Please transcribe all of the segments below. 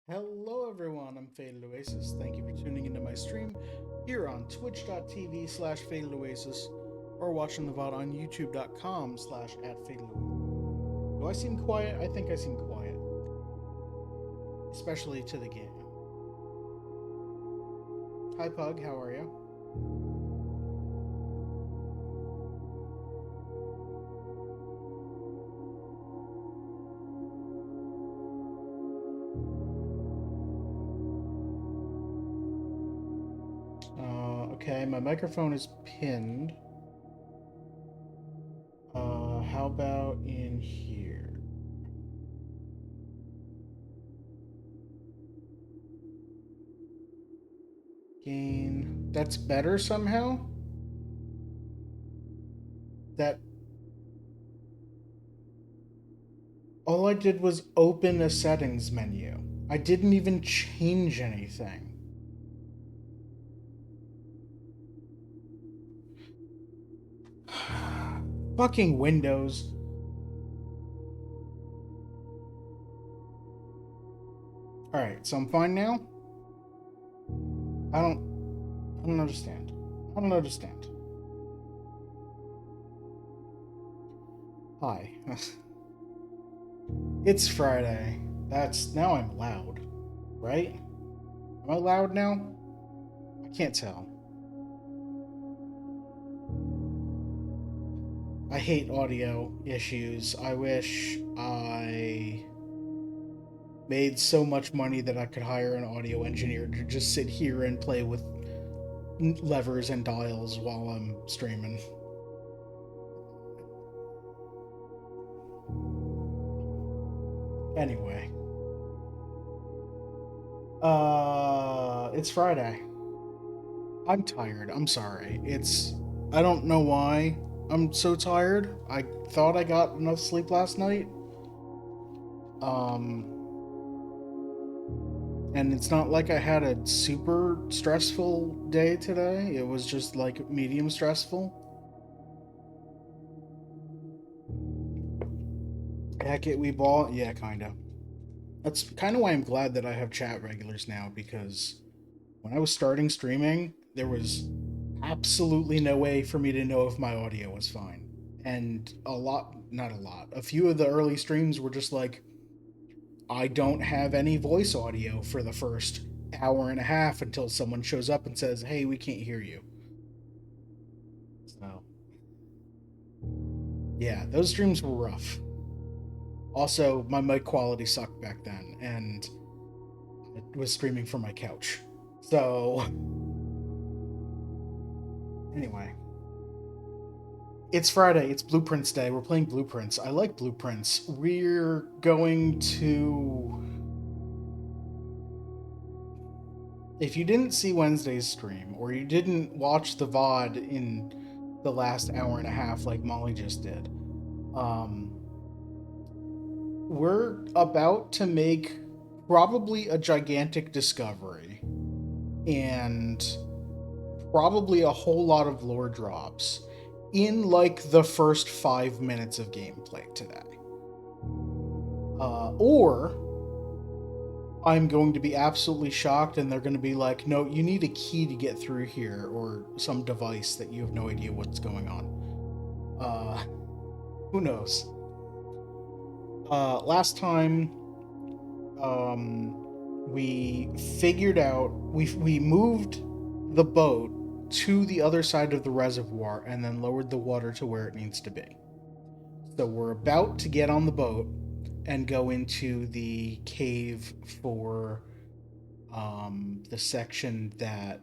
Hello everyone, I'm Faded Oasis. Thank you for tuning into my stream here on twitch.tv/Faded Oasis or watching the VOD on youtube.com/@FadedOasis. Do I seem quiet? I think I seem quiet, especially to the game. Hi Pug, how are you? Okay, my microphone is pinned. How about in here? Gain. That's better somehow? That all I did was open a settings menu. I didn't even change anything. Fucking Windows. Alright, so I'm fine now? I don't understand. I don't understand. Hi. It's Friday. Now I'm loud. Right? Am I loud now? I can't tell. I hate audio issues. I wish I made so much money that I could hire an audio engineer to just sit here and play with levers and dials while I'm streaming. Anyway, it's Friday. I'm tired. I'm sorry. I don't know why I'm so tired. I thought I got enough sleep last night. Um, and it's not like I had a super stressful day today. It was just like medium stressful. Heck it, we ball. Yeah, kinda. That's kind of why I'm glad that I have chat regulars now because when I was starting streaming, there was absolutely no way for me to know if my audio was fine. And not a lot, a few of the early streams were just like, I don't have any voice audio for the first hour and a half until someone shows up and says, hey, we can't hear you. So, yeah, those streams were rough. Also, my mic quality sucked back then, and I was streaming from my couch. So, anyway, it's Friday. It's Blueprints Day. We're playing Blueprints. I like Blueprints. We're going to. If you didn't see Wednesday's stream, or you didn't watch the VOD in the last hour and a half like Molly just did, um, we're about to make probably a gigantic discovery and probably a whole lot of lore drops in like the first 5 minutes of gameplay today. Or I'm going to be absolutely shocked and they're going to be like, no, you need a key to get through here or some device that you have no idea what's going on. Who knows? Last time, we figured out, we moved the boat to the other side of the reservoir and then lowered the water to where it needs to be. So we're about to get on the boat and go into the cave for the section that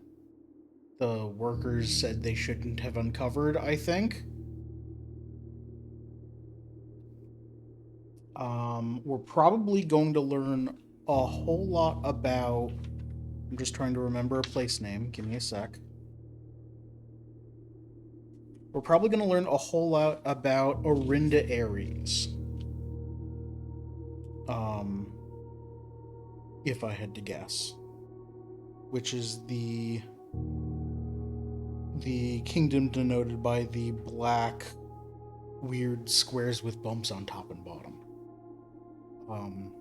the workers said they shouldn't have uncovered, I think. We're probably going to learn a whole lot about. I'm just trying to remember a place name. Give me a sec. We're probably going to learn a whole lot about Orinda Ares. Um, if I had to guess, which is the kingdom denoted by the black weird squares with bumps on top and bottom. Um,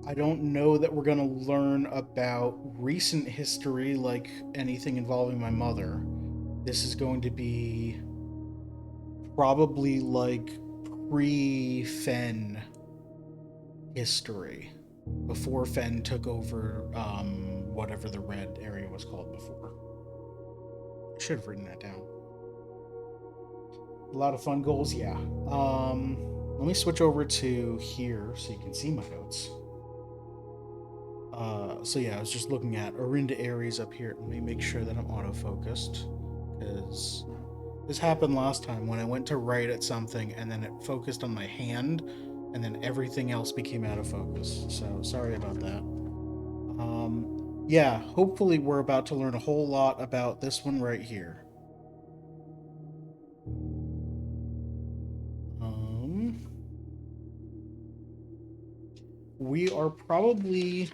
I don't know that we're going to learn about recent history like anything involving my mother. This is going to be probably like pre-Fen history, before Fen took over whatever the red area was called before. I should have written that down. A lot of fun goals, yeah. Let me switch over to here so you can see my notes. So yeah, I was just looking at Orinda Aries up here. Let me make sure that I'm auto-focused, because this happened last time when I went to write at something and then it focused on my hand and then everything else became out of focus. So sorry about that. Yeah, hopefully we're about to learn a whole lot about this one right here. We are probably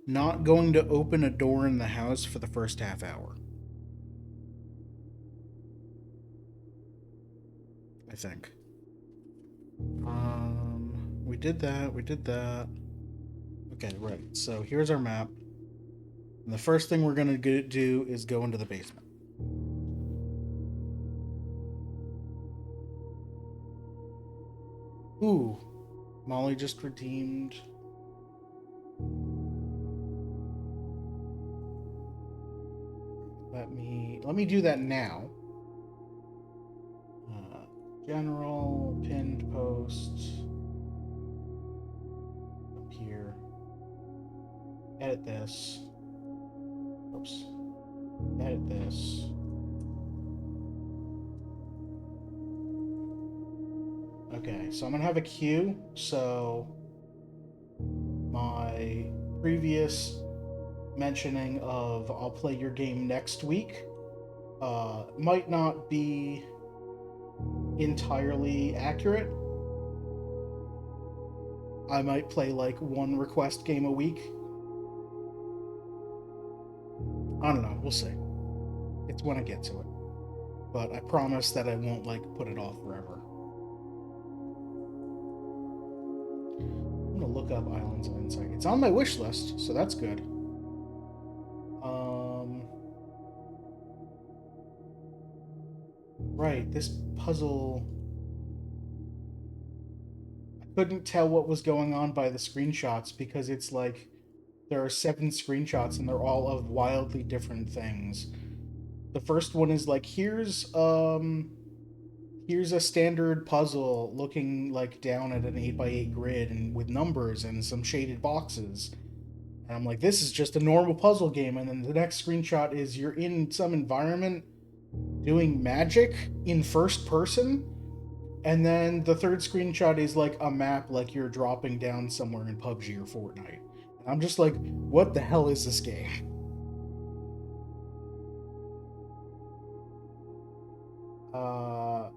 not going to open a door in the house for the first half hour. I think. We did that. We did that. Okay, right. So here's our map. And the first thing we're going to do is go into the basement. Ooh, Molly just redeemed. Let me do that now. General pinned post up here. Edit this. Oops. Edit this. Okay, so I'm gonna have a queue. So my previous mentioning of I'll play your game next week might not be entirely accurate. I might play like one request game a week. I don't know. We'll see. It's when I get to it. But I promise that I won't like put it off forever. I'm gonna look up Islands of Insight. It's on my wish list, so that's good. Right, this puzzle. I couldn't tell what was going on by the screenshots because it's like there are 7 screenshots and they're all of wildly different things. The first one is like here's a standard puzzle looking like down at an 8x8 grid and with numbers and some shaded boxes. And I'm like, this is just a normal puzzle game. And then the next screenshot is you're in some environment doing magic in first person. And then the third screenshot is like a map, like you're dropping down somewhere in PUBG or Fortnite. And I'm just like, what the hell is this game?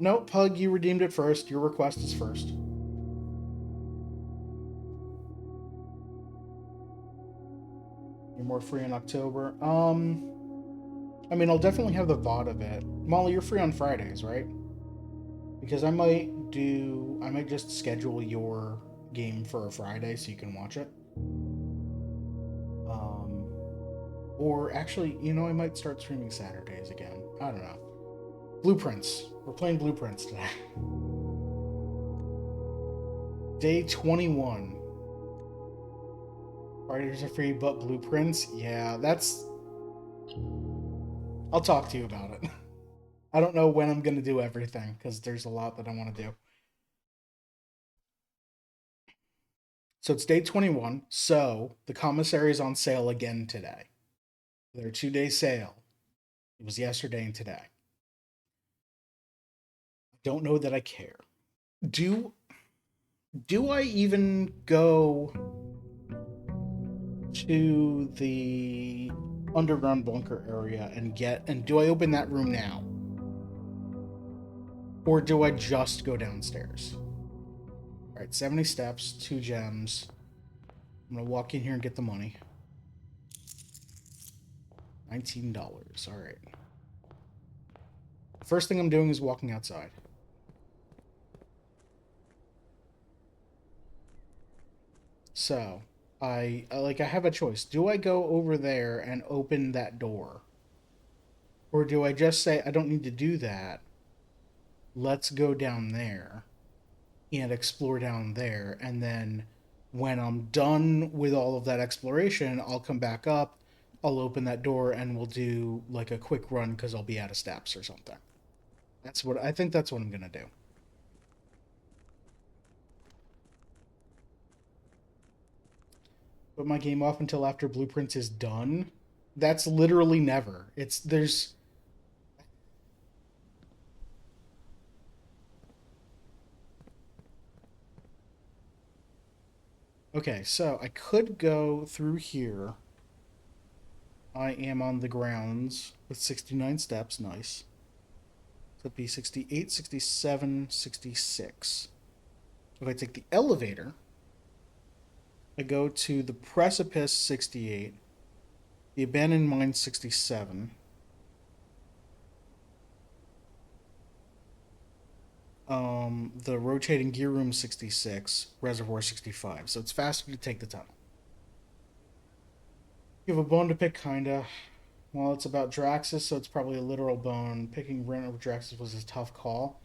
No, Pug, you redeemed it first. Your request is first. You're more free in October. I mean, I'll definitely have the VOD of it. Molly, you're free on Fridays, right? Because I might just schedule your game for a Friday so you can watch it. Or actually, I might start streaming Saturdays again. I don't know. Blueprints. We're playing Blueprints today. Day 21. Fridays are free, but Blueprints? Yeah, that's... I'll talk to you about it. I don't know when I'm going to do everything, because there's a lot that I want to do. So it's day 21, so the commissary is on sale again today. They're 2-day sale. It was yesterday and today. Don't know that I care. Do I even go to the underground bunker area and do I open that room now? Or do I just go downstairs? All right, 70 steps, 2 gems. I'm gonna walk in here and get the money. $19. All right. First thing I'm doing is walking outside. So, I have a choice. Do I go over there and open that door? Or do I just say I don't need to do that? Let's go down there and explore down there, and then when I'm done with all of that exploration, I'll come back up, I'll open that door, and we'll do like a quick run because I'll be out of steps or something. That's what I think. That's what I'm gonna do. Put my game off until after Blueprints is done. That's literally never. It's there's Okay, so I could go through here. I am on the grounds with 69 steps. Nice. So it'd be 68, 67, 66. If I take the elevator, I go to the precipice 68, the abandoned mine 67, the rotating gear room 66, reservoir 65. So it's faster to take the tunnel. You have a bone to pick, kinda. Well, it's about Draxus, so it's probably a literal bone. Picking Ren over Draxus was a tough call.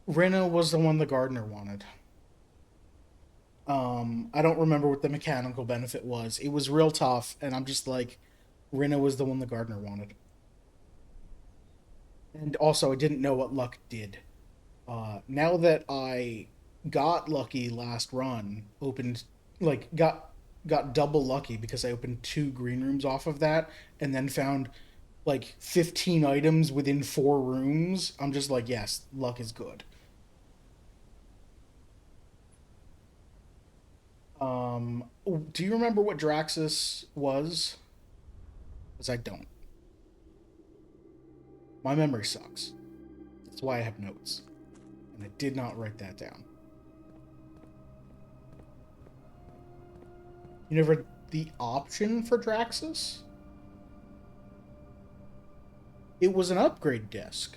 Rena was the one the gardener wanted. I don't remember what the mechanical benefit was. It was real tough, and I'm just like, Rena was the one the gardener wanted. And also, I didn't know what luck did. Now that I got lucky last run, opened like got double lucky because I opened two green rooms off of that, and then found like 15 items within four rooms. I'm just like, yes, luck is good. Do you remember what Draxus was? Because I don't. My memory sucks. That's why I have notes. And I did not write that down. You never the option for Draxus? It was an upgrade disc.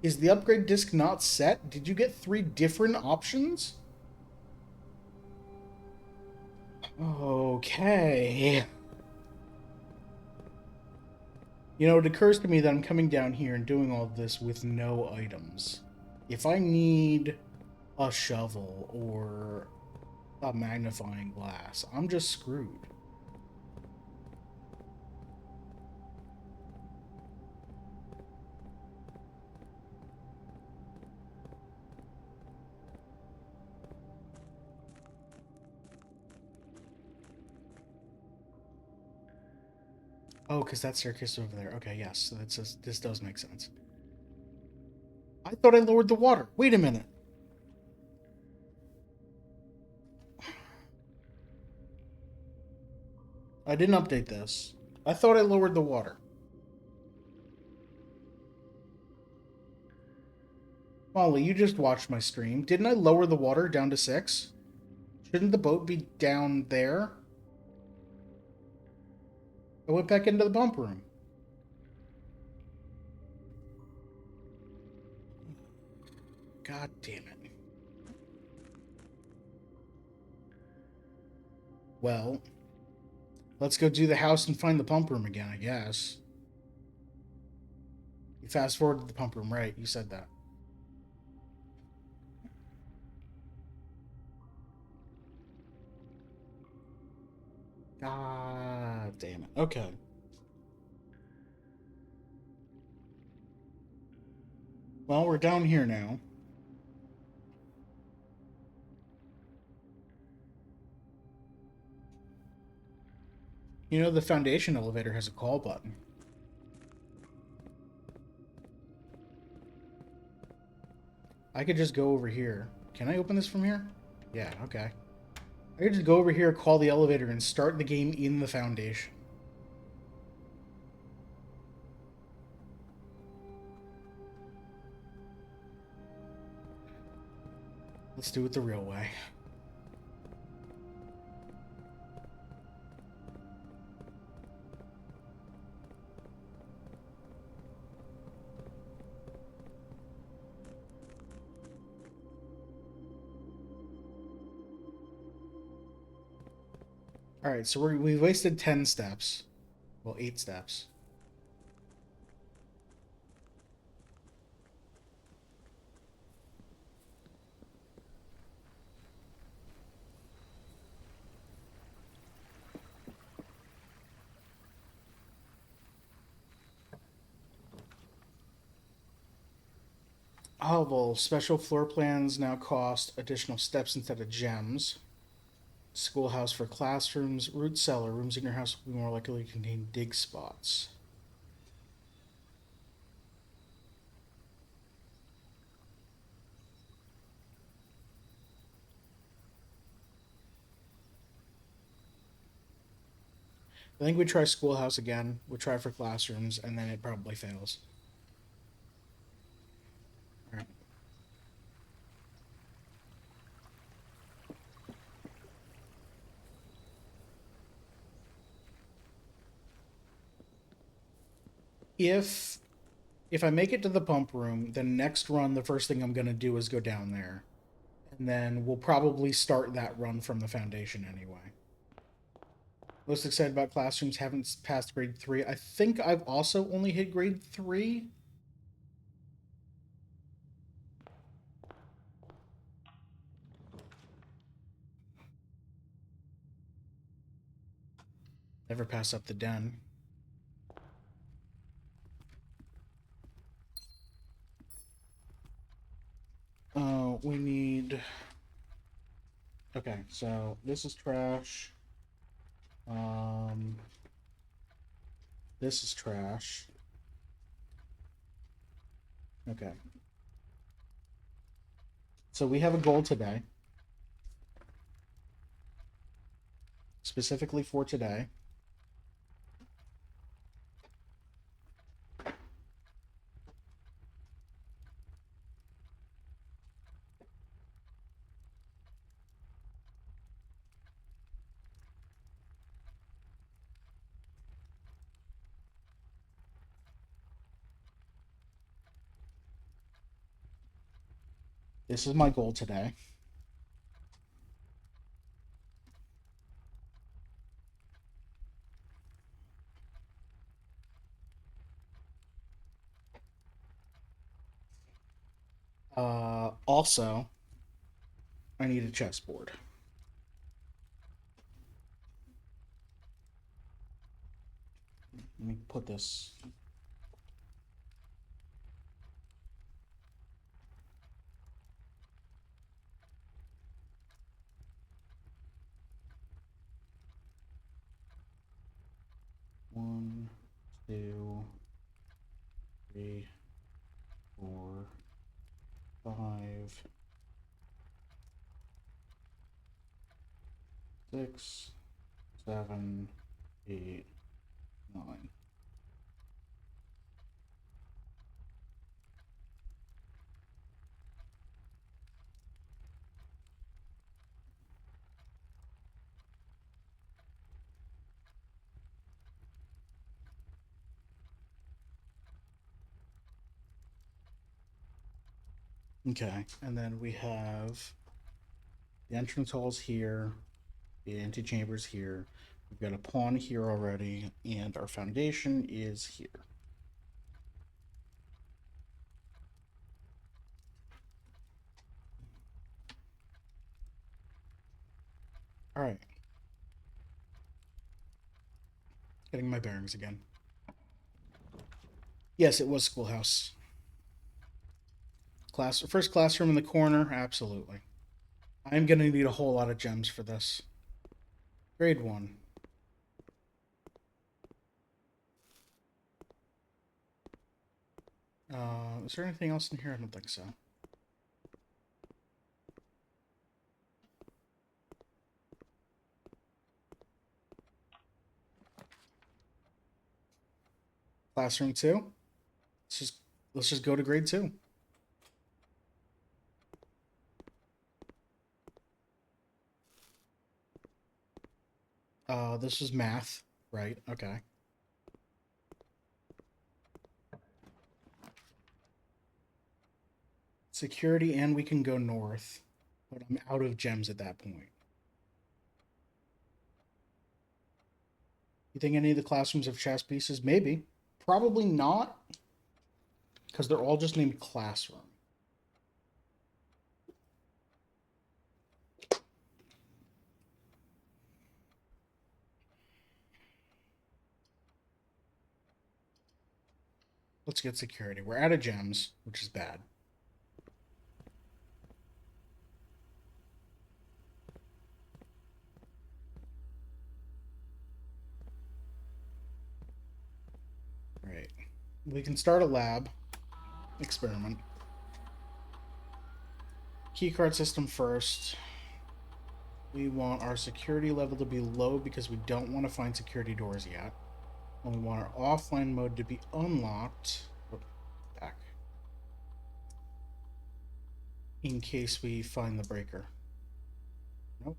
Is the upgrade disc not set? Did you get three different options? Okay. You know, it occurs to me that I'm coming down here and doing all this with no items. If I need a shovel or a magnifying glass, I'm just screwed. Oh, because that staircase over there. Okay, yes, so this does make sense. I thought I lowered the water. Wait a minute. I didn't update this. I thought I lowered the water. Molly, you just watched my stream. Didn't I lower the water down to 6? Shouldn't the boat be down there? I went back into the pump room. God damn it. Well, let's go do the house and find the pump room again, I guess. You fast forward to the pump room, right? You said that. God damn it. Okay. Well, we're down here now. You know, the foundation elevator has a call button. I could just go over here. Can I open this from here? Yeah, okay. I could just go over here, call the elevator, and start the game in the foundation. Let's do it the real way. All right, so we've wasted 10 steps. Well, 8 steps. Oh, well, special floor plans now cost additional steps instead of gems. Schoolhouse for classrooms. Root cellar. Rooms in your house will be more likely to contain dig spots. I think we try schoolhouse again. We try for classrooms, and then it probably fails. All right. If I make it to the pump room, then next run, the first thing I'm gonna do is go down there, and then we'll probably start that run from the foundation anyway. Most excited about classrooms. Haven't passed grade 3. I think I've also only hit grade 3. Never pass up the den. We need. Okay, so this is trash. Um, this is trash. Okay. So we have a goal today, specifically for today. This is my goal today. Also, I need a chessboard. Let me put this. One, two, three, 4, 5, 6, 7, 8, 9. Okay, and then we have the entrance halls here, the antechambers here. We've got a pawn here already, and our foundation is here. All right. Getting my bearings again. Yes, it was schoolhouse. First classroom in the corner, absolutely. I'm gonna need a whole lot of gems for this. Grade 1. Is there anything else in here? I don't think so. Classroom 2. Let's just go to grade 2. This is math, right? Okay. Security, and we can go north, but I'm out of gems at that point. You think any of the classrooms have chess pieces? Maybe. Probably not, because they're all just named classroom. Let's get security. We're out of gems, which is bad. All right. We can start a lab experiment. Keycard system first. We want our security level to be low because we don't want to find security doors yet. And we want our offline mode to be unlocked. Back. In case we find the breaker. Nope.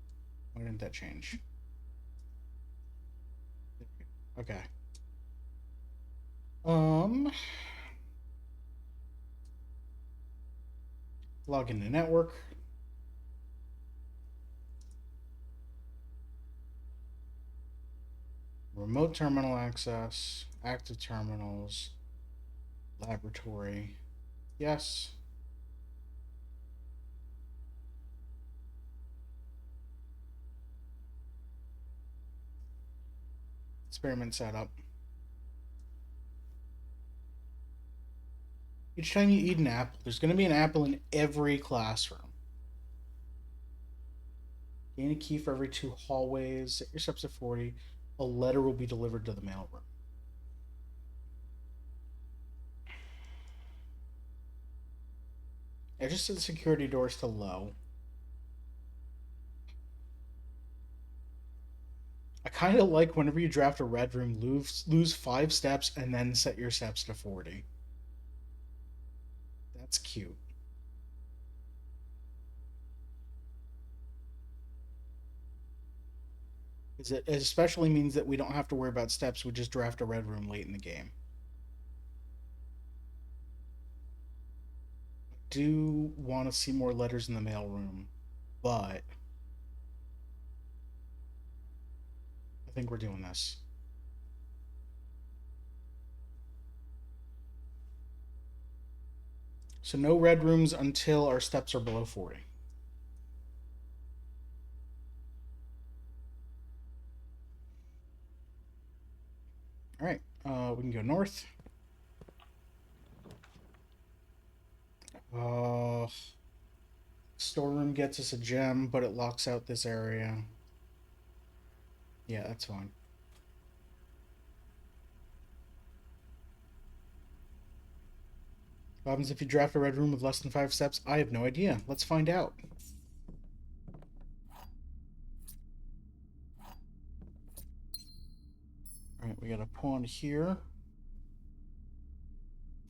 Why didn't that change? Okay. Log into network. Remote terminal access, active terminals, laboratory. Yes. Experiment setup. Each time you eat an apple, there's going to be an apple in every classroom. Gain a key for every 2 hallways. Set your steps at 40. A letter will be delivered to the mailroom. I just set security doors to low. I kind of like whenever you draft a red room, lose 5 steps and then set your steps to 40. That's cute. It especially means that we don't have to worry about steps. We just draft a red room late in the game. I do want to see more letters in the mailroom, but I think we're doing this. So no red rooms until our steps are below 40. All right, we can go north. Storeroom gets us a gem, but it locks out this area. Yeah, that's fine. What happens if you draft a red room with less than 5 steps? I have no idea. Let's find out. Alright, we got a pawn here.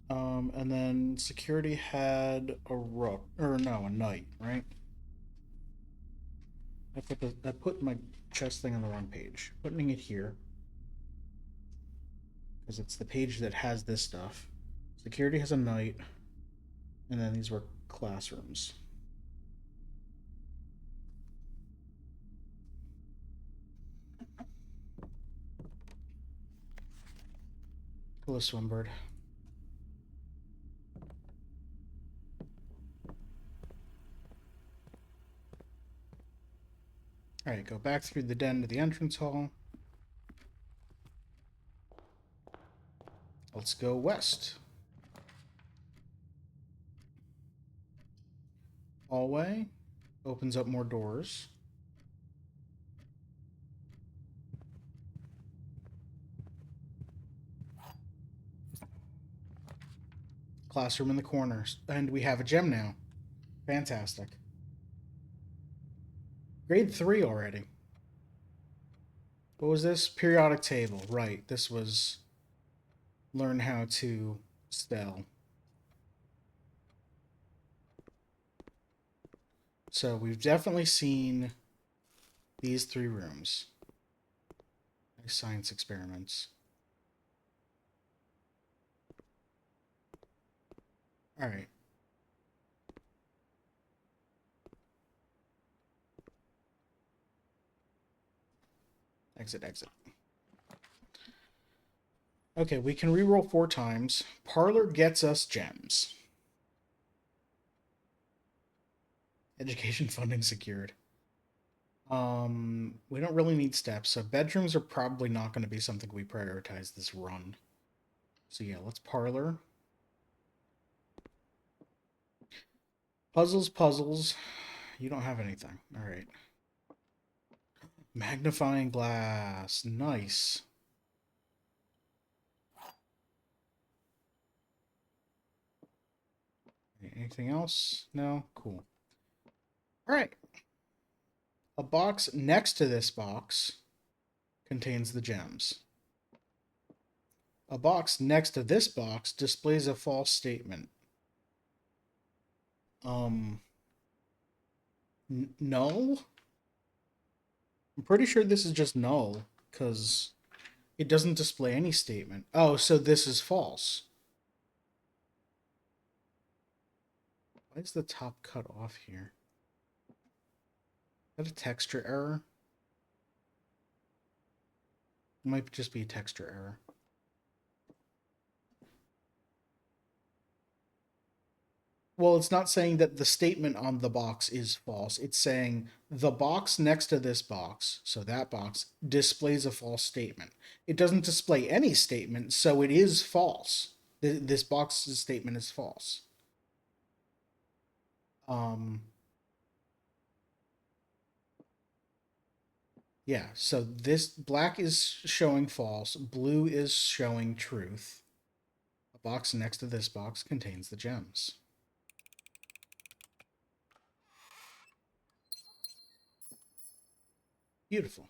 And then security had a rook, or no, a knight, right? I put my chess thing on the wrong page. Putting it here. Because it's the page that has this stuff. Security has a knight. And then these were classrooms. Hello, Swimbird. Alright, go back through the den to the entrance hall. Let's go west. Hallway opens up more doors. Classroom in the corners. And we have a gem now. Fantastic. Grade 3 already. What was this? Periodic table. Right. This was learn how to spell. So we've definitely seen these 3 rooms. Nice science experiments. Alright. Exit, exit. Okay, we can reroll 4 times. Parlor gets us gems. Education funding secured. We don't really need steps, so bedrooms are probably not going to be something we prioritize this run. So yeah, let's parlor. Puzzles, puzzles. You don't have anything. All right. Magnifying glass. Nice. Anything else? No? Cool. All right. A box next to this box contains the gems. A box next to this box displays a false statement. Null? I'm pretty sure this is just null, because it doesn't display any statement. Oh, so this is false. Why is the top cut off here? Is that a texture error? It might just be a texture error. Well, it's not saying that the statement on the box is false. It's saying the box next to this box, so that box, displays a false statement. It doesn't display any statement, so it is false. This box's statement is false. Yeah, so this black is showing false, blue is showing truth. A box next to this box contains the gems. Beautiful.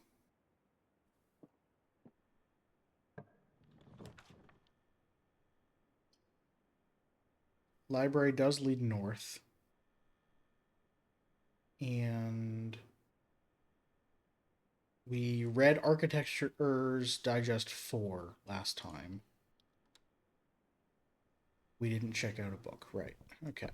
Library does lead north. And we read Architecture's Digest 4 last time. We didn't check out a book, right? Okay.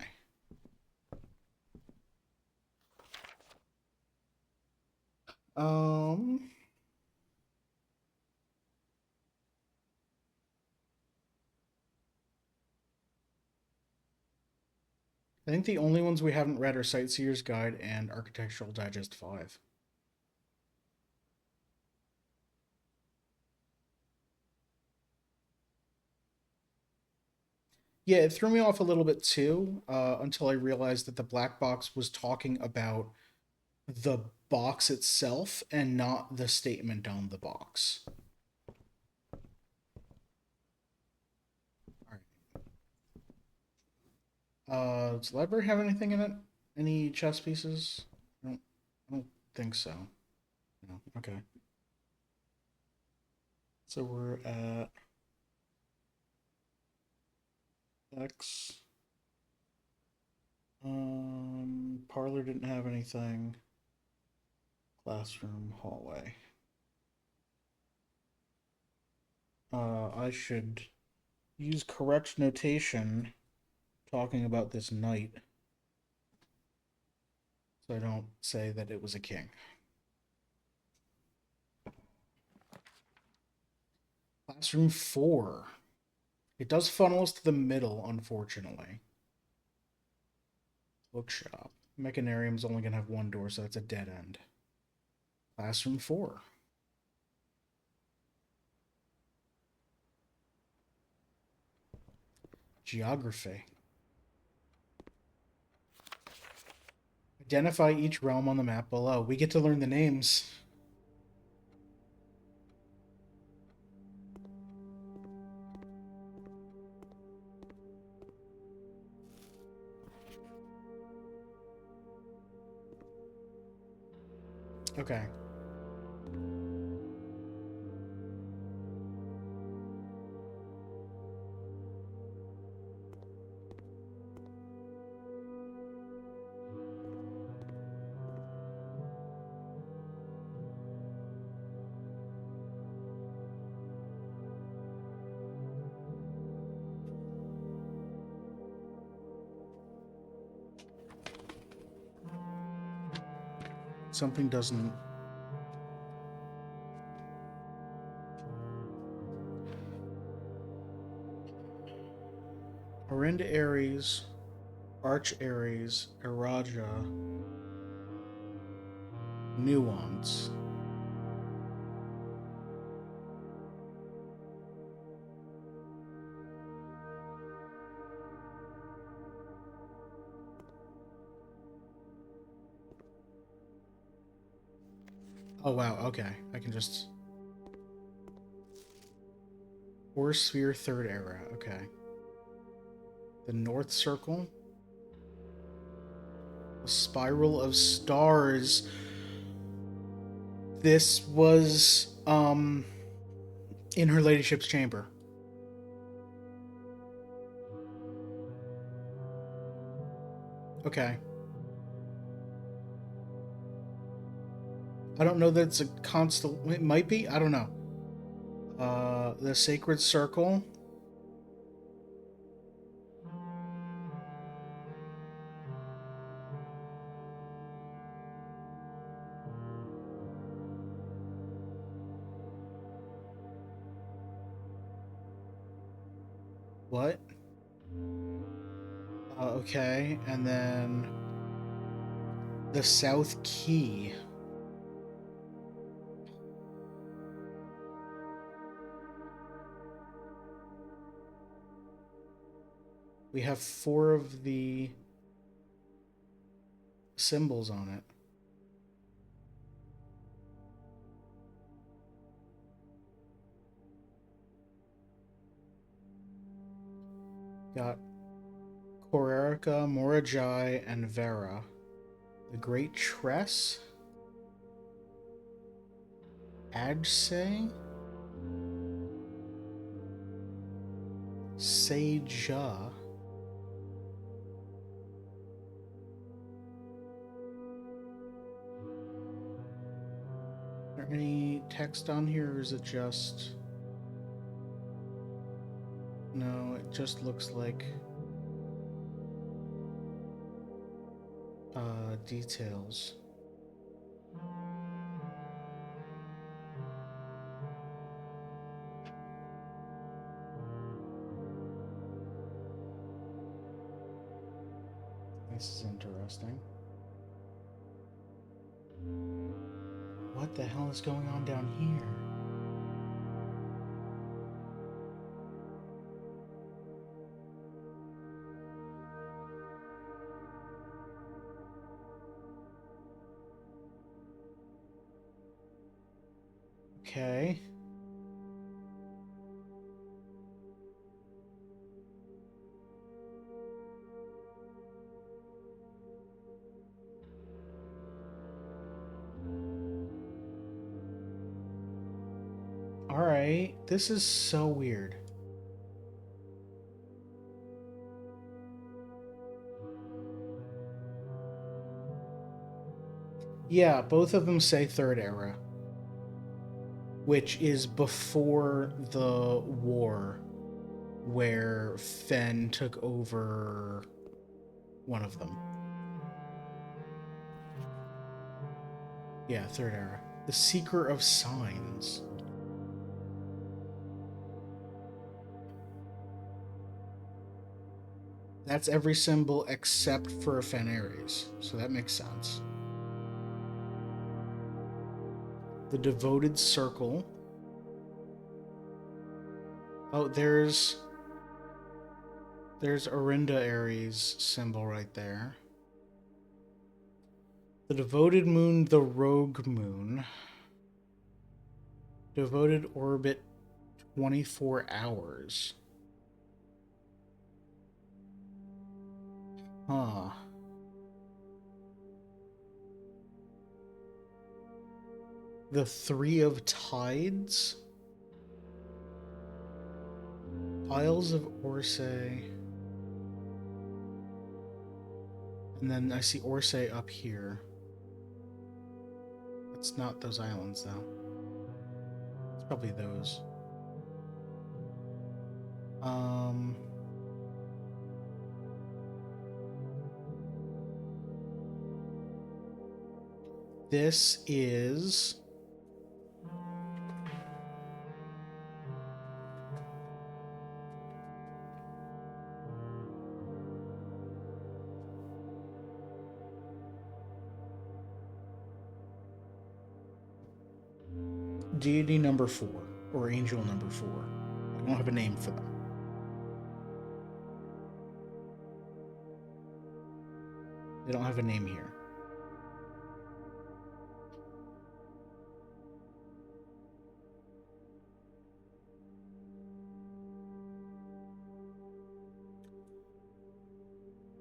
I think the only ones we haven't read are Sightseer's Guide and Architectural Digest 5. Yeah, it threw me off a little bit too, until I realized that the black box was talking about the box itself and not the statement on the box. All right. Does the library have anything in it? Any chess pieces? I don't think so. No. Okay. So we're at X. Parlor didn't have anything. Classroom, hallway. I should use correct notation talking about this knight, so I don't say that it was a king. Classroom 4. It does funnel us to the middle, unfortunately. Bookshop. Mechanarium's only going to have one door, so that's a dead end. Classroom 4. Geography. Identify each realm on the map below. We get to learn the names. Okay. Something doesn't... Orinda Ares, Arch Ares, Araja, Nuance. Oh wow, okay. I can just... Force Sphere Third Era, okay. The North Circle. The Spiral of Stars. This was, in her ladyship's chamber. Okay. I don't know that it's a constant... It might be? I don't know. The Sacred Circle. What? Okay, and then... The South Key. We have 4 of the symbols on it. Got Korerica, Morajai, and Vera. The Great Tress. Adse. Seja. Is there any text on here, or is it just... No, it just looks like details. This is interesting. What the hell is going on down here? Okay. Alright, this is so weird. Yeah, both of them say Third Era, which is before the war where Fen took over one of them. Yeah, Third Era. The Seeker of Signs. That's every symbol except for Fenares, so that makes sense. The Devoted Circle. Oh, there's Orinda Ares symbol right there. The Devoted Moon, the Rogue Moon. Devoted Orbit 24 hours. Huh. The Three of Tides. Isles of Orsay. And then I see Orsay up here. It's not those islands, though. It's probably those. This is... deity number 4 or angel number 4. I don't have a name for them. They don't have a name here.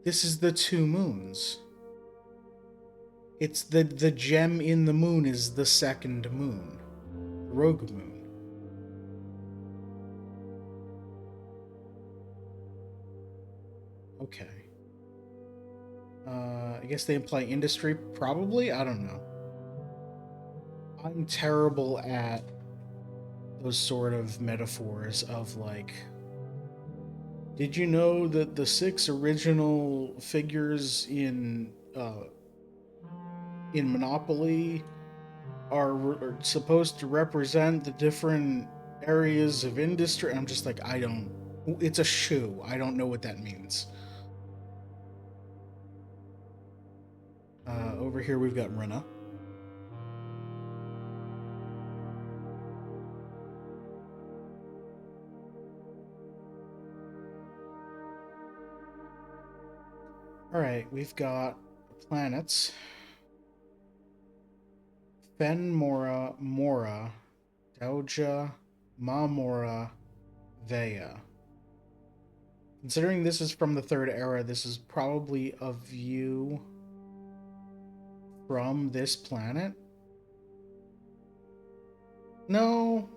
This is the two moons. It's the gem in the moon is the second moon, the rogue moon. Okay. I guess they imply industry, probably? I don't know. I'm terrible at those sort of metaphors of like, did you know that the 6 original figures in Monopoly are supposed to represent the different areas of industry? I'm just like, I don't. It's a shoe. I don't know what that means. Over here we've got Rena. Alright, we've got planets. Fenmora, Mora, Dauja, Mamora, Vea. Considering this is from the third era, this is probably a view from this planet. No.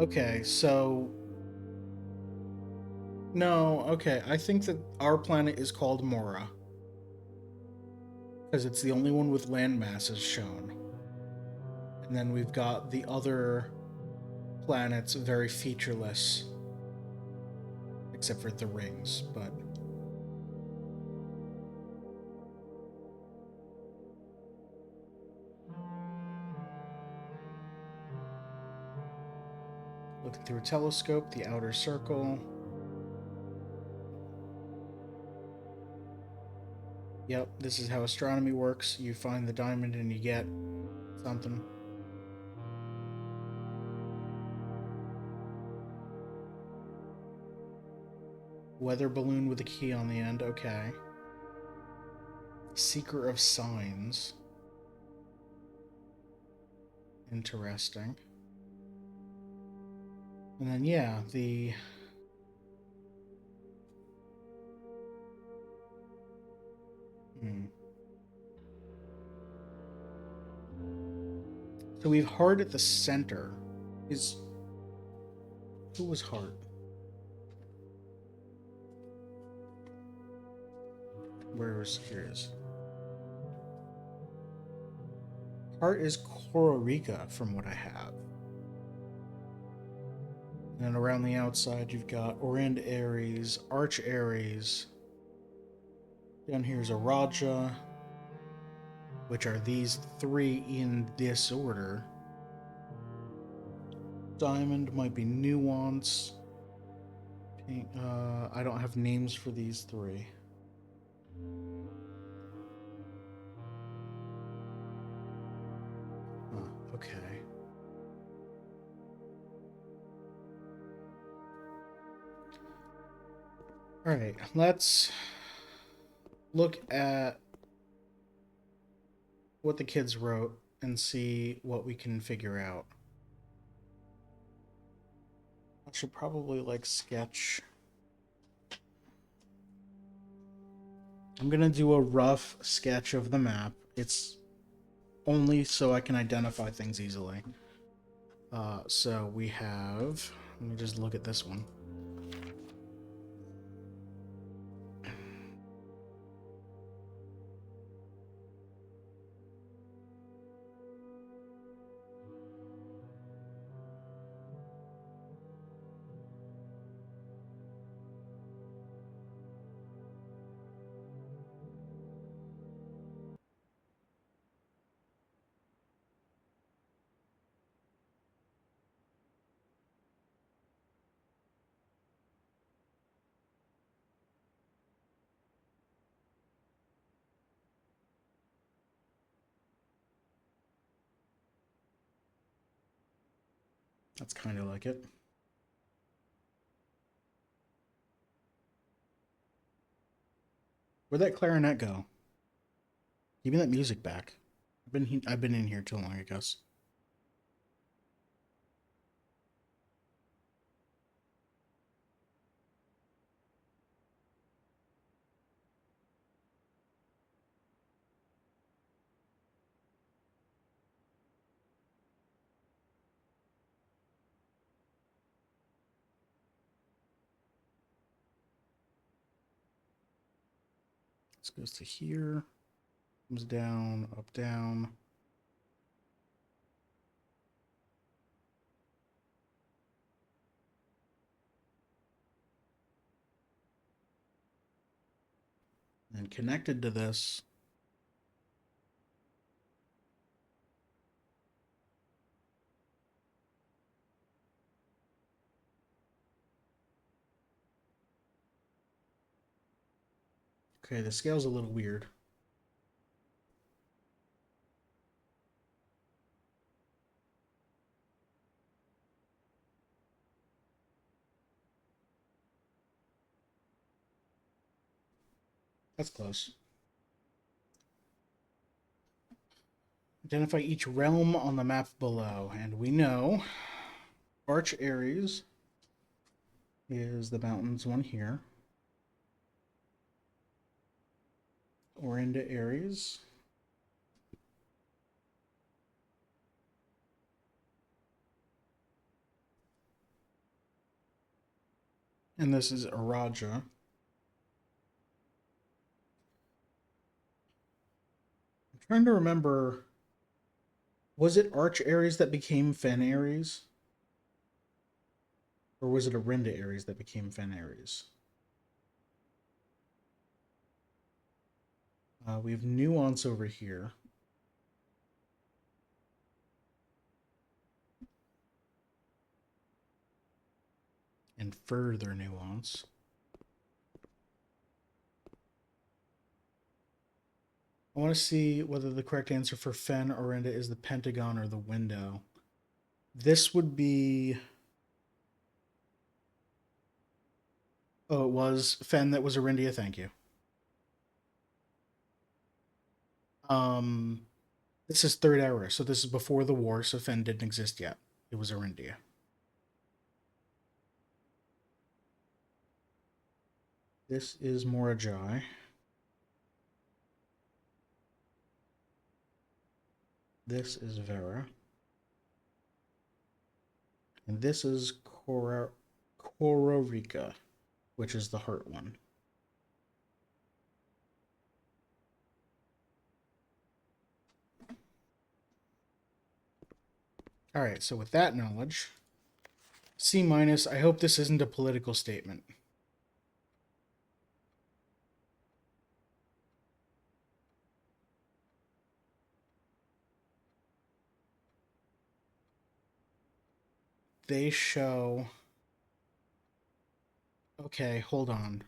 Okay, so no, okay. I think that our planet is called Mora. Because it's the only one with land masses shown. And then we've got the other planets very featureless. Except for the rings, but... Looking through a telescope, the outer circle. Yep, this is how astronomy works. You find the diamond and you get something. Weather balloon with a key on the end, okay. Seeker of signs. Interesting. And then, yeah, the... So we've Heart at the center. Who was Heart? Here it is. Heart is Kororika, from what I have. And then around the outside, you've got Orand Ares, Arch Ares. Down here's a Raja, which are these 3 in this order. Diamond might be Nuance. Pink, I don't have names for these 3. Okay. Alright, let's look at what the kids wrote and see what we can figure out. I should probably, like, sketch. I'm gonna do a rough sketch of the map. It's only so I can identify things easily. So we have... Let me just look at this one. That's kind of like it. Where'd that clarinet go? Give me that music back. I've been in here too long, I guess. This goes to here. Comes down, up, down. And connected to this. Okay, the scale's a little weird. That's close. Identify each realm on the map below. And we know Arch Ares is the mountains one here. Orinda Ares. And this is Araja. I'm trying to remember. Was it Arch Ares that became Fen Ares? Or was it Orinda Ares that became Fen Ares? We have nuance over here. And further nuance. I want to see whether the correct answer for Fen Orinda is the pentagon or the window. This would be. Oh, it was Fen that was Orindia. Thank you. Um, this is Third Era, so this is before the war, so Fen didn't exist yet. It was Orindia. This is Morajai. This is Vera. And this is Kororika, which is the heart one. All right, so with that knowledge, C minus, I hope this isn't a political statement. They show. Okay, hold on.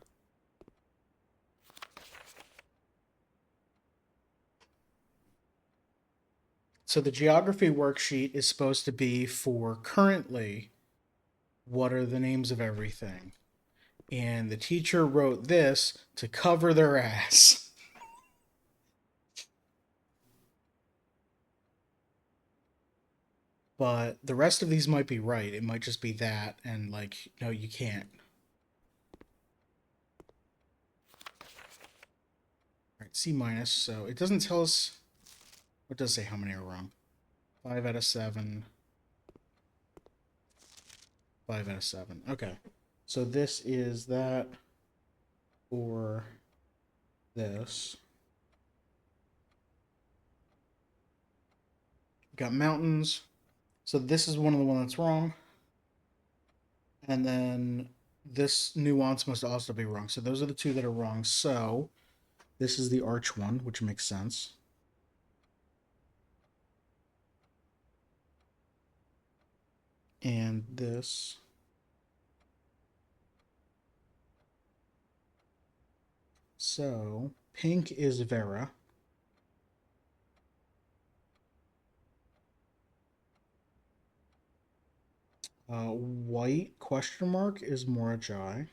So the geography worksheet is supposed to be for currently what are the names of everything. And the teacher wrote this to cover their ass. But the rest of these might be right. It might just be that, and like, no, you can't. All right, C minus. So it doesn't tell us. It does say how many are wrong. 5 out of 7. 5 out of 7. Okay. So this is that or this. Got mountains. So this is one of the ones that's wrong. And then this nuance must also be wrong. So those are the two that are wrong. So this is the arch one, which makes sense. And this. So pink is Vera. White question mark is Morajai.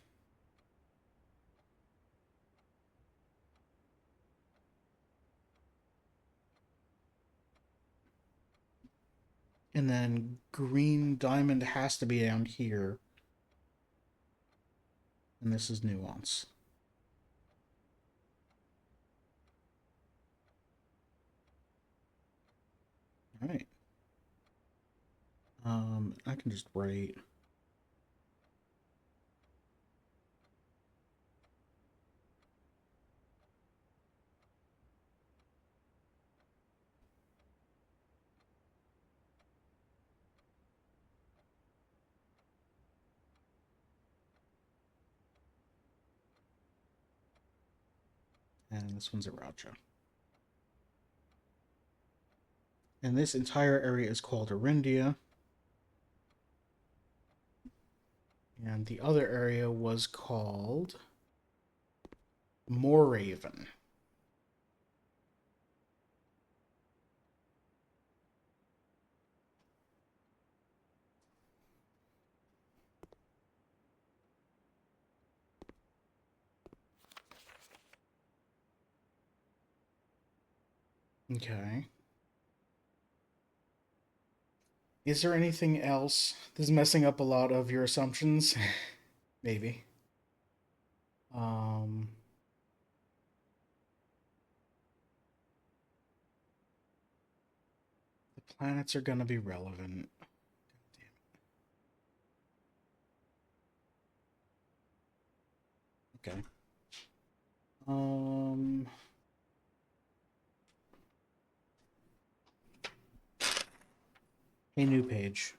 And then green diamond has to be down here. And this is nuance. All right. I can just write. And this one's a Raja. And this entire area is called Arindia. And the other area was called Mooraven. Okay. Is there anything else? This is messing up a lot of your assumptions. Maybe. Um, the planets are gonna be relevant. Okay. Um, a new page.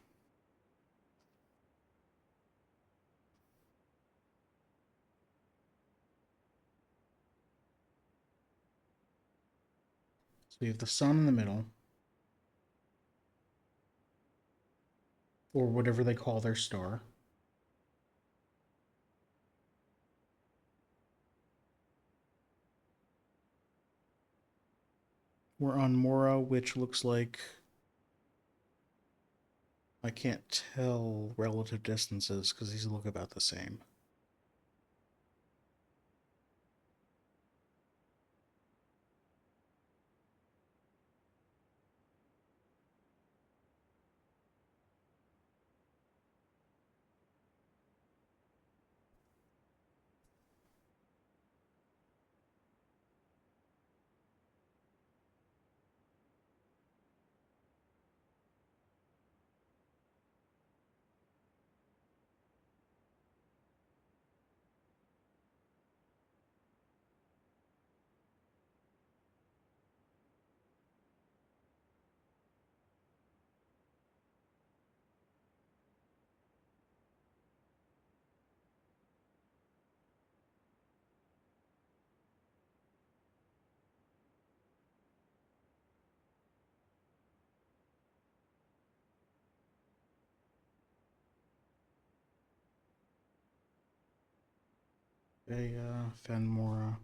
So we have the sun in the middle, or whatever they call their star. We're on Mora, which looks like I can't tell relative distances because these look about the same. Fenmora.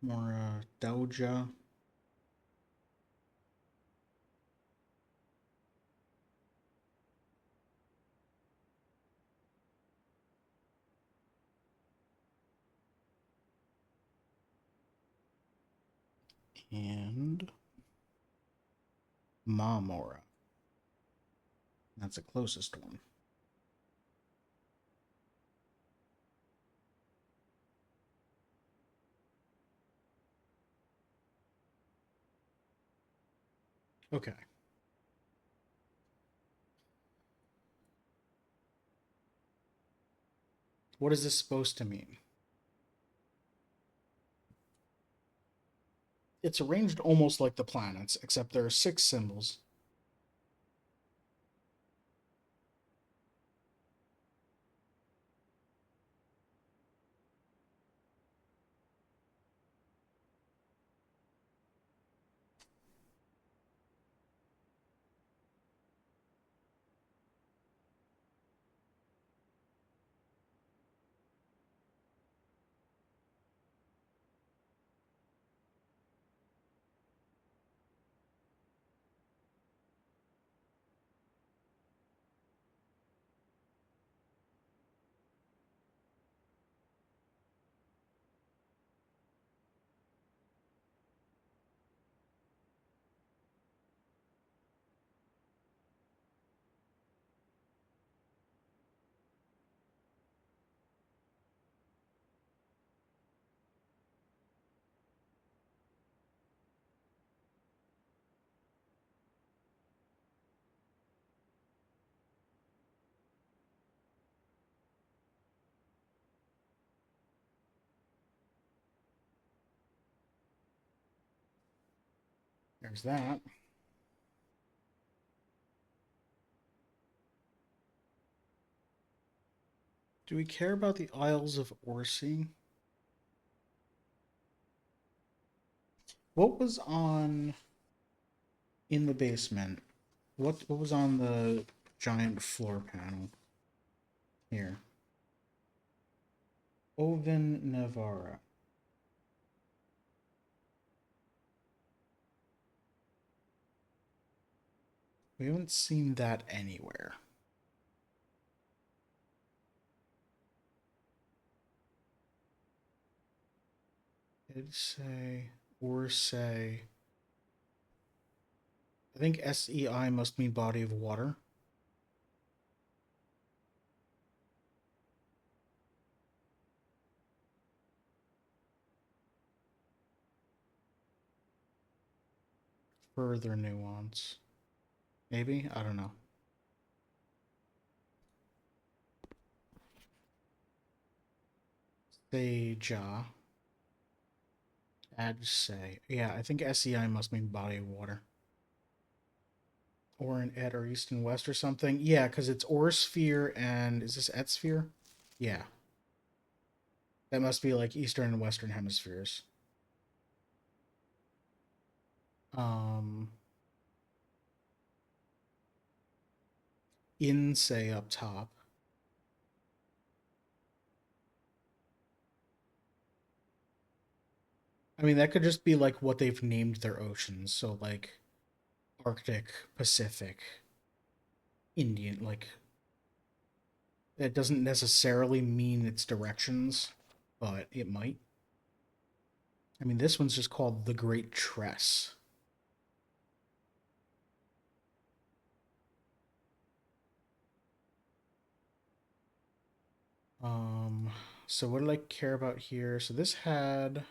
Mora Doja. And Mamora. That's the closest one. Okay. What is this supposed to mean? It's arranged almost like the planets, except there are 6 symbols. There's that. Do we care about the Isles of Orsi? What was on in the basement? What was on the giant floor panel here? Oven Navarra. We haven't seen that anywhere. It'd say or say. I think SEI must mean body of water. Further nuance. Maybe? I don't know. Seja. Add say. Yeah, I think SEI must mean body of water. Or an et or east and west or something. Yeah, because it's Sphere and is this et sphere? Yeah. That must be like eastern and western hemispheres. Um in say up top. I mean that could just be like what they've named their oceans. So like Arctic, Pacific, Indian, like that doesn't necessarily mean its directions, but it might. I mean, this one's just called the Great Tress. Um, so what did I care about here? So this had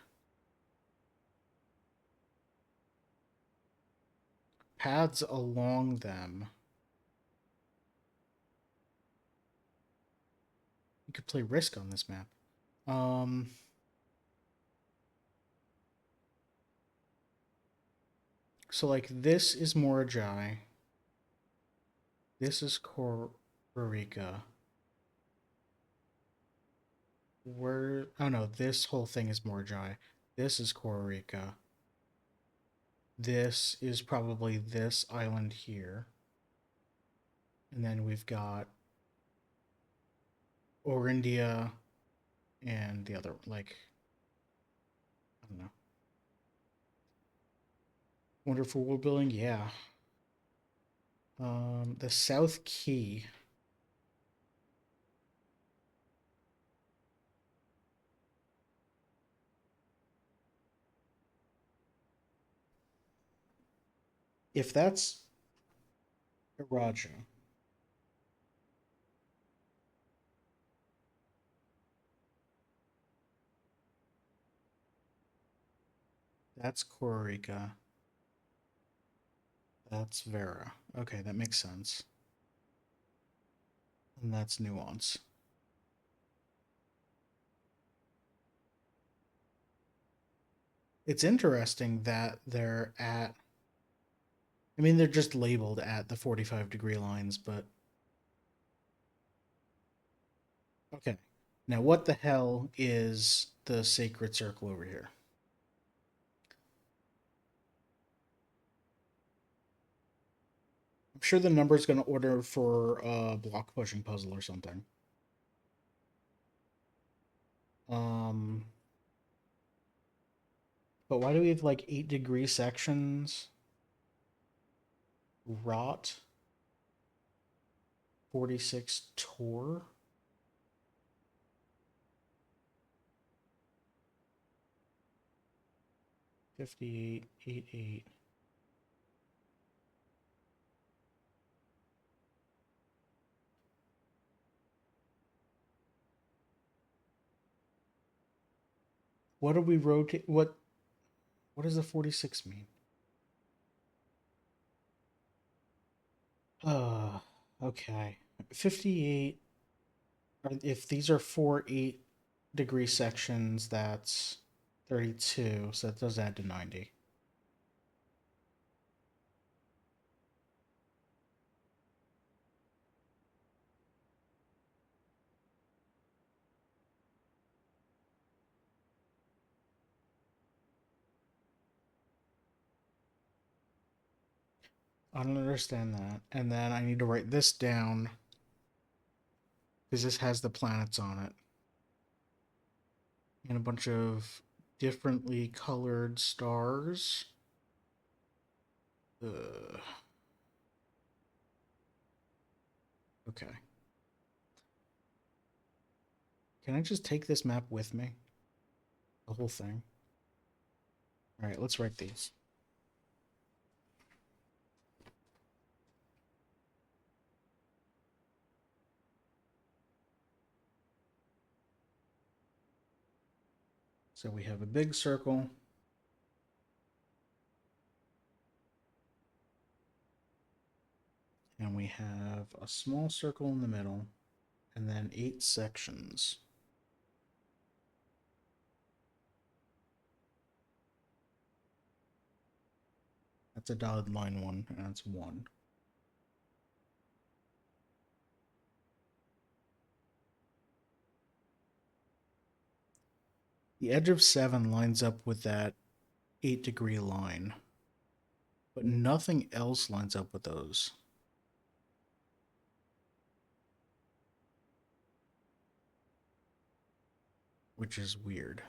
paths along them. You could play Risk on this map. Um, so like this is Morajai. This is Kororika. Where? Oh no, this whole thing is Morajai. This is Kororika. This is probably this island here. And then we've got Orindia and the other, like, I don't know. Wonderful world building, yeah. The South Key. If that's Iraja, that's Kororika. That's Vera. Okay, that makes sense. And that's Nuance. It's interesting that they're at, I mean, they're just labeled at the 45-degree lines, but okay. Now, what the hell is the sacred circle over here? I'm sure the number's going to order for a block pushing puzzle or something. Um, but why do we have like 8-degree sections? Rot 46 Tor. 58 88. What do we rotate? What does the 46 mean? Uh, okay. 58. If these are 4 8-degree sections, that's 32. So that does add to 90. I don't understand that. And then I need to write this down because this has the planets on it and a bunch of differently colored stars. Okay. Can I just take this map with me? The whole thing? All right, let's write these. So we have a big circle. And we have a small circle in the middle. And then 8 sections. That's a dotted line 1, and that's 1. The edge of 7 lines up with that 8-degree line. But nothing else lines up with those. Which is weird.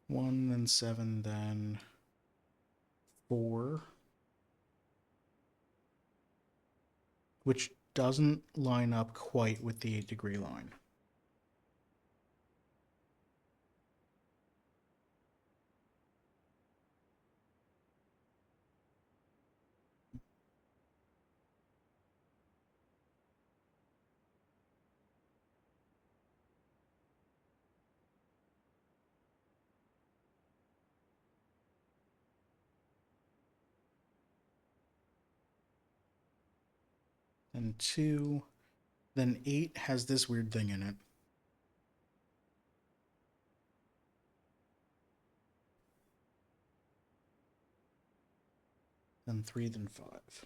One, then 7, then 4. Which doesn't line up quite with the 8-degree line. Then 2. Then 8 has this weird thing in it. Then 3, then 5.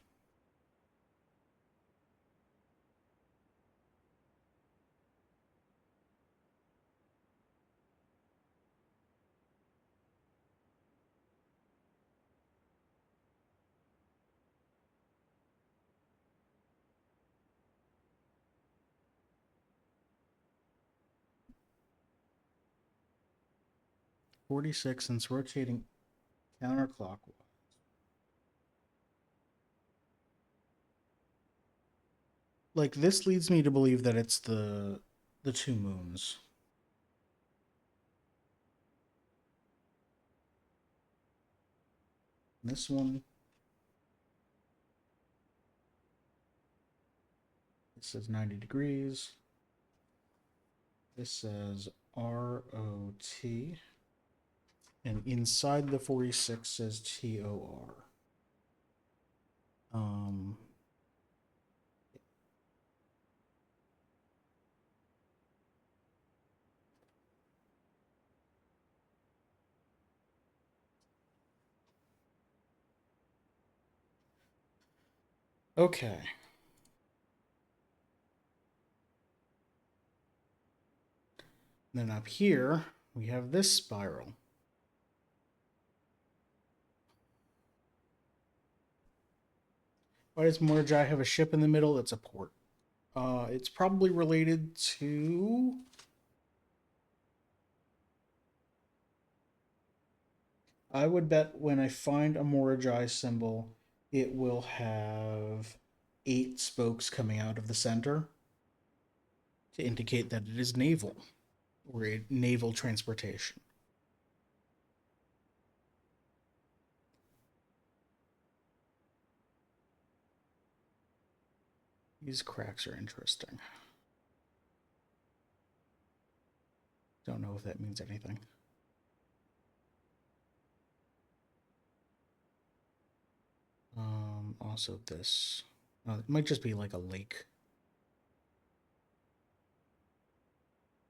.46 since rotating counterclockwise. Like, this leads me to believe that it's the 2 moons. This one. It says 90 degrees. This says ROT. And inside the 46 says TOR. Okay. Then up here, we have this spiral. Why does Mordecai have a ship in the middle? It's a port. It's probably related to... I would bet when I find a Mordecai symbol, it will have 8 spokes coming out of the center to indicate that it is naval, or a naval transportation. These cracks are interesting. Don't know if that means anything. Also this. It might just be like a lake.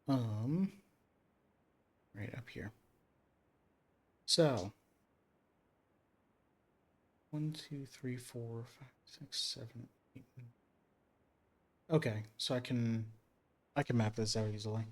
Right up here. So, 1, 2, 3, 4, 5, 6, 7, 8. Okay, so I can map this out easily.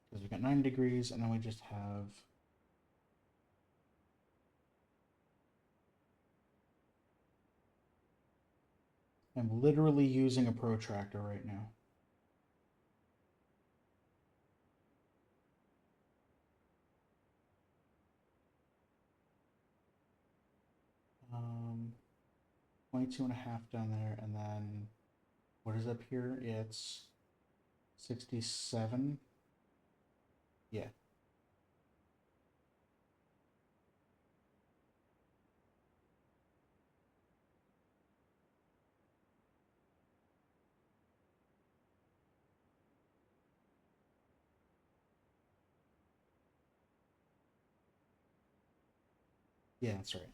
Because we got 9 degrees, and then we just have I'm literally using a protractor right now. Um, 22.5 down there, and then what is up here? It's 67. Yeah. Yeah, that's right.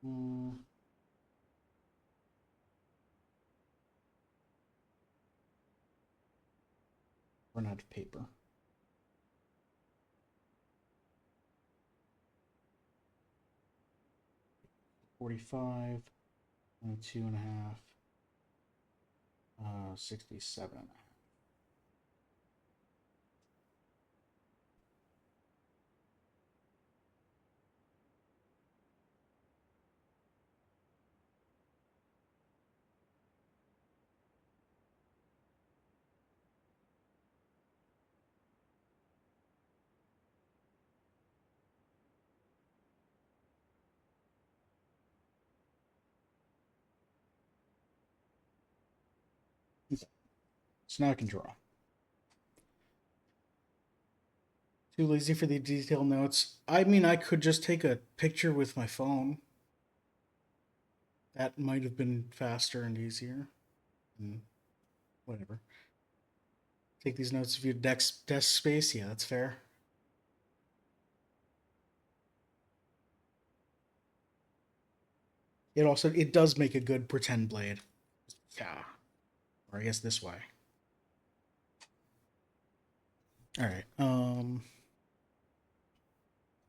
Mm, run out of paper. 45, 22.5, 67. Okay. So now I can draw. Too lazy for the detailed notes. I mean, I could just take a picture with my phone. That might have been faster and easier. And whatever. Take these notes if you have desk space. Yeah, that's fair. It does make a good pretend blade. Yeah. Or I guess this way. All right.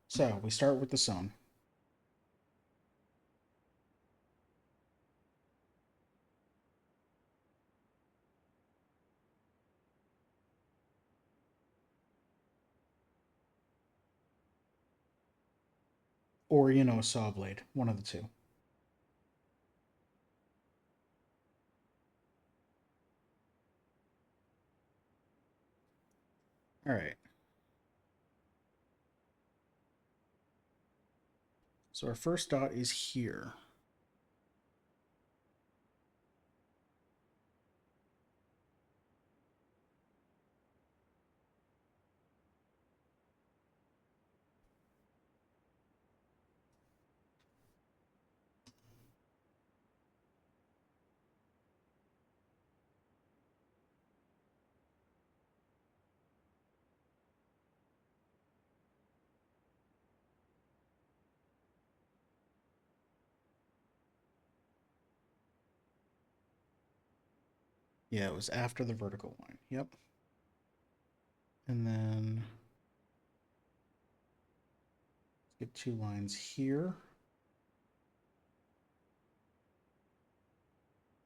So we start with the sun. Or, a saw blade. One of the two. All right. So our first dot is here. Yeah, it was after the vertical line. Yep. And then get 2 lines here.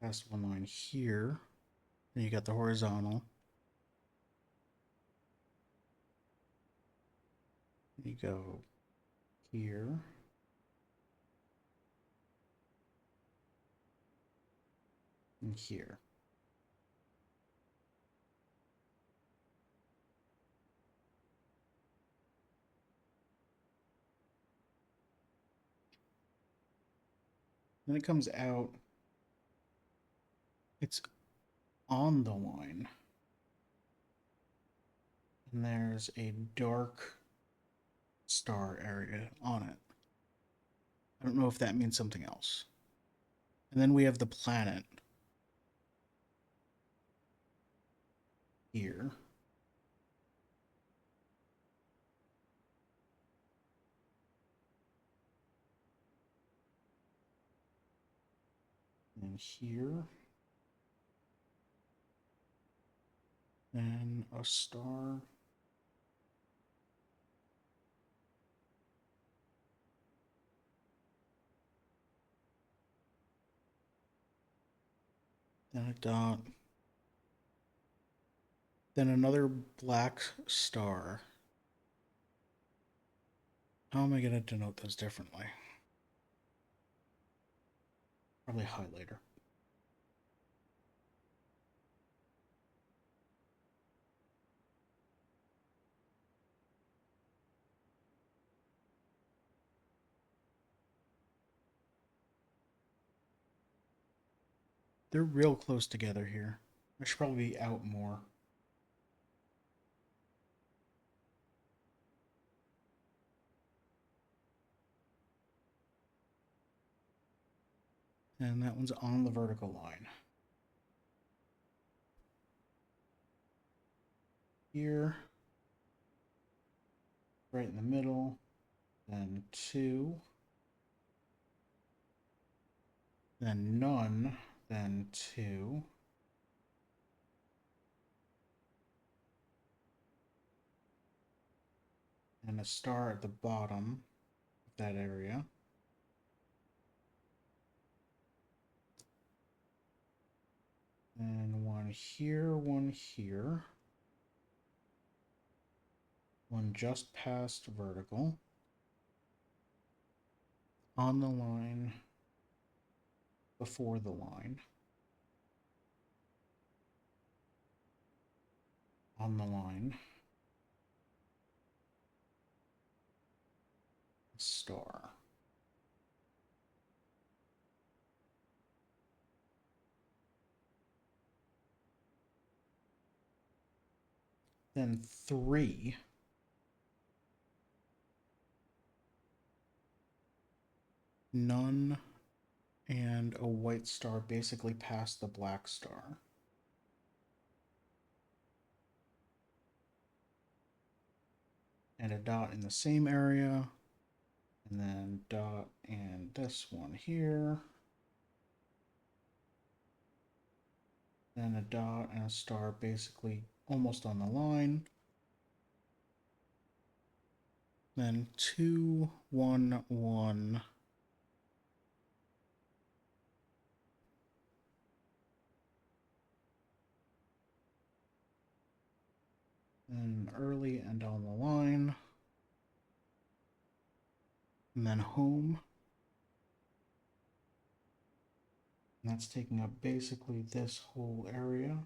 Past 1 line here. Then you got the horizontal. You go here. And here. Then it comes out. It's on the line. And there's a dark star area on it. I don't know if that means something else. And then we have the planet here. And here. And a star. Then a dot. Then another black star. How am I going to denote those differently? Probably highlighter. They're real close together here. I should probably be out more. And that one's on the vertical line. Here. Right in the middle. Then 2. Then none. Then 2. And a star at the bottom of that area. And one here, one here. One just past vertical. On the line. Before the line. On the line. Star. Then 3. None and a white star basically past the black star. And a dot in the same area. And then dot and this one here. Then a dot and a star basically almost on the line. Then 2, 1, 1. Then early and on the line. And then home. And that's taking up basically this whole area.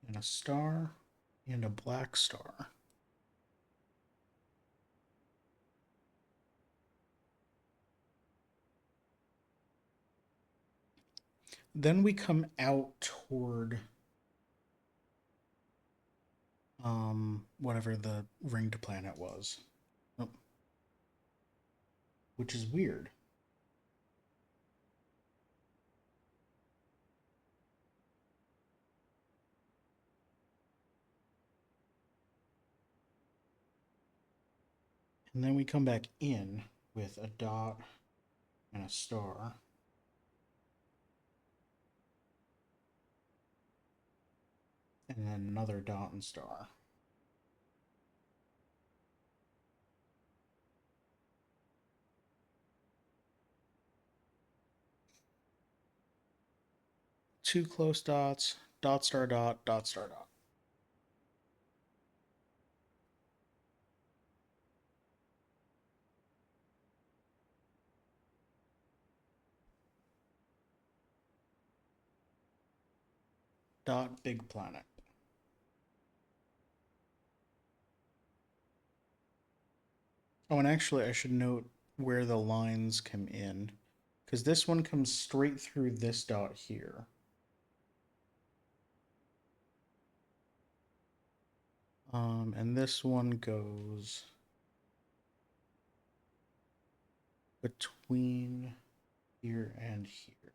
And a star and a black star. Then we come out toward whatever the ringed planet was. Oh. Which is weird. And then we come back in with a dot and a star. And then another dot and star. two close dots, dot star dot, dot star dot. Dot big planet. Oh, and actually I should note where the lines come in, because this one comes straight through this dot here. And this one goes between here and here.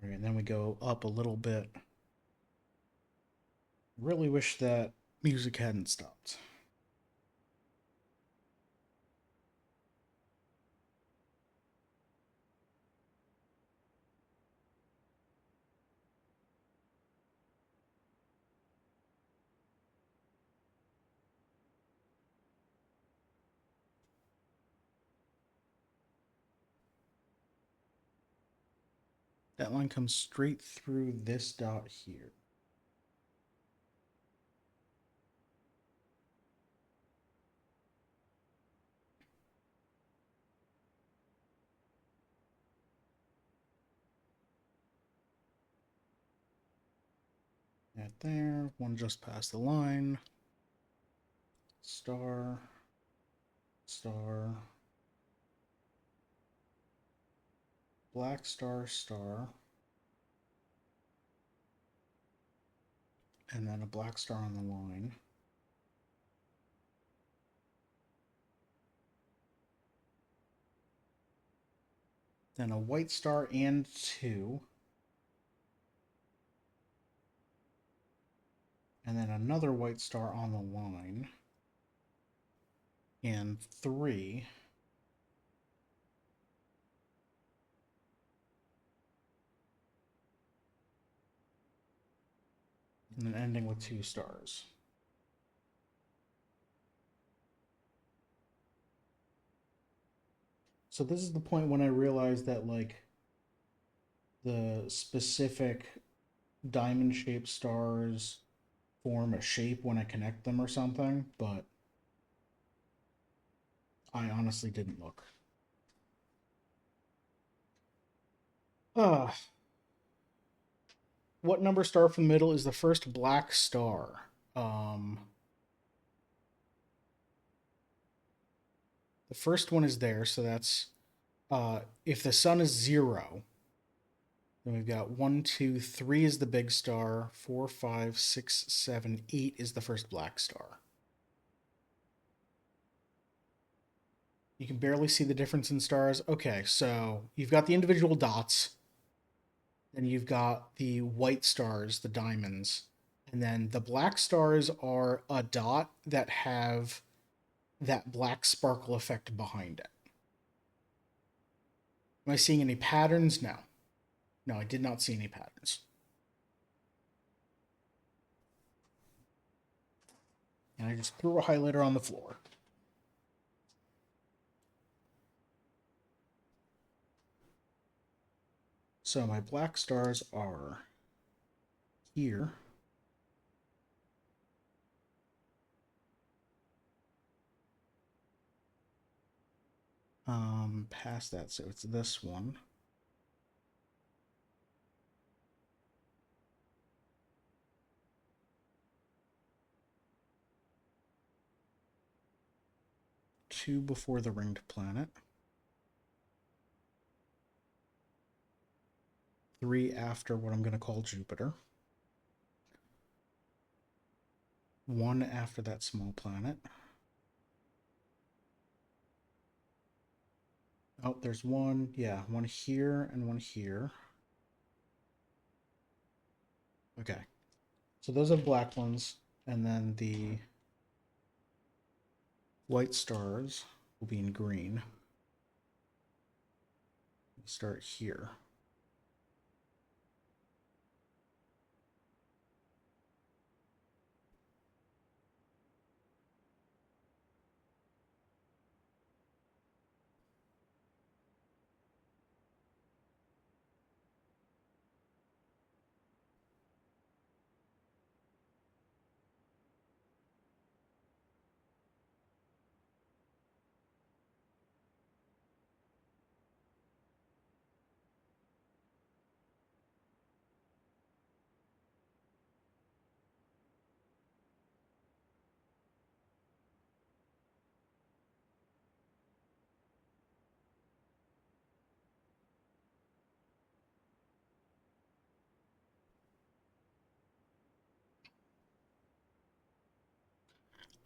All right, and then we go up a little bit. Really wish that music hadn't stopped. That line comes straight through this dot here. Right there, one just past the line. Star, star, black star, star, and then a black star on the line. Then a white star and two. And then another white star on the line. And three. And then ending with two stars. So this is the point when I realized that, like, the specific diamond-shaped stars form a shape when I connect them or something, but I honestly didn't look. Ah, what number star from the middle is the first black star? The first one is there, so that's if the sun is 0, then we've got 1, 2, 3 is the big star, 4, 5, 6, 7, 8 is the first black star. You can barely see the difference in stars. Okay, so you've got the individual dots, then you've got the white stars, the diamonds, and then the black stars are a dot that have that black sparkle effect behind it. Am I seeing any patterns? No. No, I did not see any patterns. And I just threw a highlighter on the floor. So my black stars are here. Past that, so it's this one. Two before the ringed planet. Three after what I'm going to call Jupiter. One after that small planet. Oh, there's one. Yeah, one here and one here. Okay. So those are black ones. And then the white stars will be in green. Start here.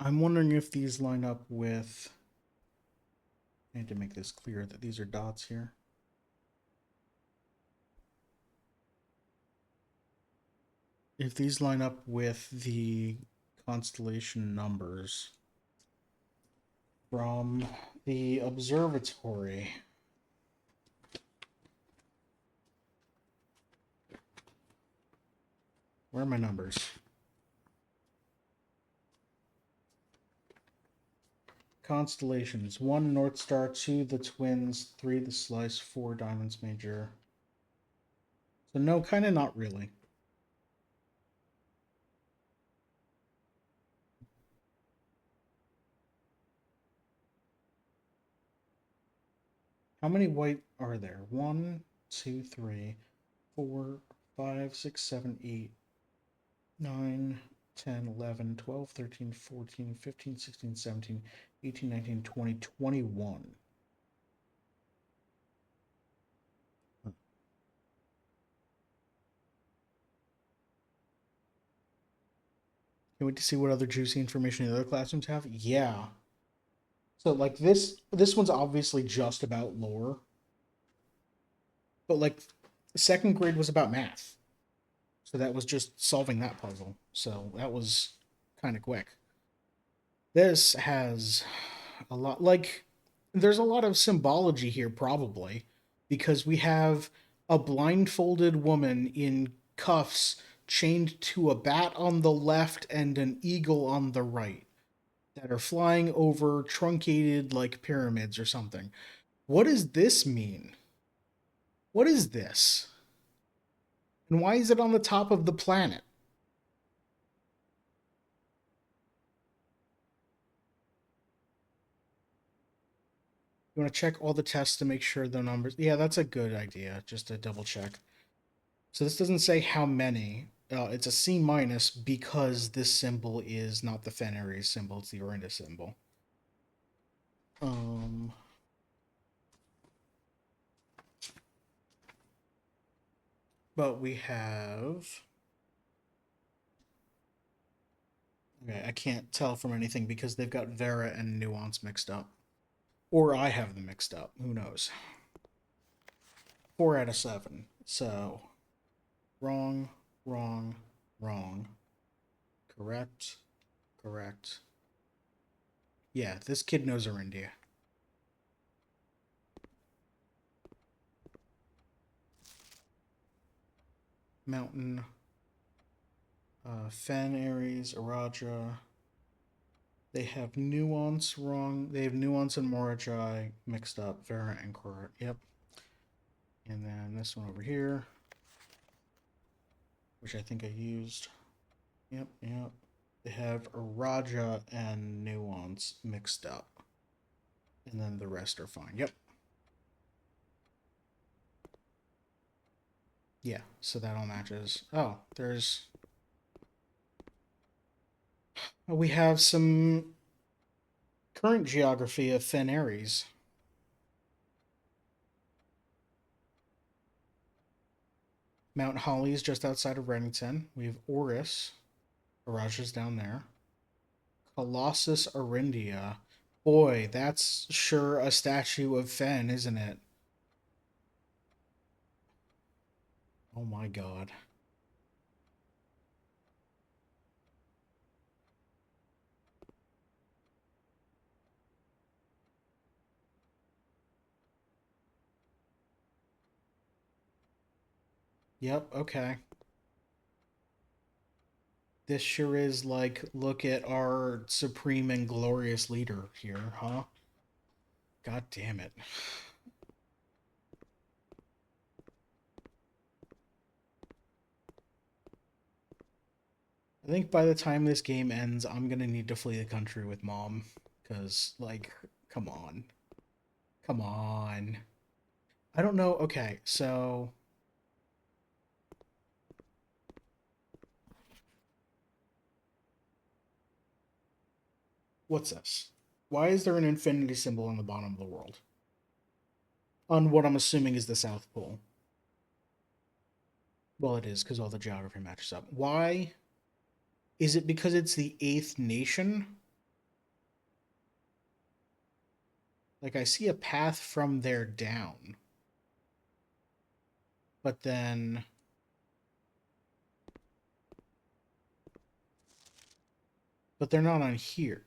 I'm wondering if these line up with... I need to make this clear that these are dots here. If these line up with the constellation numbers from the observatory. Where are my numbers? Constellations. 1 North Star, 2 the Twins, 3 the Slice, 4 Diamonds Major. So no, kind of not really. How many white are there? 1, 2, 3, 4, 5, 6, 7, 8, 9, 10, 11, 12, 13, 14, 15, 16, 17, 18, 19, 20, 21. Can we wait to see what other juicy information the other classrooms have? Yeah. So like this one's obviously just about lore, but like second grade was about math. So that was just solving that puzzle. So that was kind of quick. This has a lot, like there's a lot of symbology here probably because we have a blindfolded woman in cuffs chained to a bat on the left and an eagle on the right that are flying over truncated like pyramids or something. What does this mean? What is this? And why is it on the top of the planet? You want to check all the tests to make sure the numbers. Yeah, that's a good idea, just to double check. So this doesn't say how many. It's a C minus because this symbol is not the Fenris symbol, it's the Orinda symbol. Um, but we have. Okay, I can't tell from anything because they've got Vera and Nuance mixed up. Or I have them mixed up. Who knows? 4 out of 7. So, wrong, wrong, wrong. Correct, correct. Yeah, this kid knows Orindia. Mountain, Fen, Aries, Araja. They have Nuance wrong. They have Nuance and Morajai mixed up. Vera and Korra. Yep. And then this one over here, which I think I used. Yep, yep. They have Araja and Nuance mixed up. And then the rest are fine. Yep. Yeah, so that all matches. Oh, there's... We have some current geography of Fen Aries. Mount Holly is just outside of Reddington. We have Oris. Araja's down there. Colossus Arindia. Boy, that's sure a statue of Fen, isn't it? Oh my god. Yep, okay. This sure is like, look at our supreme and glorious leader here, huh? God damn it. I think by the time this game ends, I'm gonna need to flee the country with mom. Because, like, come on. Come on. I don't know. Okay, so. What's this? Why is there an infinity symbol on the bottom of the world? On what I'm assuming is the South Pole. Well, it is, because all the geography matches up. Why? Is it because it's the eighth nation? Like, I see a path from there down. But then... But they're not on here.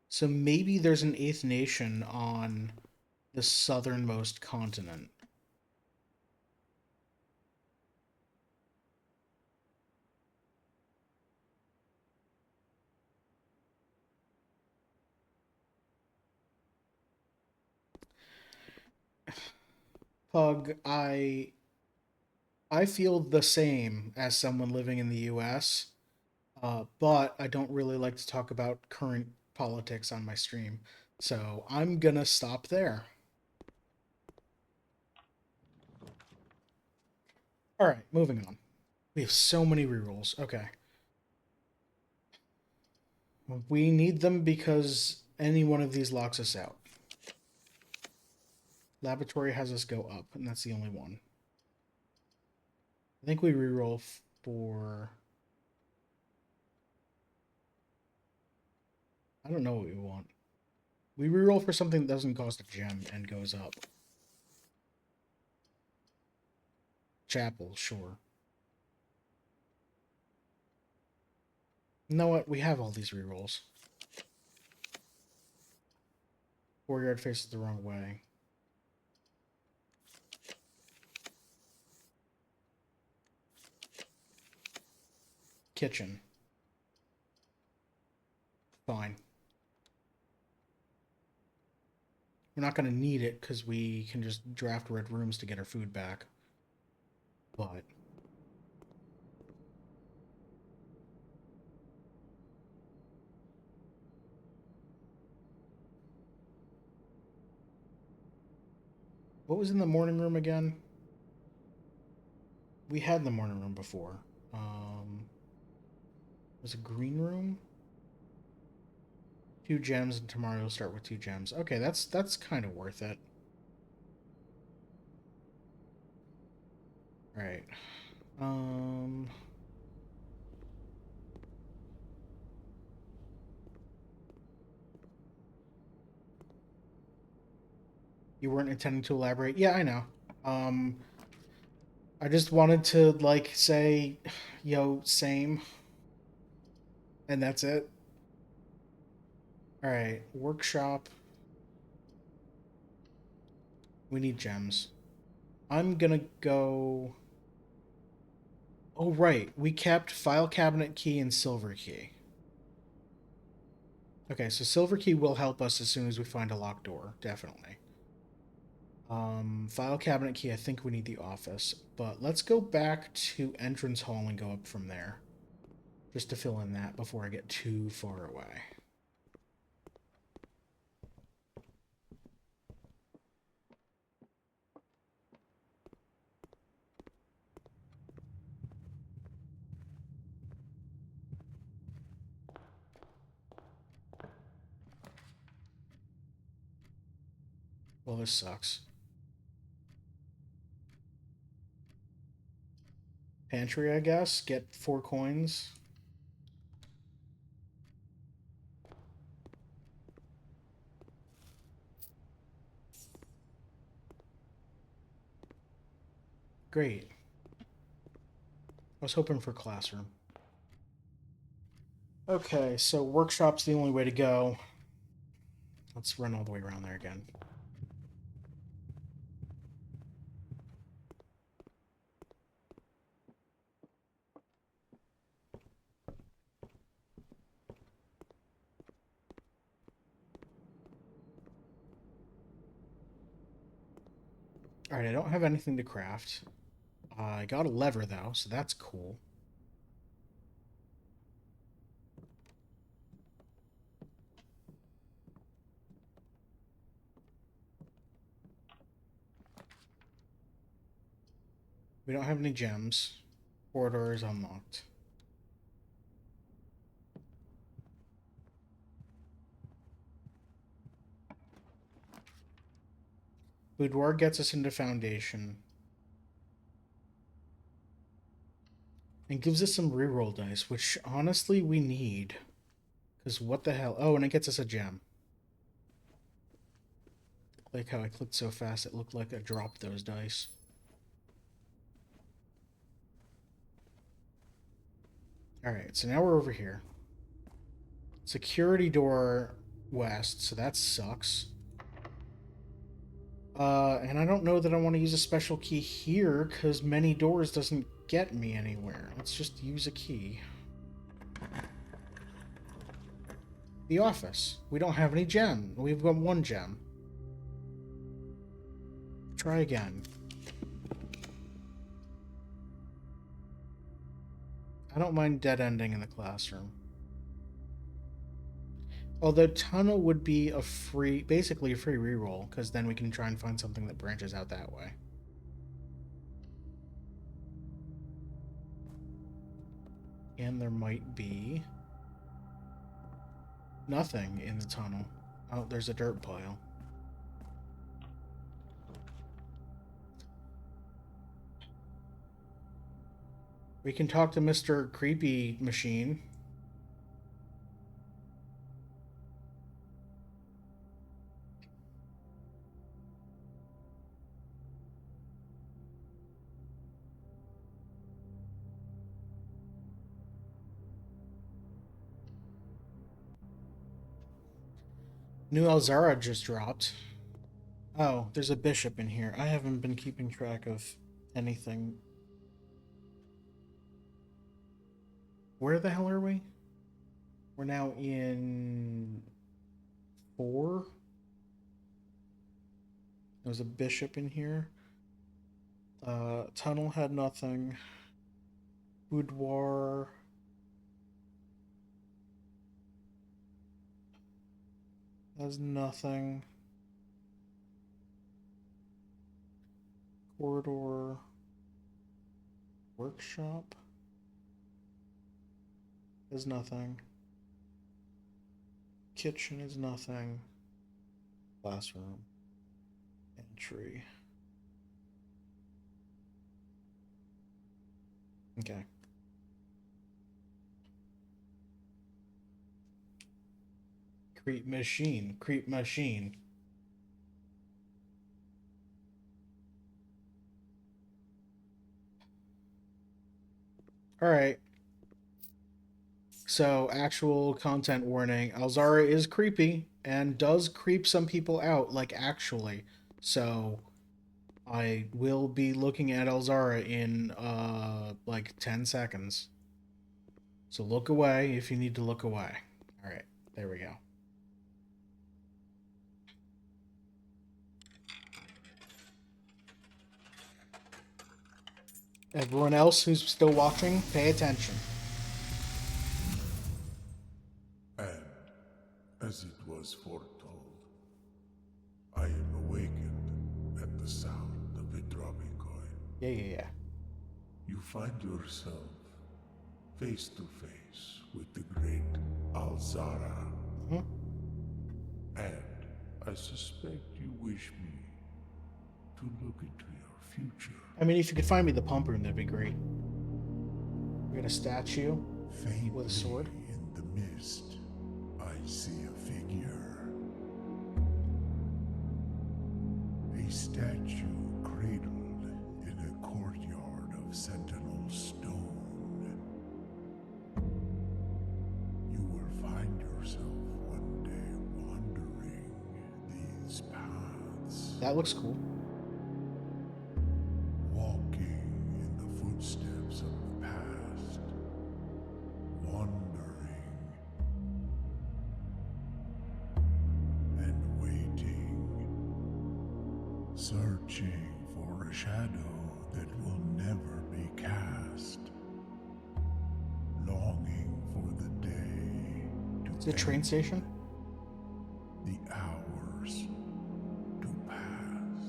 So maybe there's an eighth nation on the southernmost continent. Pug, I feel the same as someone living in the US, but I don't really like to talk about current politics on my stream. So I'm gonna stop there. Alright, moving on. We have so many rerolls. Okay. We need them because any one of these locks us out. Laboratory has us go up, and that's the only one. I think we reroll for... I don't know what we want. We reroll for something that doesn't cost a gem and goes up. Chapel, sure. You know what? We have all these rerolls. Courtyard faces the wrong way. Kitchen. Fine. We're not going to need it because we can just draft red rooms to get our food back. But... what was in the morning room again? We had the morning room before. Was it green room? 2 gems, and tomorrow you'll start with 2 gems. Okay, that's kind of worth it. Alright. You weren't intending to elaborate? Yeah, I know. I just wanted to, like, say, yo, same. And that's it. Alright, workshop. We need gems. I'm gonna go... oh, right. We kept file cabinet key and silver key. Okay, so silver key will help us as soon as we find a locked door. Definitely. File cabinet key, I think we need the office. But let's go back to entrance hall and go up from there. Just to fill in that before I get too far away. Well, this sucks. Pantry, I guess. Get 4 coins. Great. I was hoping for classroom. Okay, so workshop's the only way to go. Let's run all the way around there again. Alright, I don't have anything to craft. I got a lever, though, so that's cool. We don't have any gems. Corridor is unlocked. Boudoir gets us into Foundation. And gives us some reroll dice, which honestly we need. Because what the hell? Oh, and it gets us a gem. Like how I clicked so fast it looked like I dropped those dice. Alright, so now we're over here. Security door west, so that sucks. And I don't know that I want to use a special key here, because many doors doesn't get me anywhere. Let's just use a key. The office. We don't have any gem. We've got one gem. Try again. I don't mind dead ending in the classroom. Although tunnel would be a free, basically a free reroll, because then we can try and find something that branches out that way. And there might be nothing in the tunnel. Oh, there's a dirt pile. We can talk to Mr. Creepy Machine. New Elzara just dropped. Oh, there's a bishop in here. I haven't been keeping track of anything. Where the hell are we? We're now in 4. There's a bishop in here. Tunnel had nothing. Boudoir. Has nothing. Corridor. Workshop. Has nothing. Kitchen is nothing. Classroom. Entry. Okay. Creep machine. Creep machine. Alright. So, actual content warning. Elzara is creepy and does creep some people out, like actually. So, I will be looking at Elzara in, like 10 seconds. So look away if you need to look away. Alright, there we go. Everyone else who's still watching, pay attention. And, as it was foretold, I am awakened at the sound of a dropping coin. Yeah. You find yourself face to face with the great Alzara. And I suspect you wish me to look into your future. I mean, if you could find me the pump room, that'd be great. We got a statue Faintly with a sword. in the mist, I see a figure. A statue cradled in a courtyard of sentinel stone. You will find yourself one day wandering these paths, That looks cool. walking in the footsteps of the past, wandering and waiting, searching for a shadow that will never be cast, longing for the day to Is it a train end, station? the hours to pass.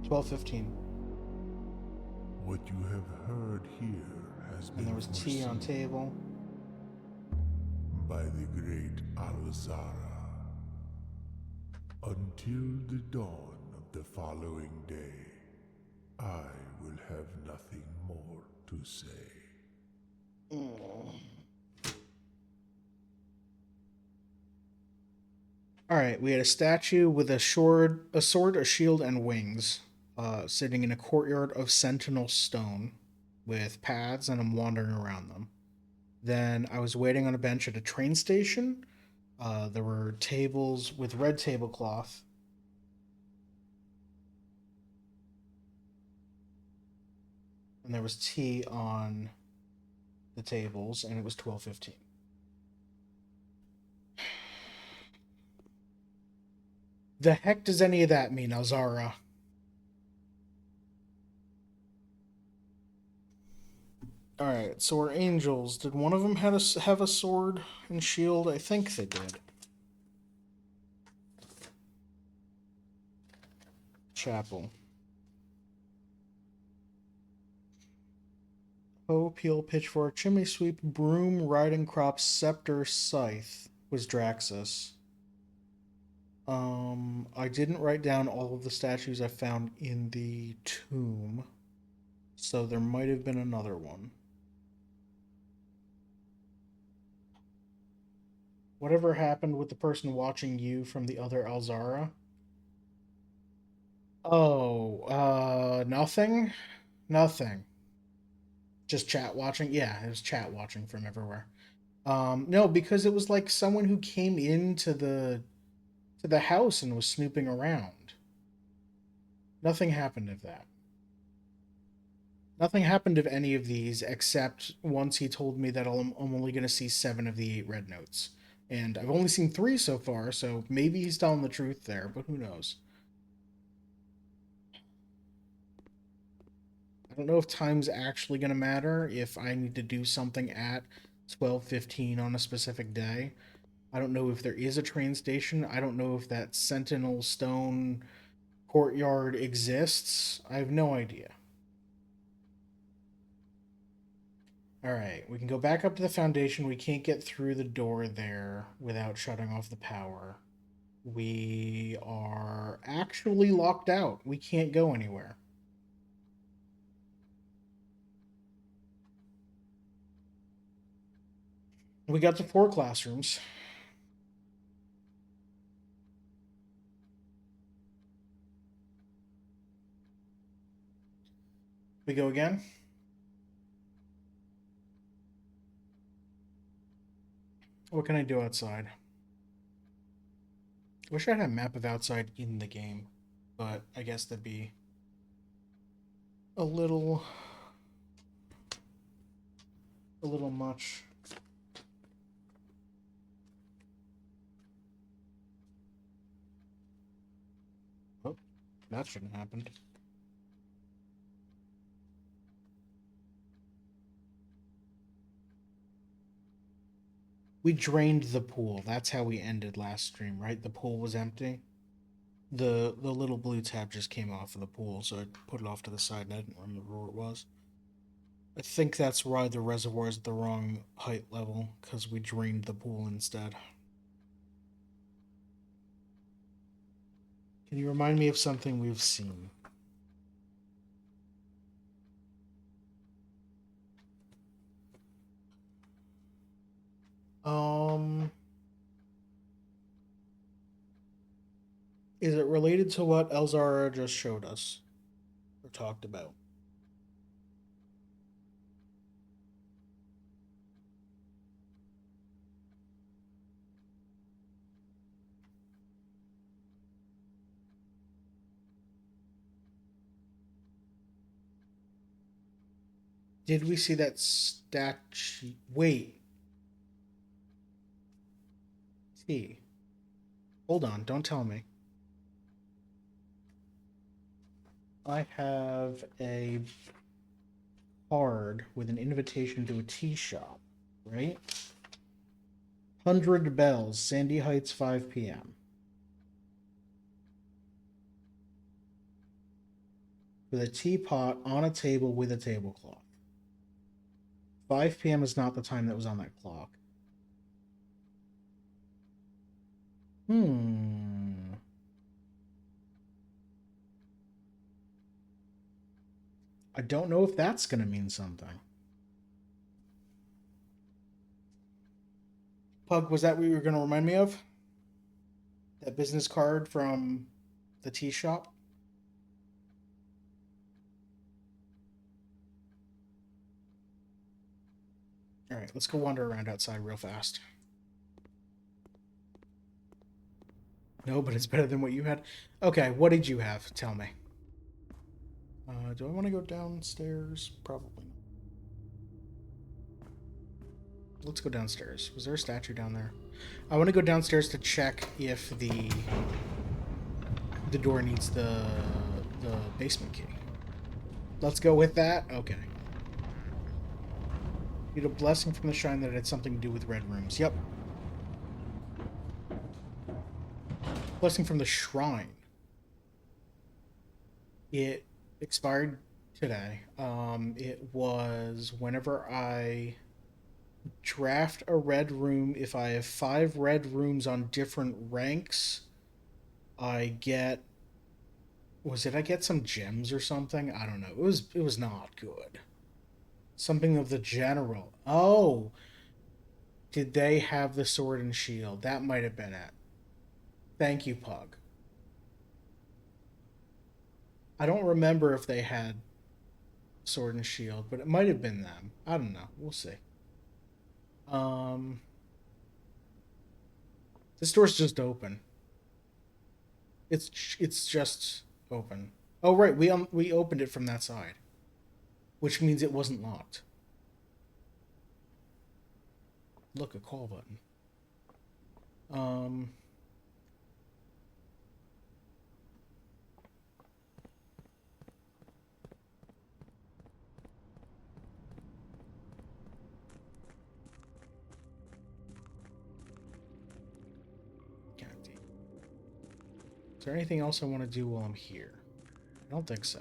12:15. What you have heard here has been And there was tea on foreseen table. by the great Alzara. Until the dawn of the following day, I will have nothing more to say. All right, we had a statue with a sword, a shield, and wings, sitting in a courtyard of sentinel stone, with paths, and I'm wandering around them. Then I was waiting on a bench at a train station. There were tables with red tablecloth, and there was tea on the tables, and it was 12:15. The heck does any of that mean, Alzara? All right, so we're angels. Did one of them have a sword and shield? I think they did. Chapel. Hoe, peel, pitchfork, chimney sweep, broom, riding crop, scepter, scythe was Draxus. I didn't write down all of the statues I found in the tomb, so there might have been another one. Whatever happened with the person watching you from the other Alzara? Oh, nothing? Nothing. Just chat watching? Yeah, it was chat watching from everywhere. No, because it was like someone who came into the house and was snooping around. Nothing happened of that. Nothing happened of any of these except once he told me that I'm only going to see 7 of the 8 red notes. And I've only seen 3 so far, so maybe he's telling the truth there, but who knows? I don't know if time's actually going to matter if I need to do something at 12:15 on a specific day. I don't know if there is a train station. I don't know if that Sentinel Stone courtyard exists. I have no idea. All right, we can go back up to the foundation. We can't get through the door there without shutting off the power. We are actually locked out. We can't go anywhere. We got to 4 classrooms. We go again. What can I do outside? Wish I had a map of outside in the game, but I guess that'd be a little much. Oh, that shouldn't have happened. We drained the pool. That's how we ended last stream, right? The pool was empty. The little blue tab just came off of the pool, so I put it off to the side and I didn't remember where it was. I think that's why the reservoir is at the wrong height level, because we drained the pool instead. Can you remind me of something we've seen? Um, is it related to what Elzara just showed us or talked about? Did we see that statue? Wait, T. Hold on, don't tell me. I have a card with an invitation to a tea shop, right? 100 Bells, Sandy Heights, 5 p.m. With a teapot on a table with a tablecloth. 5 p.m. is not the time that was on that clock. Hmm. I don't know if that's going to mean something. Pug, was that what you were going to remind me of? That business card from the tea shop. All right, let's go wander around outside real fast. No, but it's better than what you had. Okay, what did you have? Tell me. Do I want to go downstairs? Probably not. Let's go downstairs. Was there a statue down there? I want to go downstairs to check if the door needs the basement key. Let's go with that. Okay. Need a blessing from the shrine that had something to do with red rooms. Yep. Blessing from the shrine. It expired today. It was whenever I draft a red room. If I have 5 red rooms on different ranks, I get. Was it I get some gems or something? I don't know. It was not good. Something of the general. Oh, did they have the sword and shield? That might have been it. Thank you, Pug. I don't remember if they had sword and shield, but it might have been them. I don't know. We'll see. Um, this door's just open. It's just open. Oh right, we opened it from that side, which means it wasn't locked. Look, a call button. Um. Candy. Is there anything else I want to do while I'm here? I don't think so.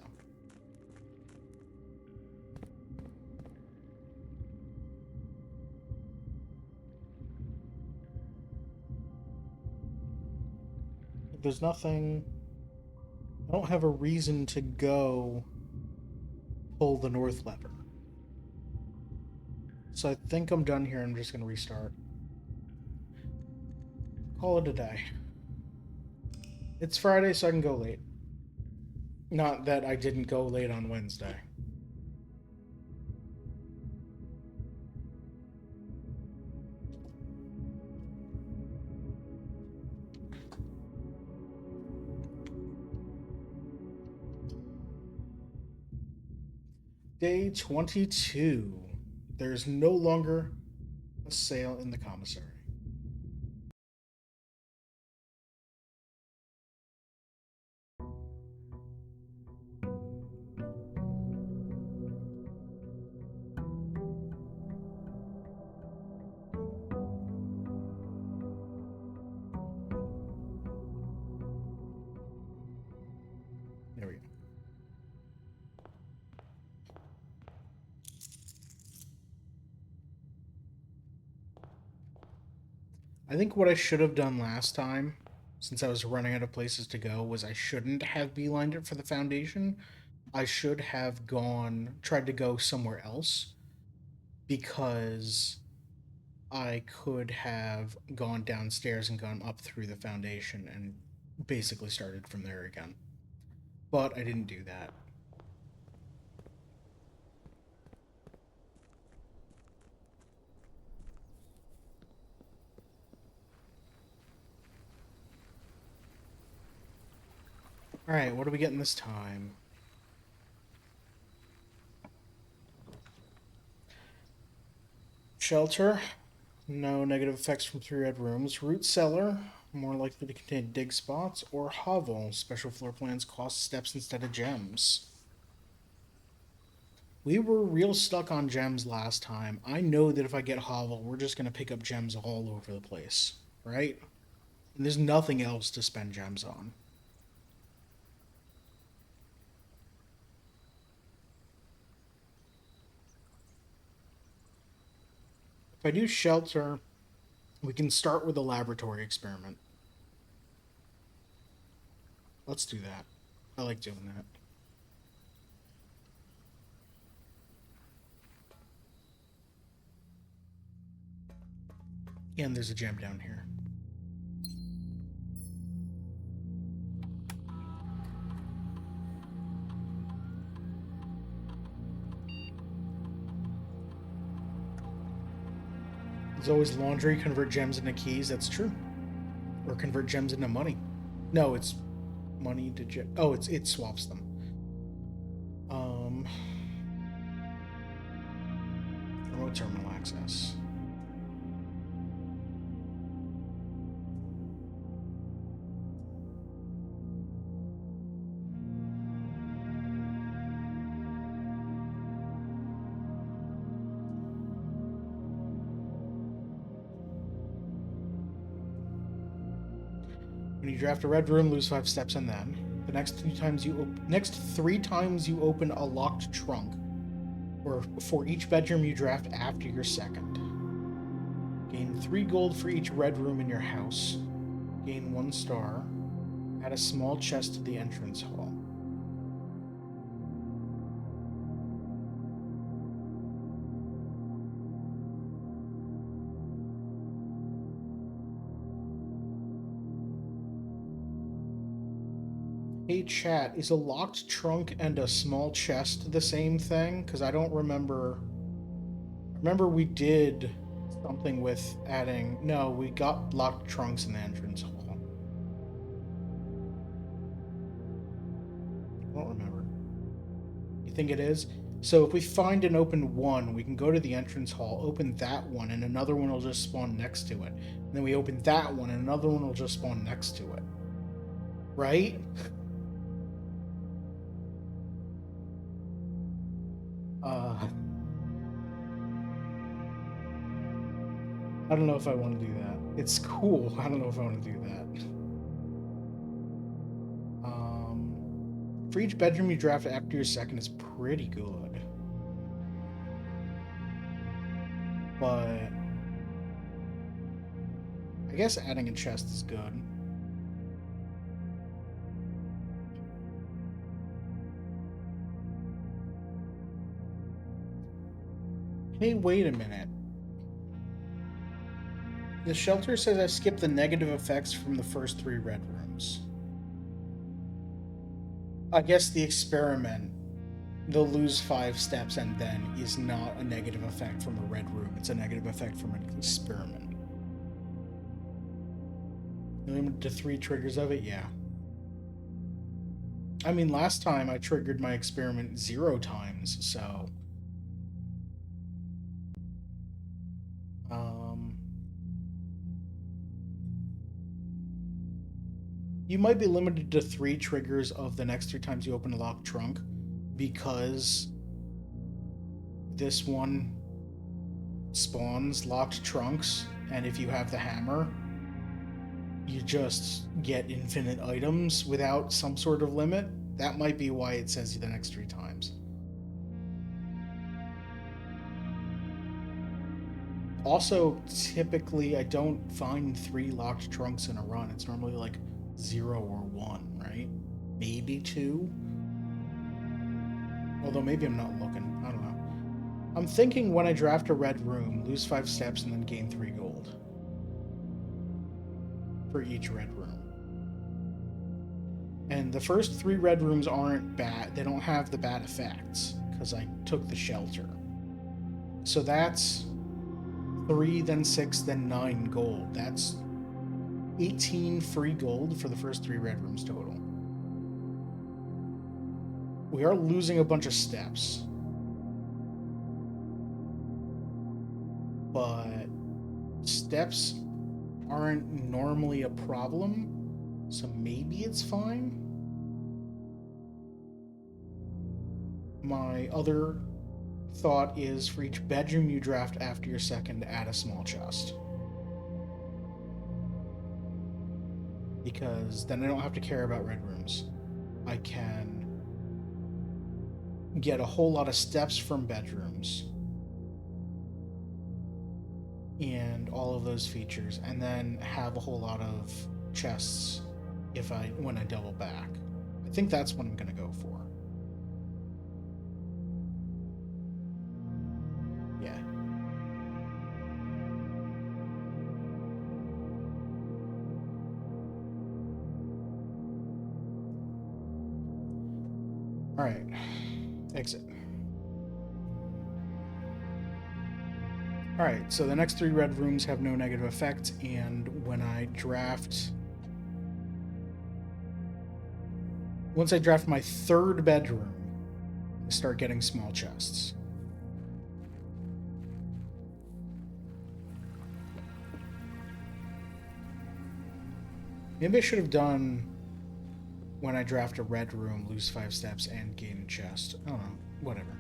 There's nothing. I don't have a reason to go pull the north lever. So I think I'm done here. I'm just going to restart. Call it a day. It's Friday, so I can go late. Not that I didn't go late on Wednesday. Day 22. There's no longer a sale in the commissary. There we go. I think what I should have done last time, since I was running out of places to go, was I shouldn't have beelined it for the foundation. I should have tried to go somewhere else, because I could have gone downstairs and gone up through the foundation and basically started from there again. But I didn't do that. Alright, what are we getting this time? Shelter. No negative effects from 3 red rooms. Root cellar. More likely to contain dig spots. Or hovel. Special floor plans cost steps instead of gems. We were real stuck on gems last time. I know that if I get hovel, we're just going to pick up gems all over the place. Right? And there's nothing else to spend gems on. If I do shelter, we can start with a laboratory experiment. Let's do that. I like doing that. And there's a gem down here. There's always laundry, convert gems into keys. That's true. Or convert gems into money. No, it's money to gem. Oh, it swaps them. Remote terminal access. When you draft a red room, lose 5 steps, and then the next 3 times you open a locked trunk, or for each bedroom you draft after your second. Gain 3 gold for each red room in your house. Gain 1 star. Add a small chest to the entrance hall. Hey chat, is a locked trunk and a small chest the same thing? Because I don't remember. Remember we did something with adding. No, we got locked trunks in the entrance hall. I don't remember. You think it is? So if we find an open one, we can go to the entrance hall, open that one, and another one will just spawn next to it. And then we open that one, and another one will just spawn next to it. Right? I don't know if I want to do that. It's cool. I don't know if I want to do that. For each bedroom you draft after your second is pretty good. But I guess adding a chest is good. Hey, wait a minute. The shelter says I skipped the negative effects from the first 3 red rooms. I guess the experiment, they'll lose 5 steps and then is not a negative effect from a red room. It's a negative effect from an experiment. Limited to 3 triggers of it? Yeah. I mean, last time I triggered my experiment 0 times, so... You might be limited to 3 triggers of the next 3 times you open a locked trunk, because this one spawns locked trunks, and if you have the hammer, you just get infinite items without some sort of limit. That might be why it says you the next 3 times. Also, typically, I don't find 3 locked trunks in a run. It's normally like 0 or 1, right? Maybe 2. Although maybe I'm not looking. I don't know. I'm thinking when I draft a red room, lose 5 steps and then gain 3 gold for each red room. And the first 3 red rooms aren't bad. They don't have the bad effects because I took the shelter. So that's 3, then 6, then 9 gold. That's 18 free gold for the first 3 red rooms total. We are losing a bunch of steps. But steps aren't normally a problem, so maybe it's fine. My other thought is for each bedroom you draft after your second, add a small chest. Because then I don't have to care about red rooms. I can get a whole lot of steps from bedrooms and all of those features, and then have a whole lot of chests when I double back. I think that's what I'm gonna go for. Yeah. Alright. Exit. Alright, so the next 3 red rooms have no negative effect, and when I draft... Once I draft my 3rd bedroom, I start getting small chests. Maybe I should have done when I draft a red room, lose 5 steps and gain a chest. I don't know. Whatever.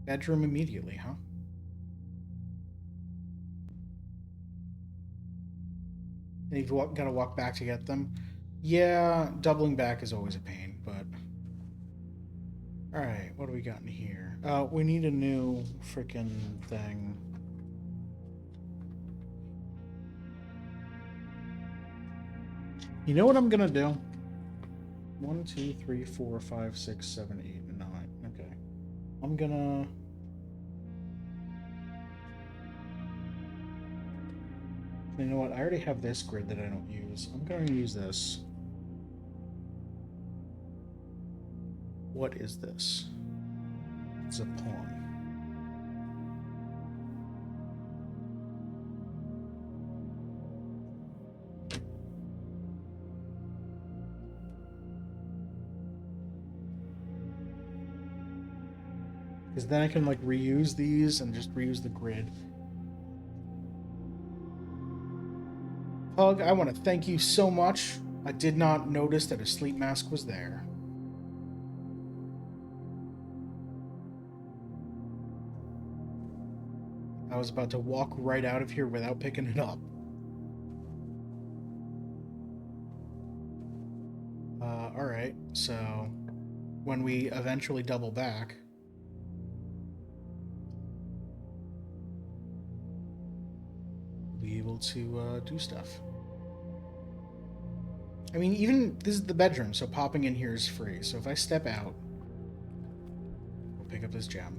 Bedroom immediately, huh? And you've got to walk back to get them. Yeah, doubling back is always a pain, but... Alright, what do we got in here? We need a new freaking thing. You know what I'm gonna do? 1, 2, 3, 4, 5, 6, 7, 8, 9. Okay. I'm gonna... You know what? I already have this grid that I don't use. I'm going to use this. What is this? It's a pawn. Because then I can like reuse these and just reuse the grid. Pug, I want to thank you so much. I did not notice that a sleep mask was there. I was about to walk right out of here without picking it up. Alright, so when we eventually double back, we'll be able to do stuff. I mean, even this is the bedroom, so popping in here is free. So if I step out, we'll pick up this gem.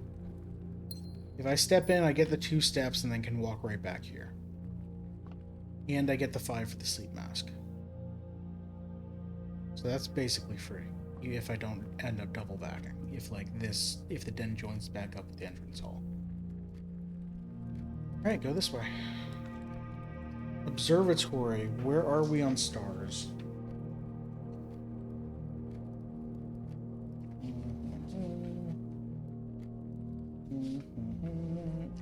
If I step in, I get the 2 steps and then can walk right back here. And I get the 5 for the sleep mask. So that's basically free. If I don't end up double backing. If the den joins back up at the entrance hall. Alright, go this way. Observatory. Where are we on stars?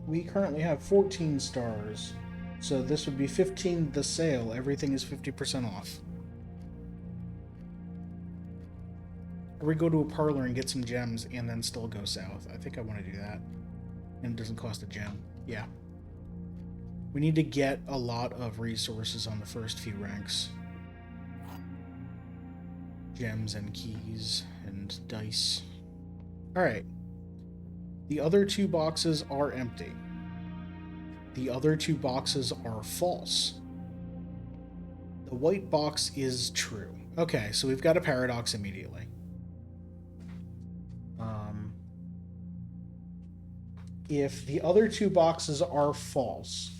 We currently have 14 stars, so this would be 15 the sale. Everything is 50% off. Or we go to a parlor and get some gems and then still go south. I think I want to do that. And it doesn't cost a gem. Yeah. We need to get a lot of resources on the first few ranks. Gems and keys and dice. Alright. The other 2 boxes are empty. The other 2 boxes are false. The white box is true. Okay, so we've got a paradox immediately. If the other 2 boxes are false,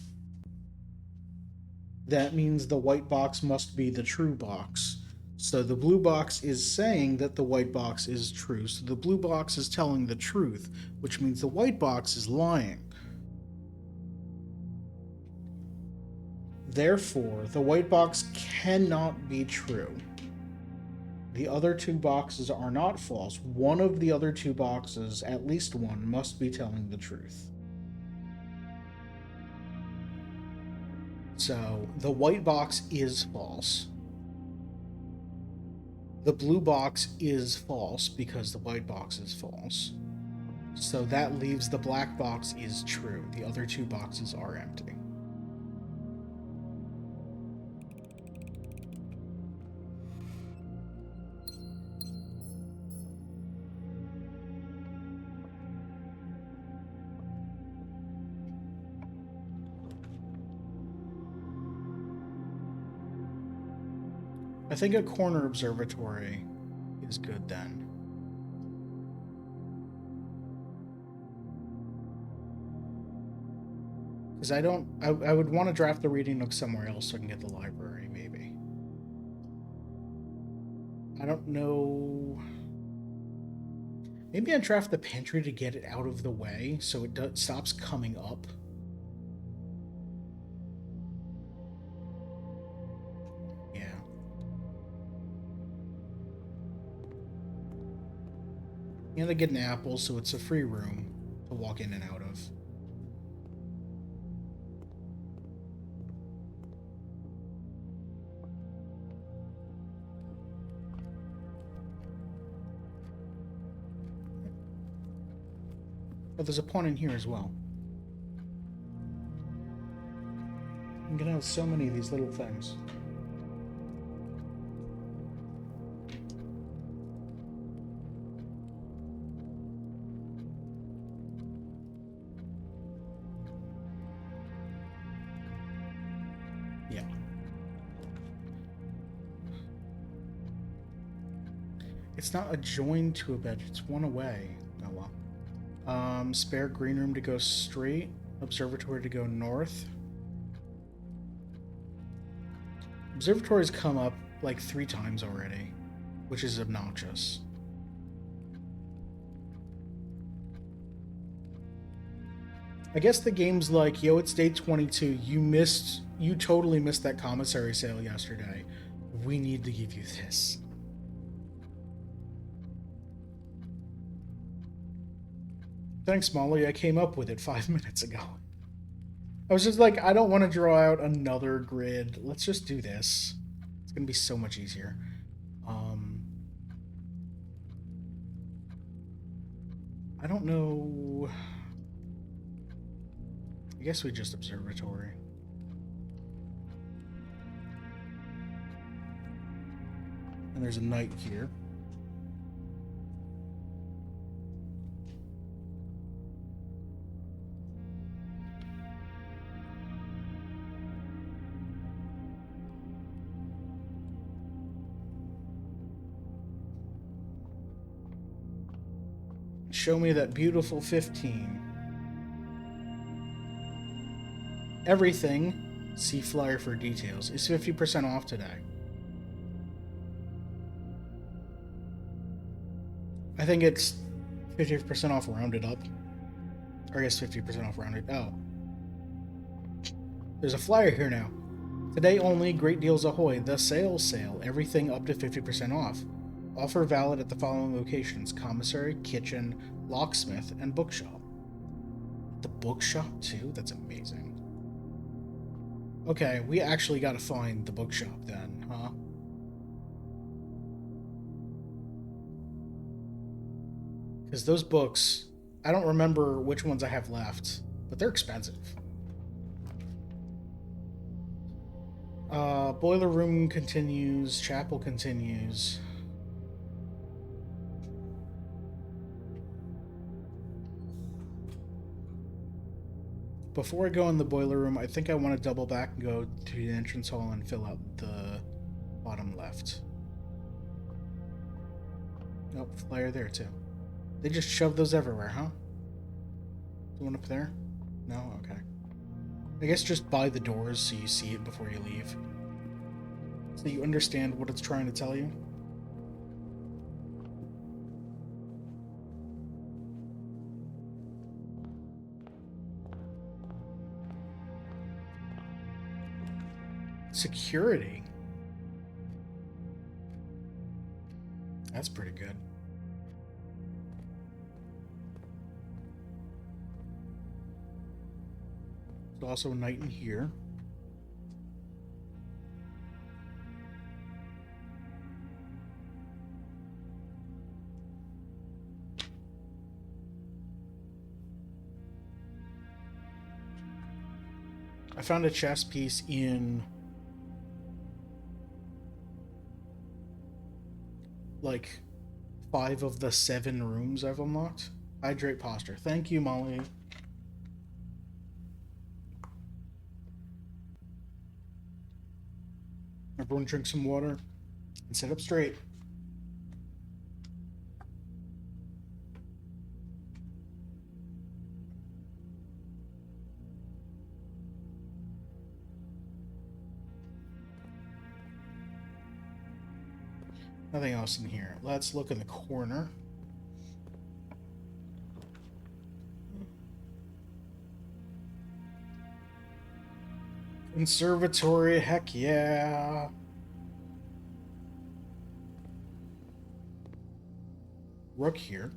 that means the white box must be the true box. So the blue box is saying that the white box is true. So the blue box is telling the truth, which means the white box is lying. Therefore, the white box cannot be true. The other 2 boxes are not false. One of the other 2 boxes, at least one, must be telling the truth. So, the white box is false. The blue box is false because the white box is false. So that leaves the black box is true. The other 2 boxes are empty. I think a corner observatory is good then. Because I would want to draft the reading nook somewhere else so I can get the library, maybe. I don't know. Maybe I draft the pantry to get it out of the way so it stops coming up. Yeah. And I get an apple, so it's a free room to walk in and out of. Oh, there's a pawn in here as well. I'm gonna have so many of these little things. Yeah. It's not adjoined to a bed, it's one away. Oh well. Spare green room to go straight, observatory to go north. Observatory's come up like 3 times already, which is obnoxious. I guess the game's like, yo, it's day 22. You totally missed that commissary sale yesterday. We need to give you this. Thanks, Molly. I came up with it 5 minutes ago. I was just like, I don't want to draw out another grid. Let's just do this. It's going to be so much easier. I don't know. I guess we just observatory. And there's a knight here. Show me that beautiful 15. Everything, see flyer for details, is 50% off today. I think it's 50% off rounded up. Or I guess 50% off rounded. Oh. There's a flyer here now. Today only, Great Deals Ahoy, the sales sale. Everything up to 50% off. Offer valid at the following locations: commissary, kitchen, locksmith, and bookshop. The bookshop too? That's amazing. Okay, we actually gotta find the bookshop then, huh? Because those books, I don't remember which ones I have left, but they're expensive. Boiler room continues, chapel continues. Before I go in the boiler room, I think I want to double back and go to the entrance hall and fill out the bottom left. Nope, flyer there too. They just shove those everywhere, huh? The one up there? No? Okay. I guess just by the doors so you see it before you leave. So you understand what it's trying to tell you. Security. That's pretty good. There's also a knight in here. I found a chess piece in like 5 of the 7 rooms I've unlocked. Hydrate posture. Thank you, Molly. Everyone drink some water and sit up straight. Nothing else in here. Let's look in the corner. Conservatory, heck yeah. Rook here.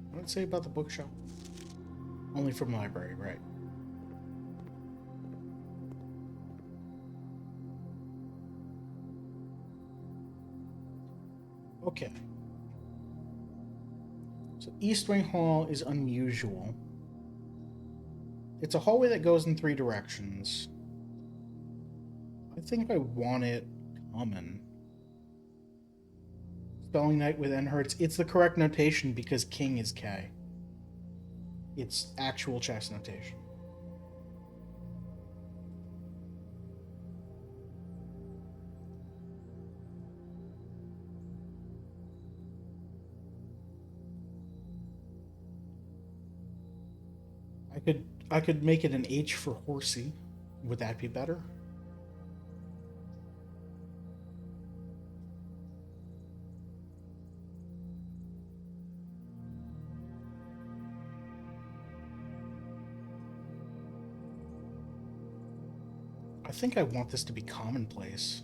What did it say about the bookshelf? Only from library, right. Okay. So East Wing Hall is unusual. It's a hallway that goes in 3 directions. I think I want it common. Spelling Night with N hurts. It's the correct notation because King is K. It's actual chess notation. I could make it an H for horsey. Would that be better? I think I want this to be commonplace.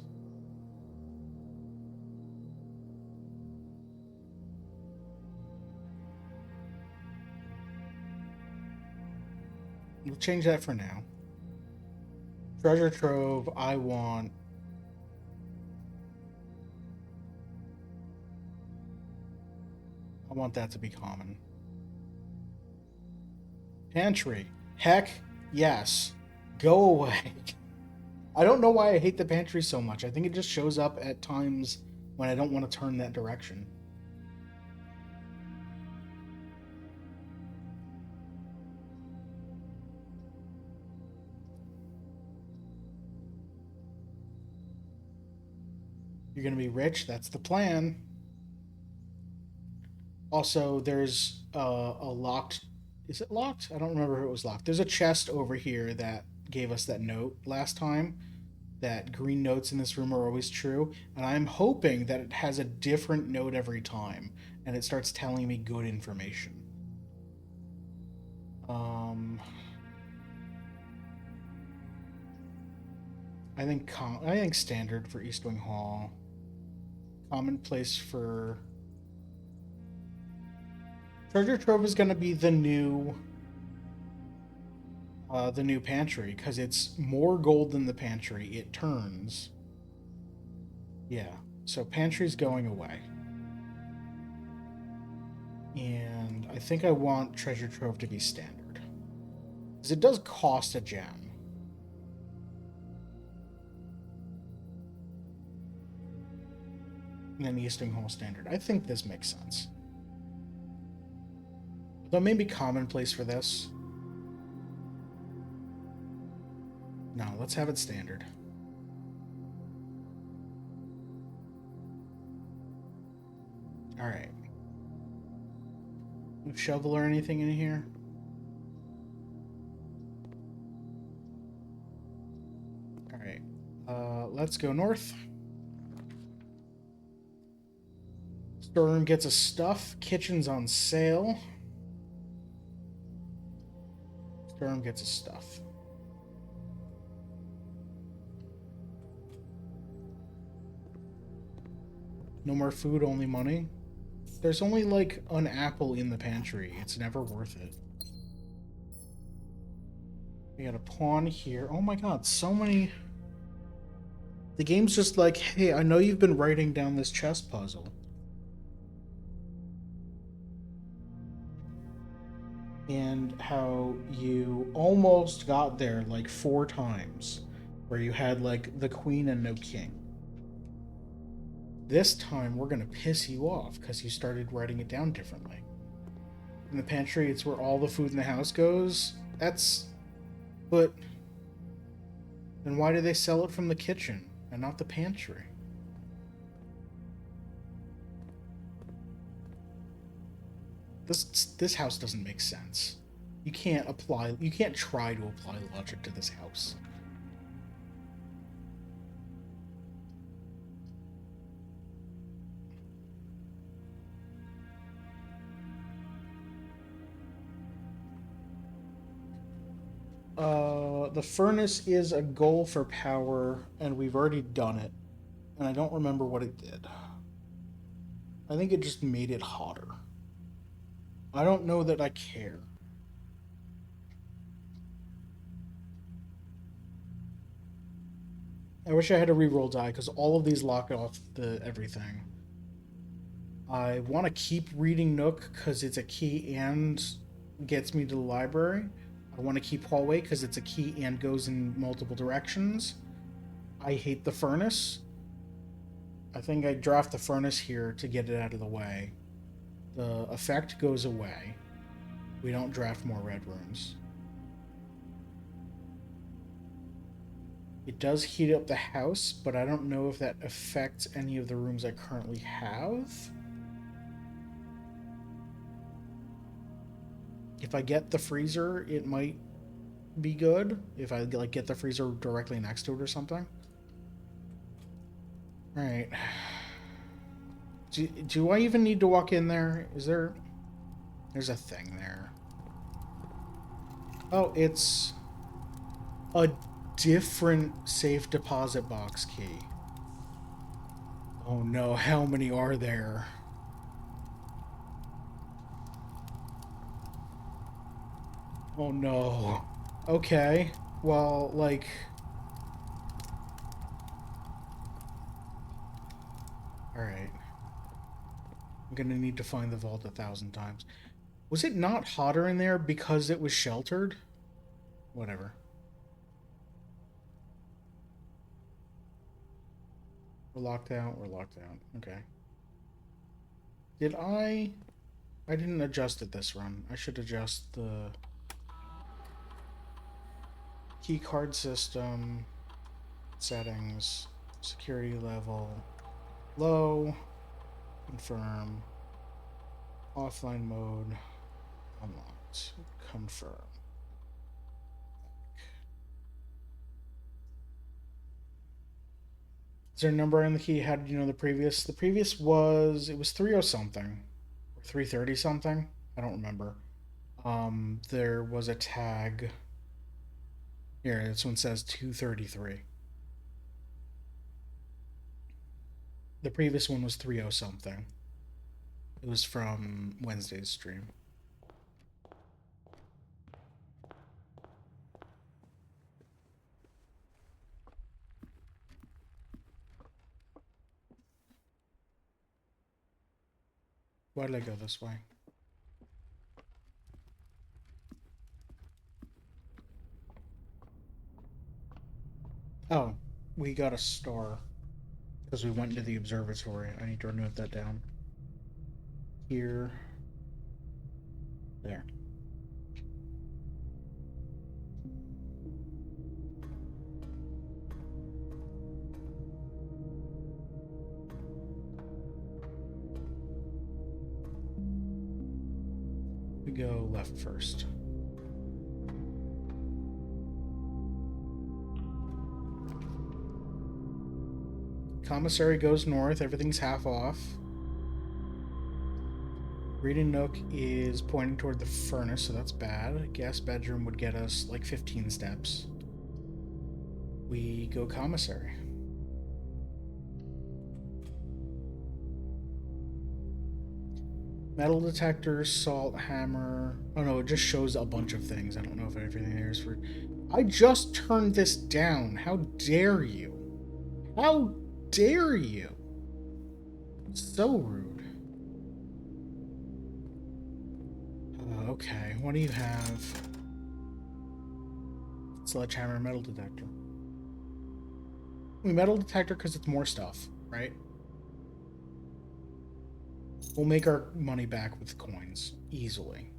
We'll change that for now. Treasure trove, I want that to be common. Pantry. Heck yes. Go away. I don't know why I hate the pantry so much. I think it just shows up at times when I don't want to turn that direction. You're going to be rich. That's the plan. Also, there's a locked... Is it locked? I don't remember if it was locked. There's a chest over here that gave us that note last time. That green notes in this room are always true. And I'm hoping that it has a different note every time. And it starts telling me good information. I think standard for East Wing Hall. Commonplace for... Treasure trove is going to be the new pantry because it's more gold than the pantry. It turns. Yeah, so pantry's going away. And I think I want treasure trove to be standard because it does cost a gem. And then East Wing Hall standard. I think this makes sense. Though maybe commonplace for this. No, let's have it standard. Alright. No shovel or anything in here? Alright. Let's go north. Storeroom gets a stuff. Kitchen's on sale. Storeroom gets a stuff. No more food, only money. There's only like an apple in the pantry. It's never worth it. We got a pawn here. Oh my god, so many... The game's just like, hey, I know you've been writing down this chess puzzle. And how you almost got there like 4 times. Where you had like the queen and no king. This time we're gonna piss you off because you started writing it down differently. In the pantry, it's where all the food in the house goes. But Then why do they sell it from the kitchen and not the pantry? This house doesn't make sense. You can't try to apply logic to this house. The furnace is a goal for power, and we've already done it. And I don't remember what it did. I think it just made it hotter. I don't know that I care. I wish I had a reroll die, because all of these lock off the everything. I want to keep reading Nook, because it's a key and gets me to the library. I want to keep Hallway, because it's a key and goes in multiple directions. I hate the furnace. I think I draft the furnace here to get it out of the way. The effect goes away. We don't draft more red rooms. It does heat up the house, but I don't know if that affects any of the rooms I currently have. If I get the freezer, it might be good. If I like get the freezer directly next to it or something. All right. Do I even need to walk in there? Is there... There's a thing there. Oh, it's a different safe deposit box key. Oh no, how many are there? Oh no. Okay. Well, like... Alright. I'm gonna need to find the vault 1,000 times. Was it not hotter in there because it was sheltered? Whatever. We're locked out. We're locked out. Okay. Did I didn't adjust it this run. I should adjust the key card system, settings, security level, low, confirm, offline mode, unlocked, confirm. Is there a number on the key? How did you know the previous? The previous was, it was 30 something, or 330 something. I don't remember. There was a tag. Here, this one says 233. The previous one was 30 something. It was from Wednesday's stream. Why did I go this way? Oh, we got a star. Because we went into the observatory. I need to note that down. Here. There. We go left first. Commissary goes north, everything's half off. Reading Nook is pointing toward the furnace, so that's bad. Guest bedroom would get us like 15 steps. We go commissary. Metal detector, salt hammer. Oh no, it just shows a bunch of things. I don't know if everything there is for... I just turned this down. How dare you? How dare you? So rude. Okay, what do you have? Sledgehammer, metal detector. We metal detector because it's more stuff, right? We'll make our money back with coins easily.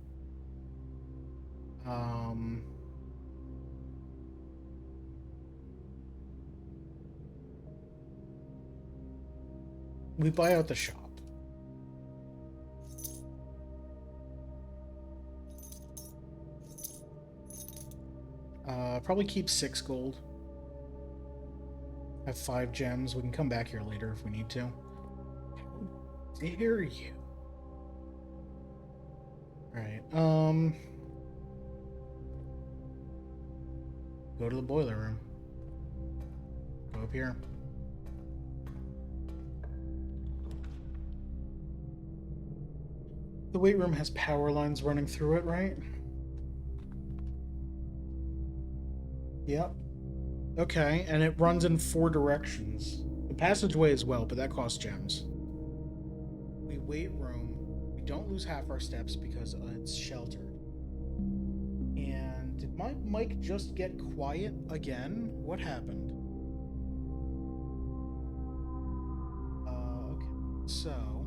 We buy out the shop. Probably keep 6 gold. Have 5 gems. We can come back here later if we need to. How dare you? Alright, go to the boiler room. Go up here. The weight room has power lines running through it, right? Yep. Okay, and it runs in 4 directions. The passageway as well, but that costs gems. We weight room. We don't lose half our steps because it's sheltered. And did my mic just get quiet again? What happened? Okay, so...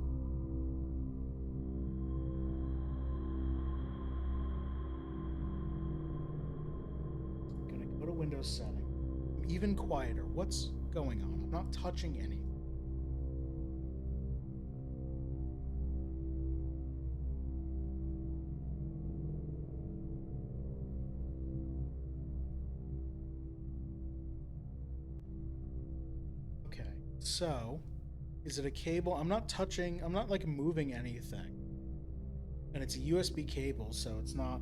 Windows setting. I'm even quieter. What's going on? I'm not touching anything. Okay, so is it a cable? I'm not touching, I'm not like moving anything. And it's a USB cable, so it's not.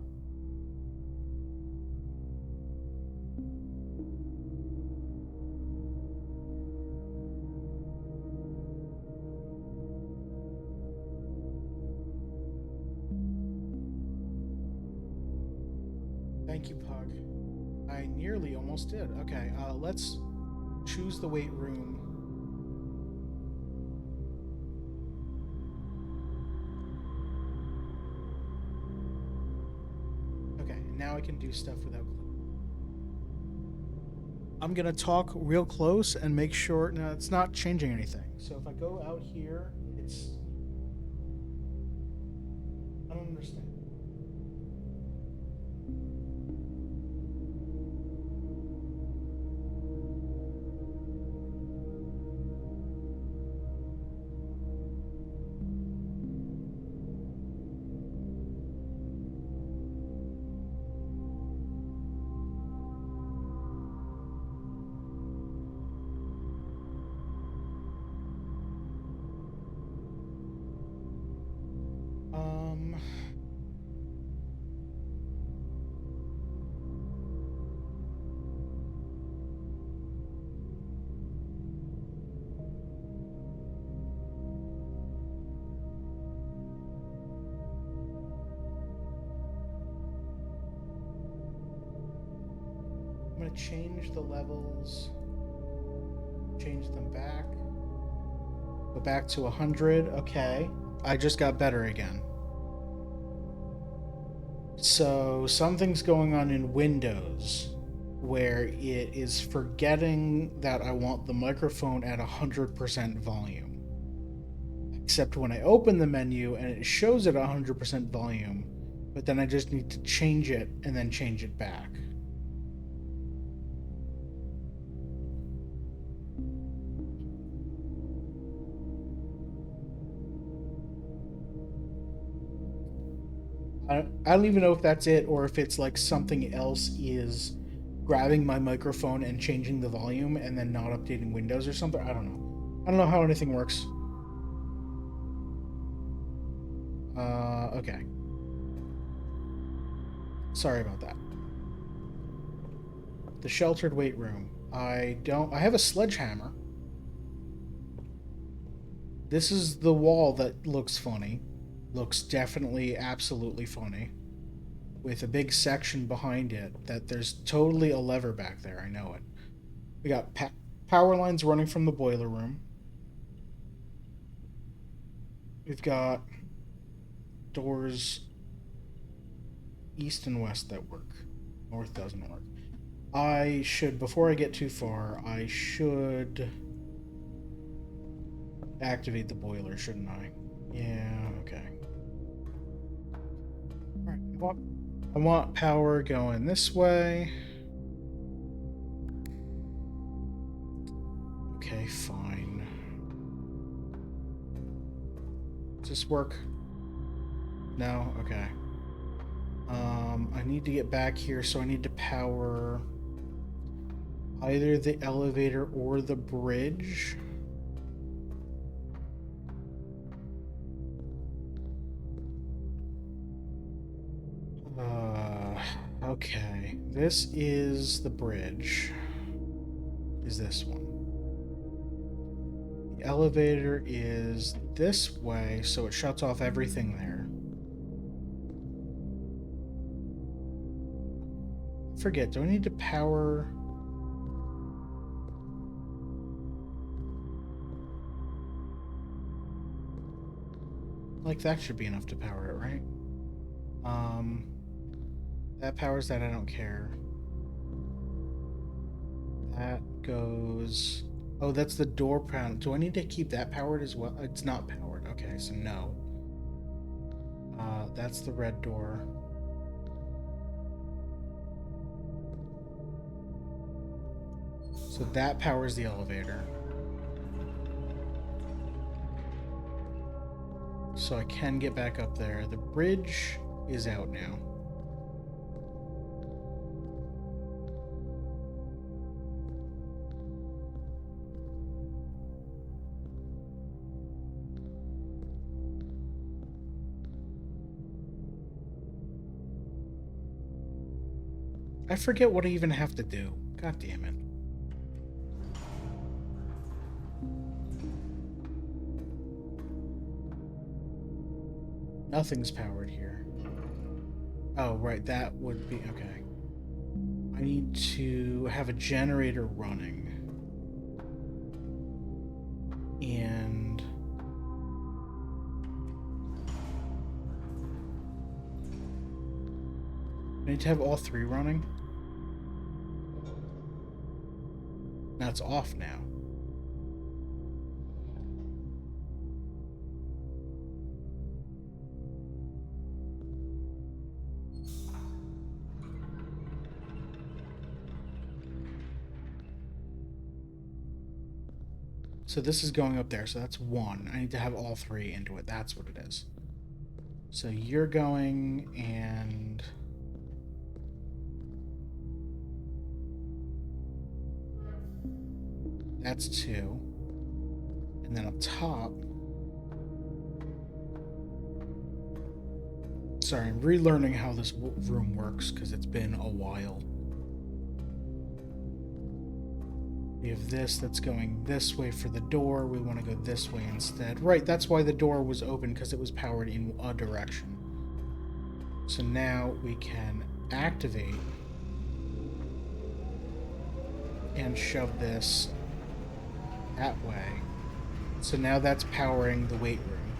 Thank you, Pug. I nearly almost did. Okay, let's choose the weight room. Okay, now I can do stuff without clicking. I'm gonna talk real close and make sure. No, it's not changing anything. So if I go out here, it's. I don't understand. I'm gonna change the levels, change them back, go back to 100. Okay, I just got better again. So something's going on in Windows where it is forgetting that I want the microphone at 100% volume. Except when I open the menu and it shows it at 100% volume, but then I just need to change it and then change it back. I don't even know if that's it or if it's like something else is grabbing my microphone and changing the volume and then not updating Windows or something. I don't know. I don't know how anything works. Okay. Sorry about that. The sheltered weight room. I have a sledgehammer. This is the wall that looks funny. Looks definitely absolutely funny. With a big section behind it that there's totally a lever back there. I know it. We got power lines running from the boiler room. We've got doors east and west that work. North doesn't work. I should, before I get too far, I should activate the boiler, shouldn't I? Yeah, okay. Alright, I want power going this way. Okay, fine. Does this work? No? Okay. I need to get back here, so I need to power either the elevator or the bridge. Okay. This is the bridge. Is this one. The elevator is this way, so it shuts off everything there. I forget, do I need to power... Like, that should be enough to power it, right? That powers that, I don't care. That goes... Oh, that's the door panel. Do I need to keep that powered as well? It's not powered. Okay, so no. That's the red door. So that powers the elevator. So I can get back up there. The bridge is out now. I forget what I even have to do. God damn it. Nothing's powered here. Oh, right, that would be... Okay. I need to have a generator running. And... I need to have all three running. Now it's off now. So this is going up there, so that's one. I need to have all three into it. That's what it is. So you're going, and... That's two. And then up top... Sorry, I'm relearning how this room works, because it's been a while. We have this that's going this way for the door. We want to go this way instead. Right, that's why the door was open, because it was powered in a direction. So now we can activate and shove this that way. So now that's powering the weight room.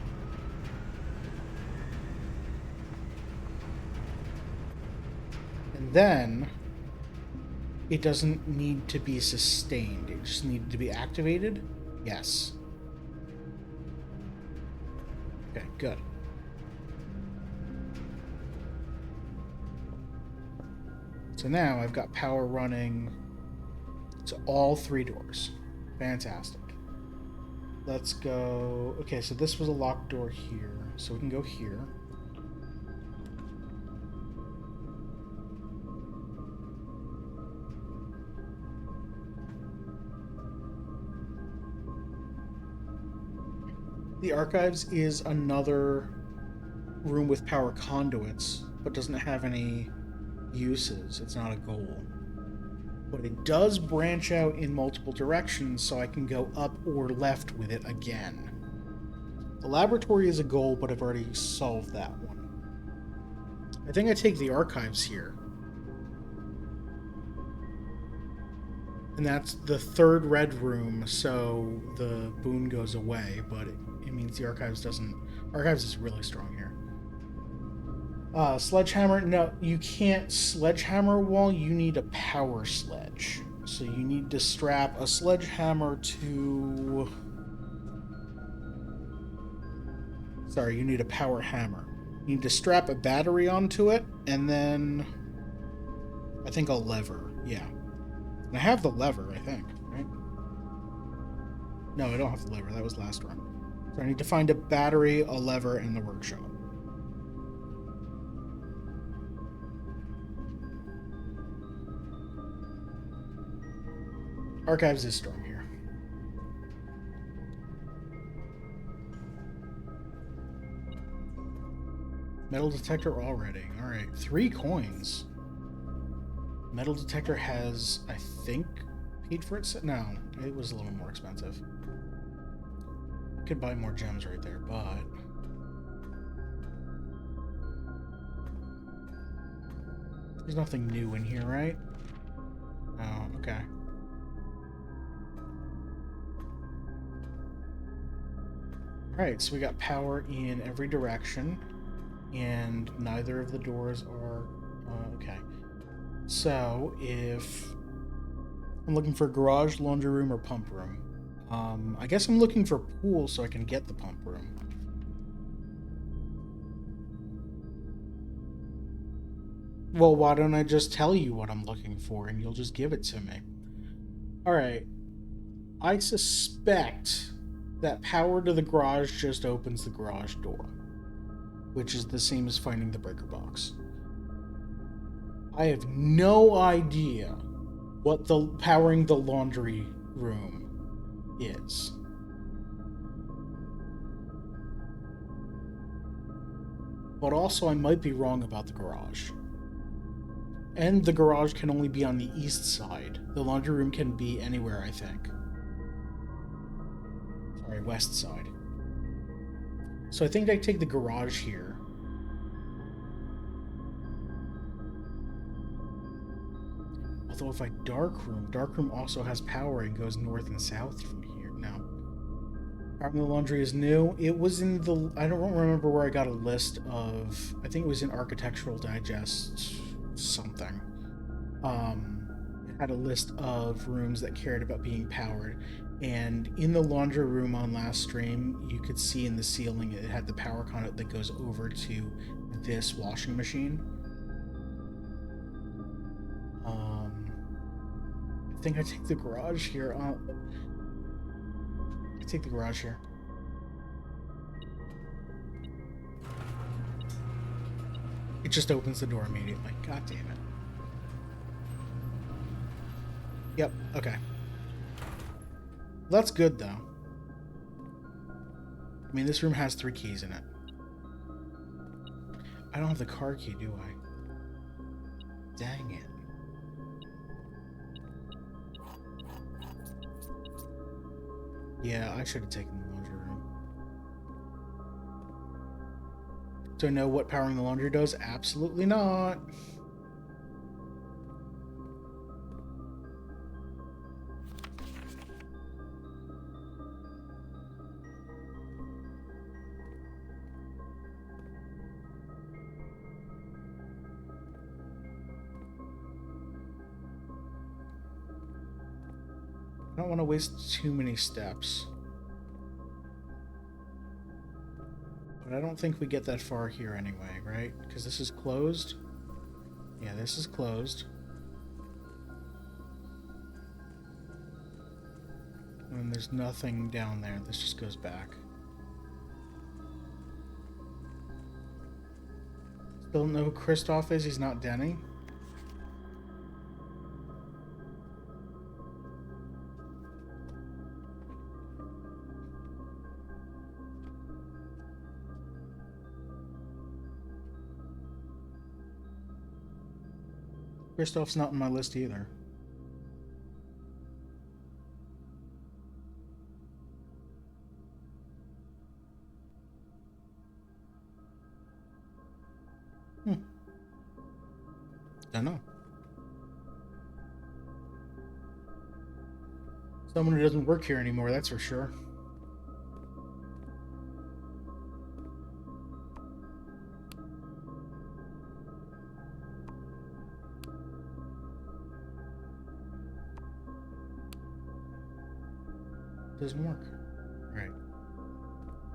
And then it doesn't need to be sustained. It just needed to be activated. Yes. Okay, good. So now I've got power running to all three doors. Fantastic. Let's go... Okay, so this was a locked door here. So we can go here. The archives is another room with power conduits, but doesn't have any uses. It's not a goal. But it does branch out in multiple directions, so I can go up or left with it again. The laboratory is a goal, but I've already solved that one. I think I take the archives here. And that's the third red room, so the boon goes away, but it means the archives doesn't... Archives is really strong here. Sledgehammer, no, you can't sledgehammer wall, you need a power sledge. So you need to strap a sledgehammer to... Sorry, you need a power hammer. You need to strap a battery onto it, and then... I think a lever, yeah. And I have the lever, I think, right? No, I don't have the lever, that was last run. So I need to find a battery, a lever, and the workshop. Archives is strong here. Metal detector already. Alright, 3 coins. Metal detector has, I think, paid for it? No, it was a little more expensive. Could buy more gems right there, but... There's nothing new in here, right? Oh, okay. Alright, so we got power in every direction, and neither of the doors are... okay. So, if I'm looking for garage, laundry room, or pump room, I guess I'm looking for pool so I can get the pump room. Well, why don't I just tell you what I'm looking for and you'll just give it to me? Alright. I suspect that power to the garage just opens the garage door, which is the same as finding the breaker box. I have no idea what the powering the laundry room is. But also, I might be wrong about the garage. And the garage can only be on the east side. The laundry room can be anywhere, I think. Sorry, west side. So I think I take the garage here. Although if I dark room also has power and goes north and south from here. No. Powering the laundry is new. It was in the... I don't remember where I got a list of... I think it was in Architectural Digest something. It had a list of rooms that cared about being powered. And in the laundry room on last stream, you could see in the ceiling it had the power conduit that goes over to this washing machine. I think I take the garage here. I take the garage here. It just opens the door immediately. God damn it. Yep, okay. That's good, though. I mean, this room has 3 keys in it. I don't have the car key, do I? Dang it. Yeah, I should have taken the laundry room. Do I know what powering the laundry does? Absolutely not. I don't want to waste too many steps. But I don't think we get that far here anyway, right? Because this is closed. Yeah, this is closed. And there's nothing down there. This just goes back. Still don't know who Kristoff is. He's not Denny. Kristoff's not on my list either. Don't know. Someone who doesn't work here anymore, that's for sure. Doesn't work. Right.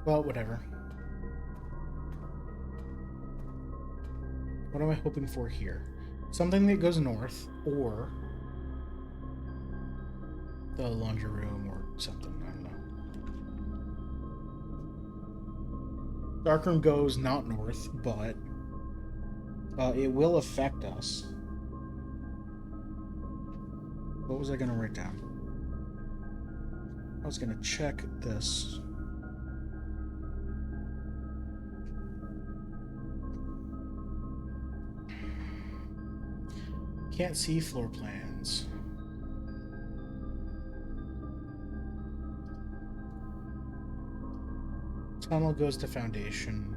Well, whatever. What am I hoping for here? Something that goes north, or the laundry room, or something. I don't know. Darkroom goes not north, but it will affect us. What was I going to write down? I was going to check this. Can't see floor plans. Tunnel goes to foundation.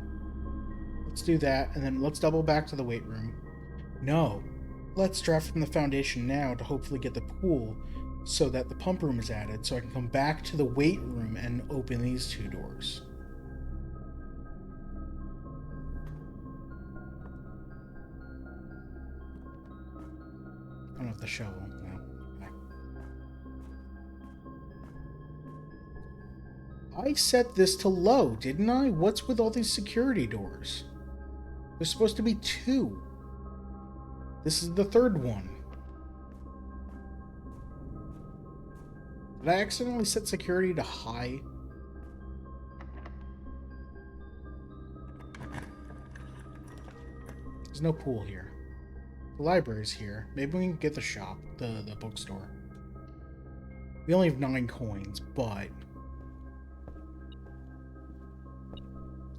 Let's do that, and then let's double back to the weight room. No, let's draft from the foundation now to hopefully get the pool so that the pump room is added, so I can come back to the weight room and open these two doors. I don't have the shovel. No. Okay. I set this to low, didn't I? What's with all these security doors? There's supposed to be 2. This is the 3rd one. Did I accidentally set security to high? There's no pool here. The library's here. Maybe we can get the shop, the bookstore. We only have 9 coins, but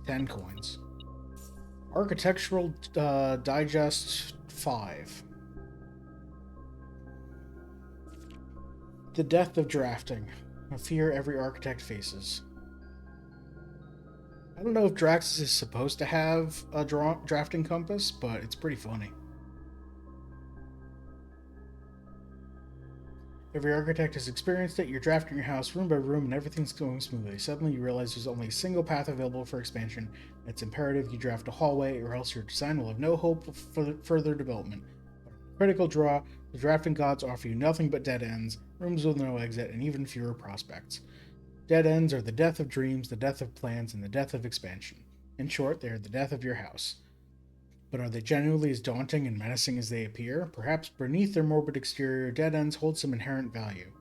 10 coins. Architectural Digest 5. The death of drafting. A fear every architect faces. I don't know if Draxus is supposed to have a drafting compass, but it's pretty funny. Every architect has experienced it. You're drafting your house room by room and everything's going smoothly. Suddenly you realize there's only a single path available for expansion. It's imperative you draft a hallway or else your design will have no hope for further development. Critical draw, the drafting gods offer you nothing but dead ends, rooms with no exit, and even fewer prospects. Dead ends are the death of dreams, the death of plans, and the death of expansion. In short, they are the death of your house. But are they genuinely as daunting and menacing as they appear? Perhaps beneath their morbid exterior, dead ends hold some inherent value.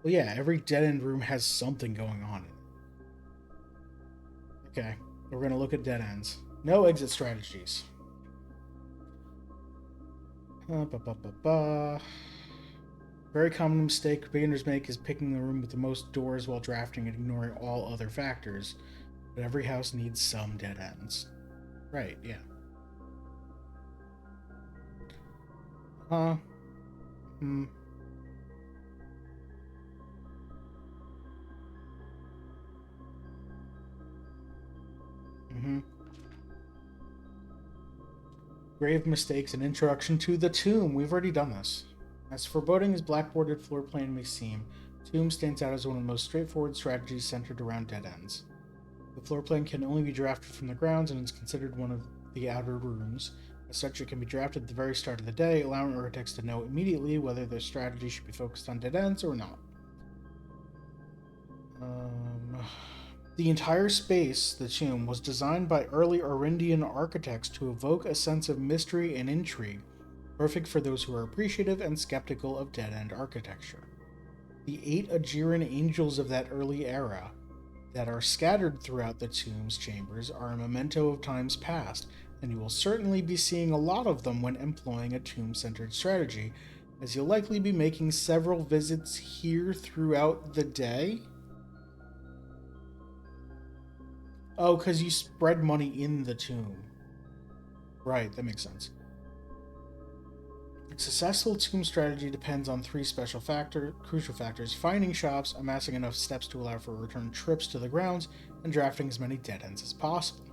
Well, yeah, every dead end room has something going on in it. Okay, we're going to look at dead ends. No exit strategies. Very common mistake beginners make is picking the room with the most doors while drafting and ignoring all other factors. But every house needs some dead ends. Right, yeah. Grave mistakes and introduction to the tomb. We've already done this. As foreboding as blackboarded floor plan may seem, tomb stands out as one of the most straightforward strategies centered around dead ends. The floor plan can only be drafted from the grounds and is considered one of the outer rooms. As such, it can be drafted at the very start of the day, allowing architects to know immediately whether their strategy should be focused on dead ends or not. The entire space, the tomb, was designed by early Arindian architects to evoke a sense of mystery and intrigue, perfect for those who are appreciative and skeptical of dead-end architecture. The 8 Ajiran angels of that early era that are scattered throughout the tomb's chambers are a memento of times past, and you will certainly be seeing a lot of them when employing a tomb-centered strategy, as you'll likely be making several visits here throughout the day. Oh, because you spread money in the tomb. Right, that makes sense. A successful tomb strategy depends on 3 crucial factors: finding shops, amassing enough steps to allow for return trips to the grounds, and drafting as many dead ends as possible.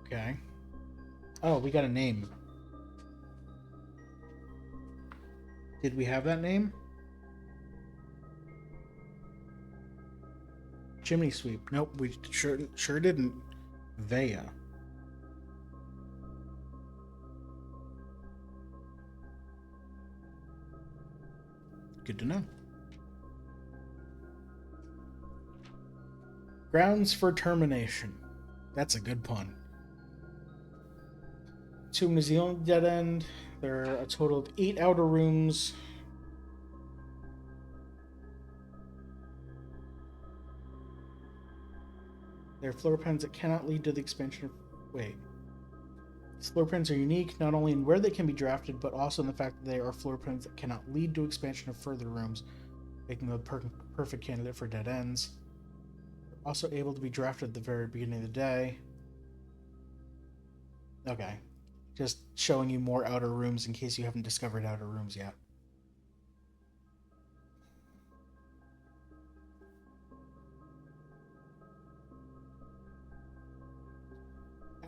Okay. Oh, we got a name. Did we have that name? Chimney sweep. Nope, we sure didn't. Vea. Good to know. Grounds for termination. That's a good pun. Tomb New Zealand dead end. There are a total of 8 outer rooms. They're floor plans that cannot lead to the expansion of... Wait. These floor plans are unique not only in where they can be drafted, but also in the fact that they are floor plans that cannot lead to expansion of further rooms, making them a perfect candidate for dead ends. They're also able to be drafted at the very beginning of the day. Okay. Just showing you more outer rooms in case you haven't discovered outer rooms yet.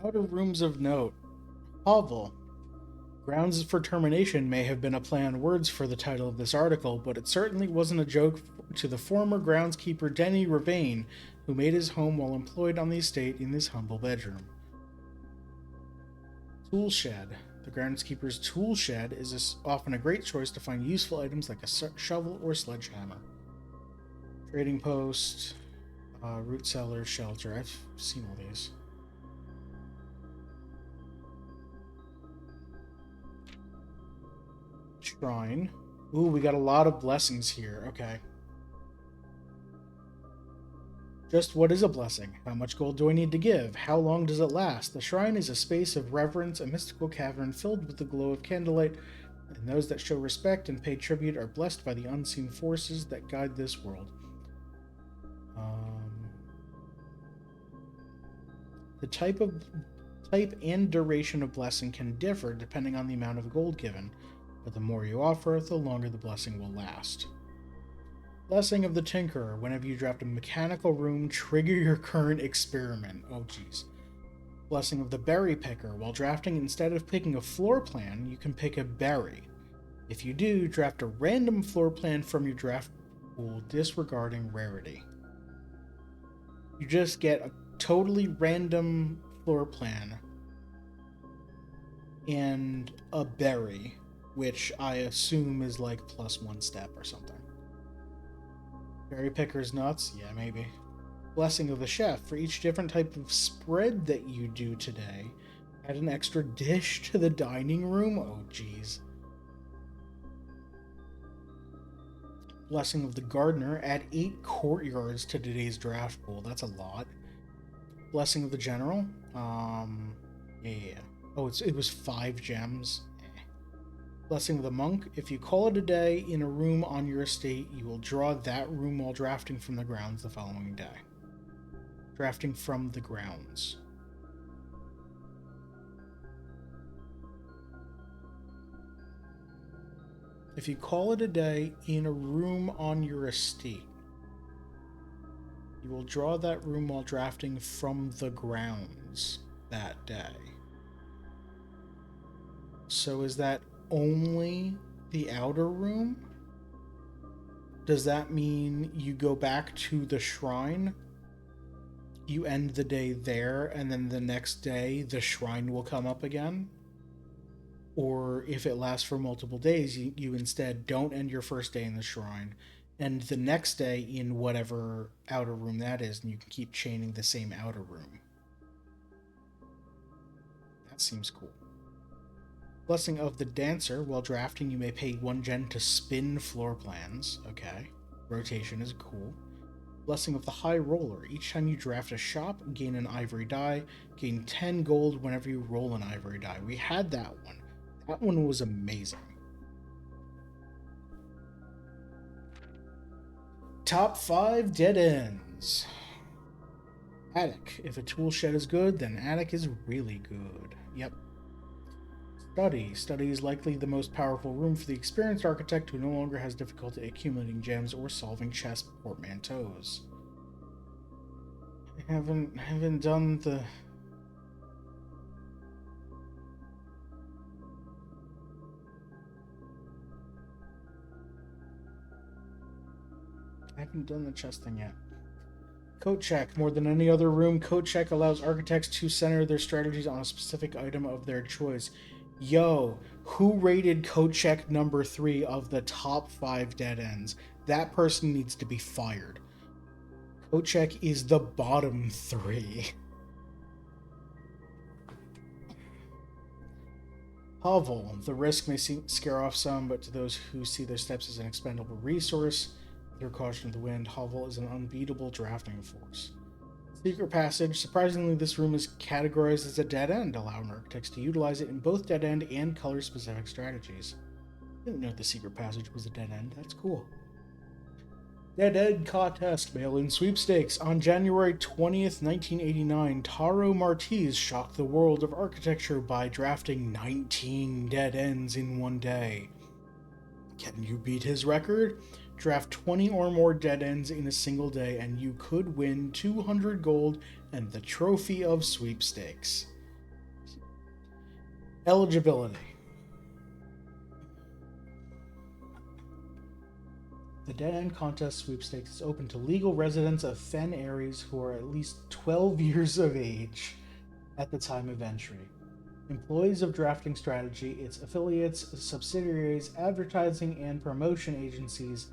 Outer rooms of note. Hovel. Grounds for termination may have been a play on words for the title of this article, but it certainly wasn't a joke to the former groundskeeper Denny Ravane, who made his home while employed on the estate in this humble bedroom. Tool shed. The groundskeeper's tool shed is often a great choice to find useful items like a shovel or sledgehammer. Trading post, root cellar, shelter. I've seen all these. Shrine. Ooh, we got a lot of blessings here. Okay. Just what is a blessing? How much gold do I need to give? How long does it last? The shrine is a space of reverence, a mystical cavern filled with the glow of candlelight, and those that show respect and pay tribute are blessed by the unseen forces that guide this world. The type and duration of blessing can differ depending on the amount of gold given, but the more you offer, the longer the blessing will last. Blessing of the Tinkerer. Whenever you draft a mechanical room, trigger your current experiment. Oh, jeez. Blessing of the Berry Picker. While drafting, instead of picking a floor plan, you can pick a berry. If you do, draft a random floor plan from your draft pool, disregarding rarity. You just get a totally random floor plan and a berry, which I assume is like +1 step or something. Berry Picker's nuts? Yeah, maybe. Blessing of the Chef. For each different type of spread that you do today, add an extra dish to the dining room? Oh, jeez. Blessing of the Gardener. Add 8 courtyards to today's draft pool. That's a lot. Blessing of the General. Yeah. Oh, it was 5 gems. Blessing of the Monk. If you call it a day in a room on your estate, you will draw that room while drafting from the grounds the following day. Drafting from the grounds. If you call it a day in a room on your estate, you will draw that room while drafting from the grounds that day. So is that only the outer room? Does that mean you go back to the shrine, you end the day there, and then the next day the shrine will come up again? Or if it lasts for multiple days, you instead don't end your first day in the shrine, and the next day in whatever outer room that is, and you can keep chaining the same outer room. That seems cool. Blessing of the Dancer. While drafting, you may pay 1 gen to spin floor plans. Okay. Rotation is cool. Blessing of the High Roller. Each time you draft a shop, gain an ivory die. Gain 10 gold whenever you roll an ivory die. We had that one. That one was amazing. Top 5 dead ends. Attic. If a tool shed is good, then attic is really good. Yep. Study. Study is likely the most powerful room for the experienced architect who no longer has difficulty accumulating gems or solving chess portmanteaus. I haven't done the... I haven't done the chess thing yet. Coat check. More than any other room, coat check allows architects to center their strategies on a specific item of their choice. Yo, who rated code check number 3 of the top 5 dead ends? That person needs to be fired. Code check is the bottom 3. Hovel. The risk may scare off some, but to those who see their steps as an expendable resource, through caution of the wind, Hovel is an unbeatable drafting force. It's Secret passage. Surprisingly, this room is categorized as a dead end, allowing architects to utilize it in both dead end and color specific strategies. Didn't know the secret passage was a dead end. That's cool. Dead End Contest Mail-In Sweepstakes. On January 20th, 1989, Taro Martiz shocked the world of architecture by drafting 19 dead ends in one day. Can you beat his record? Draft 20 or more dead ends in a single day, and you could win 200 gold and the trophy of sweepstakes. Eligibility. The Dead End Contest Sweepstakes is open to legal residents of Fen Ares who are at least 12 years of age at the time of entry. Employees of Drafting Strategy, its affiliates, subsidiaries, advertising and promotion agencies,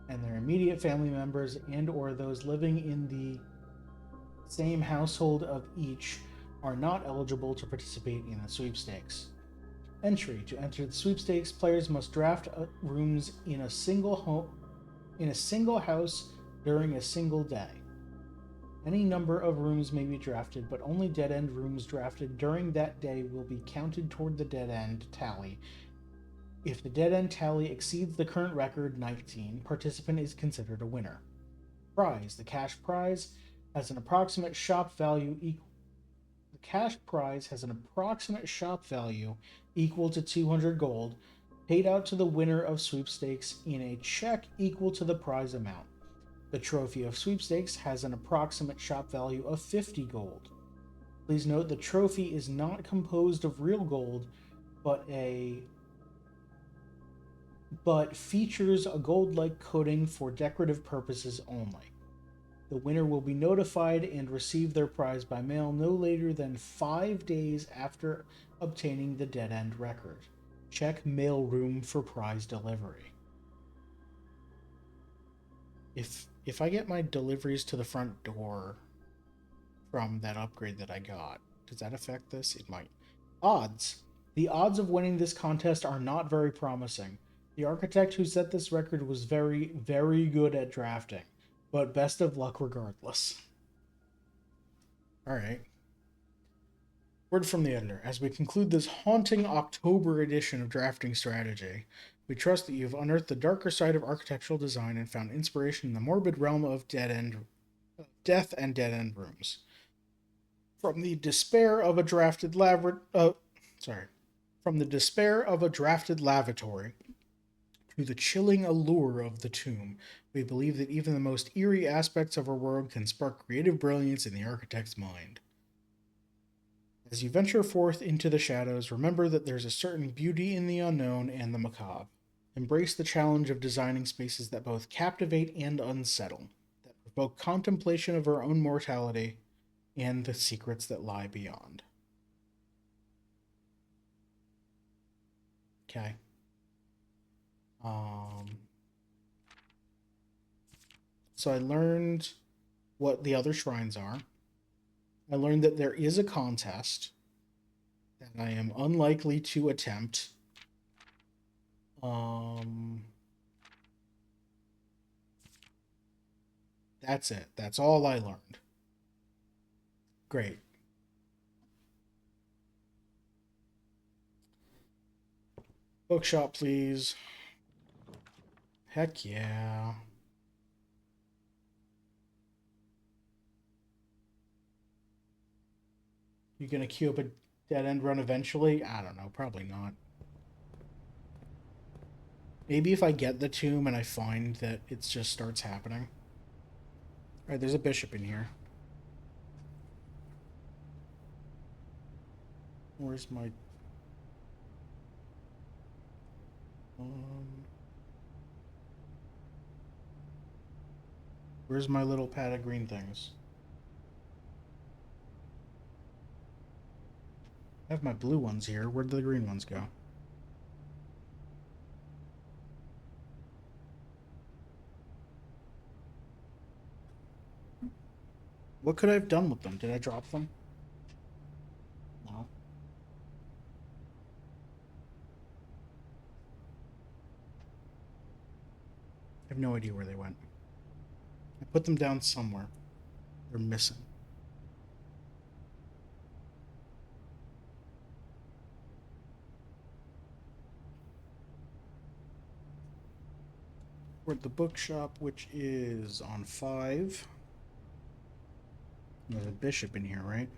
and their immediate family members and or those living in the same household of each are not eligible to participate in the sweepstakes. Entry. To enter the sweepstakes, players must draft rooms in a single house during a single day. Any number of rooms may be drafted, but only dead end rooms drafted during that day will be counted toward the dead end tally. If the dead end tally exceeds the current record, 19, participant is considered a winner. Prize. The cash prize has an approximate shop value equal to 200 gold, paid out to the winner of sweepstakes in a check equal to the prize amount. The trophy of sweepstakes has an approximate shop value of 50 gold. Please note the trophy is not composed of real gold, but features a gold-like coating for decorative purposes only. The winner will be notified and receive their prize by mail no later than 5 days after obtaining the dead end record. Check mailroom for prize delivery. If I get my deliveries to the front door from that upgrade that I got, does that affect this? It might. Odds. The odds of winning this contest are not very promising. The architect who set this record was very, very good at drafting, but best of luck regardless. Alright. Word from the editor. As we conclude this haunting October edition of Drafting Strategy, we trust that you've unearthed the darker side of architectural design and found inspiration in the morbid realm of death and dead end rooms. From the despair of a drafted lavatory to the chilling allure of the tomb, we believe that even the most eerie aspects of our world can spark creative brilliance in the architect's mind. As you venture forth into the shadows, remember that there's a certain beauty in the unknown and the macabre. Embrace the challenge of designing spaces that both captivate and unsettle, that provoke contemplation of our own mortality and the secrets that lie beyond. Okay. So I learned what the other shrines are. I learned that there is a contest that I am unlikely to attempt. That's it. That's all I learned. Great. Bookshop, please. Heck yeah. You gonna queue up a dead end run eventually? I don't know. Probably not. Maybe if I get the tomb and I find that it just starts happening. Alright, there's a bishop in here. Where's my... Where's my little pad of green things? I have my blue ones here. Where'd the green ones go? What could I have done with them? Did I drop them? No. I have no idea where they went. I put them down somewhere. They're missing. We're at the bookshop, which is on 5. There's a bishop in here, right?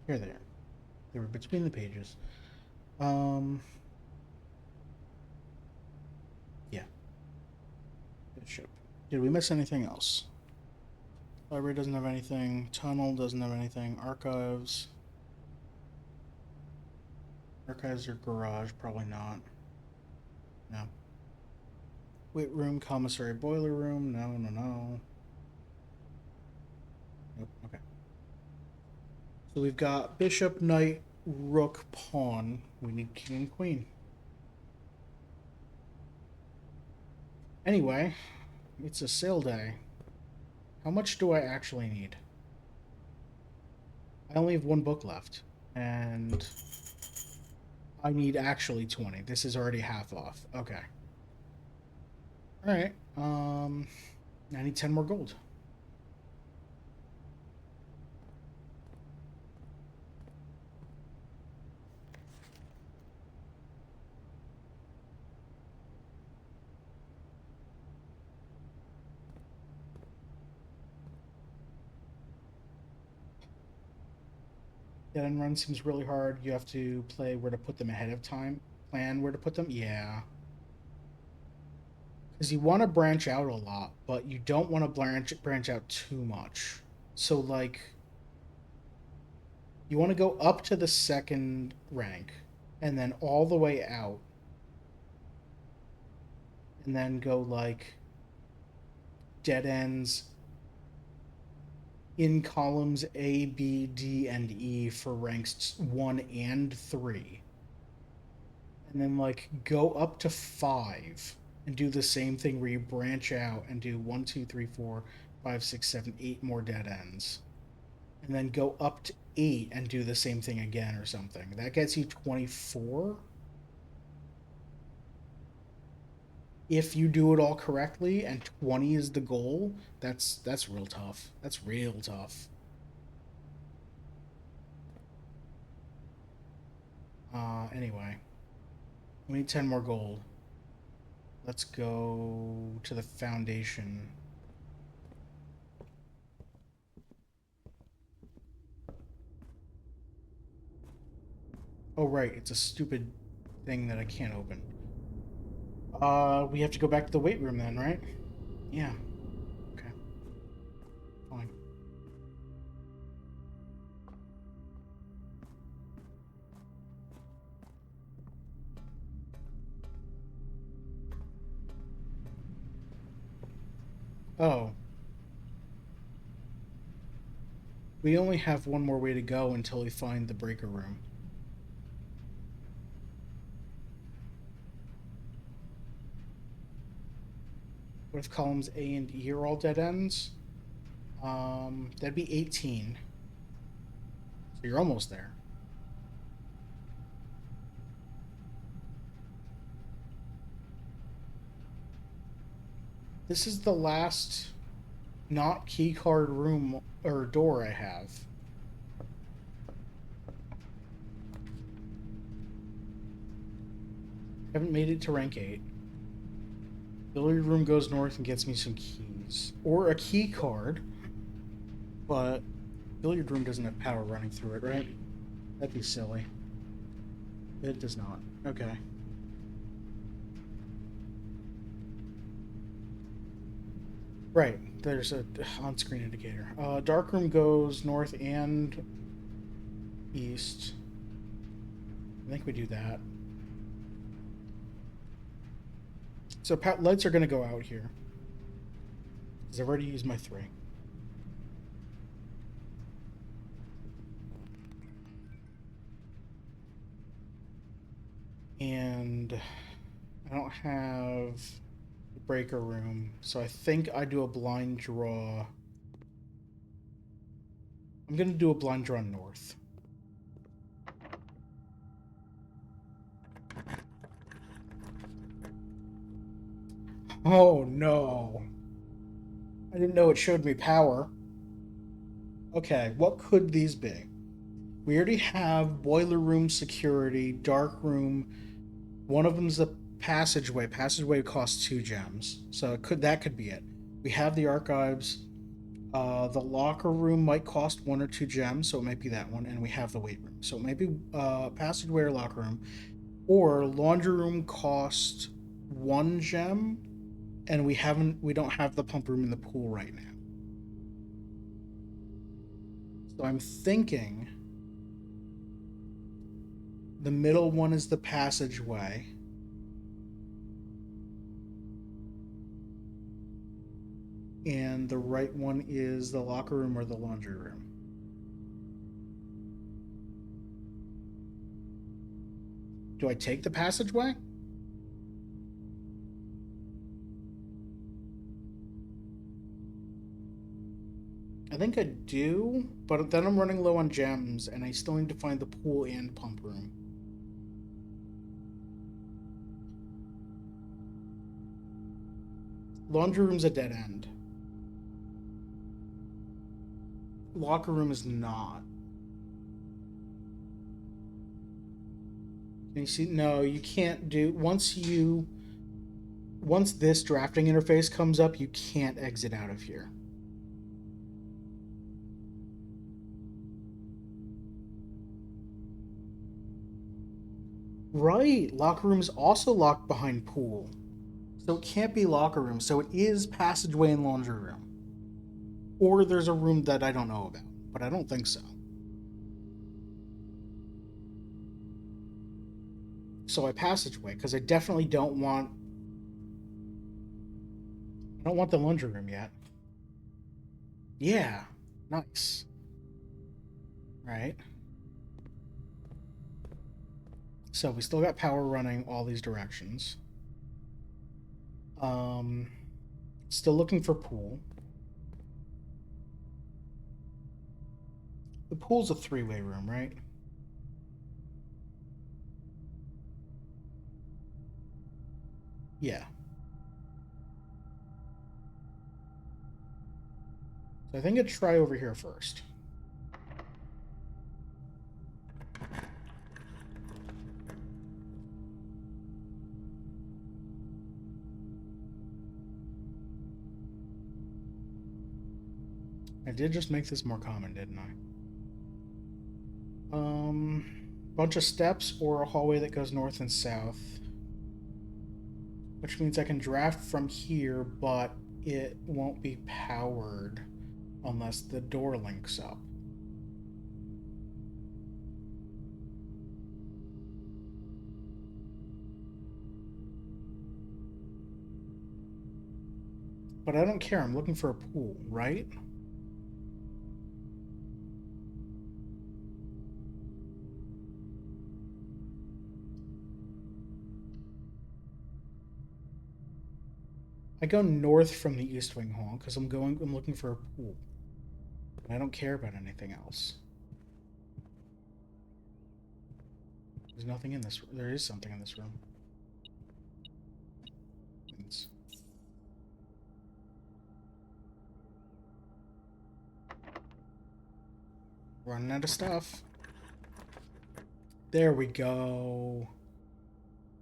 Here they are. They were between the pages. Yeah. Bishop. Did we miss anything else? Library doesn't have anything. Tunnel doesn't have anything. Archives. Archives or garage? Probably not. No. Wait room, commissary, boiler room. No, no, no. Nope. Okay. So we've got bishop, knight, rook, pawn. We need king and queen. Anyway, it's a sale day. How much do I actually need? I only have 1 book left. And I need actually 20. This is already half off. Okay. Alright. I need 10 more gold. Dead end run seems really hard. You have to play where to put them ahead of time. Plan where to put them? Yeah. Because you want to branch out a lot, but you don't want to branch out too much. So, like, you want to go up to the 2nd rank, and then all the way out. And then go, like, dead ends in columns A, B, D, and E for ranks 1 and 3. And then, like, go up to 5 and do the same thing where you branch out and do 1, 2, 3, 4, 5, 6, 7, 8 more dead ends. And then go up to 8 and do the same thing again or something. That gets you 24. If you do it all correctly and 20 is the goal, that's real tough. That's real tough. Anyway. We need 10 more gold. Let's go to the foundation. Oh, right. It's a stupid thing that I can't open. We have to go back to the weight room then, right? Yeah. Okay. Fine. Oh. We only have 1 more way to go until we find the breaker room. What if columns A and E are all dead ends? That'd be 18. So you're almost there. This is the last not keycard room or door I have. Haven't made it to rank 8. Billiard room goes north and gets me some keys. Or a key card. But billiard room doesn't have power running through it, right? That'd be silly. It does not. Okay. Right. There's a on-screen indicator. Dark room goes north and east. I think we do that. So lights are going to go out here. Because I've already used my 3. And I don't have the breaker room, so I think I do a blind draw. I'm going to do a blind draw north. Oh no. I didn't know it showed me power. Okay, what could these be? We already have boiler room security, dark room. One of them's the passageway. Passageway costs 2 gems, so that could be it. We have the archives. The locker room might cost 1 or 2 gems, so it might be that one, and we have the weight room, so it might be passageway or locker room, or laundry room cost 1 gem, and we don't have the pump room in the pool right now. So I'm thinking the middle one is the passageway. And the right one is the locker room or the laundry room. Do I take the passageway? I think I do, but then I'm running low on gems, and I still need to find the pool and pump room. Laundry room's a dead end. Locker room is not. Can you see? No, you can't do... Once this drafting interface comes up, you can't exit out of here. Right, locker room is also locked behind pool. So it can't be locker room, so it is passageway and laundry room. Or there's a room that I don't know about, but I don't think so. So I passageway, because I definitely don't want... I don't want the laundry room yet. Yeah, nice. Right. So we still got power running all these directions. Still looking for pool. The pool's a 3-way room, right? Yeah. So I think I'd try over here first. I did just make this more common, didn't I? Bunch of steps or a hallway that goes north and south. Which means I can draft from here, but it won't be powered unless the door links up. But I don't care, I'm looking for a pool, right? I go north from the East Wing Hall because I'm looking for a pool. I don't care about anything else. There's nothing in this. There is something in this room. It's... Running out of stuff. There we go.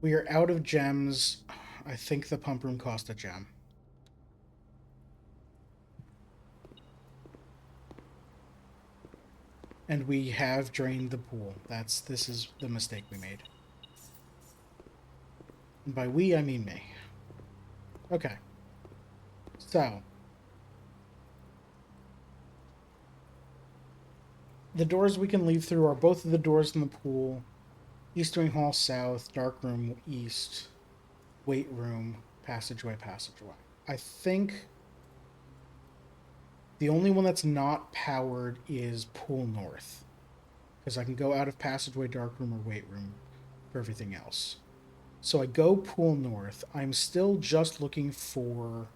We are out of gems. I think the pump room cost a gem. And we have drained the pool. This is the mistake we made. And by we, I mean me. Okay. So. The doors we can leave through are both of the doors in the pool. East Wing Hall south, dark room east, weight room, passageway. I think the only one that's not powered is pool north. Because I can go out of passageway, dark room, or weight room for everything else. So I go pool north. I'm still just looking for...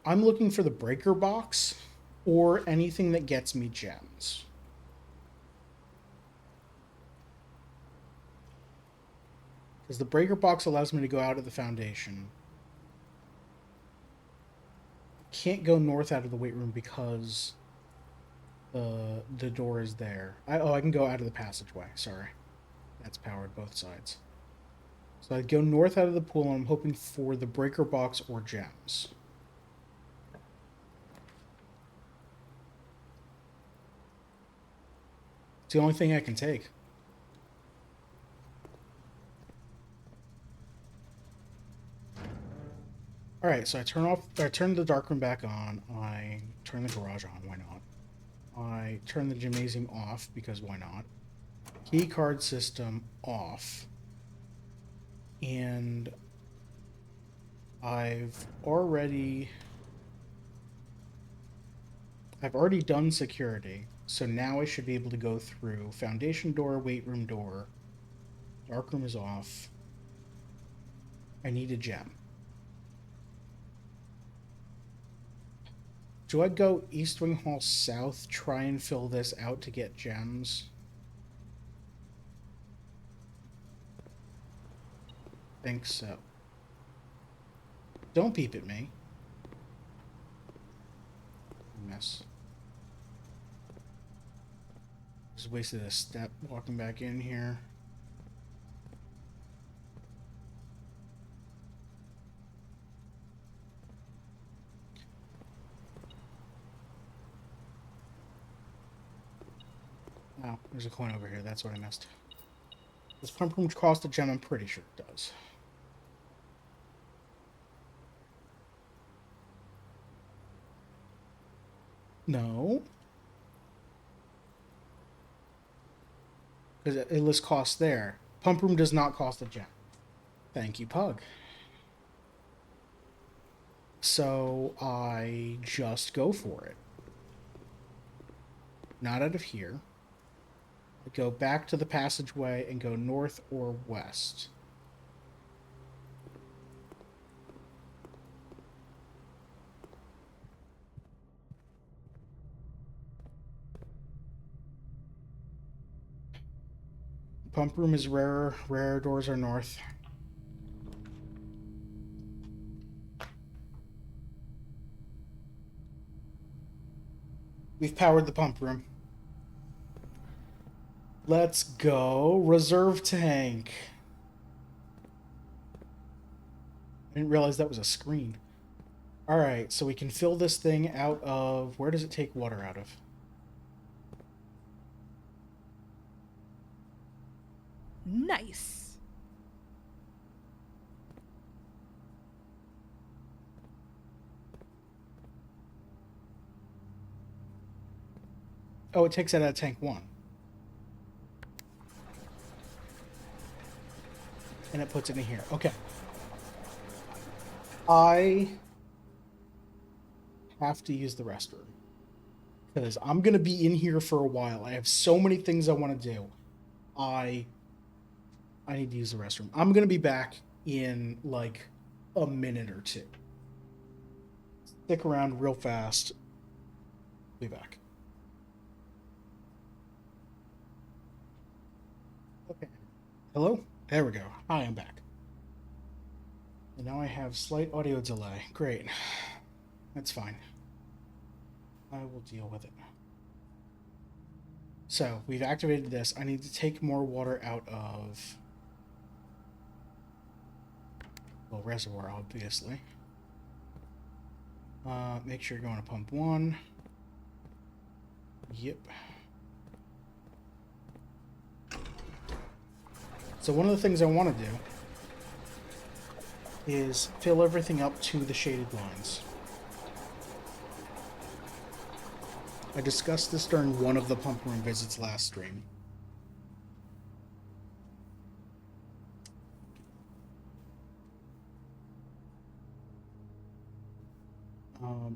I'm looking for the breaker box or anything that gets me gems. Because the breaker box allows me to go out of the foundation. Can't go north out of the weight room because The door is there. I can go out of the passageway. Sorry. That's powered both sides. So I'd go north out of the pool, and I'm hoping for the breaker box or gems. It's the only thing I can take. Alright, so I turn the darkroom back on. I turn the garage on, why not? I turn the gymnasium off, because why not? Key card system off. And I've already done security, so now I should be able to go through foundation door, weight room door. Dark room is off. I need a gem. Do I go East Wing Hall South, try and fill this out to get gems? Think so. Don't peep at me. Mess. Just wasted a step walking back in here. Oh, there's a coin over here. That's what I missed. Does pump room cost a gem? I'm pretty sure it does. No. Because it lists cost there. Pump room does not cost a gem. Thank you, Pug. So I just go for it. Not out of here. I go back to the passageway and go north or west. Pump room is rarer. Rarer doors are north. We've powered the pump room. Let's go. Reserve tank. I didn't realize that was a screen. Alright, so we can fill this thing out of... Where does it take water out of? Nice. Oh, it takes it out of tank 1. And it puts it in here. Okay. I have to use the restroom. Because I'm going to be in here for a while. I have so many things I want to do. I need to use the restroom. I'm going to be back in, like, a minute or two. Stick around real fast. Be back. Okay. Hello? There we go. Hi, I'm back. And now I have slight audio delay. Great. That's fine. I will deal with it. So, we've activated this. I need to take more water out of... Well, reservoir, obviously. Make sure you're going to pump 1. Yep. So one of the things I want to do is fill everything up to the shaded lines. I discussed this during one of the pump room visits last stream.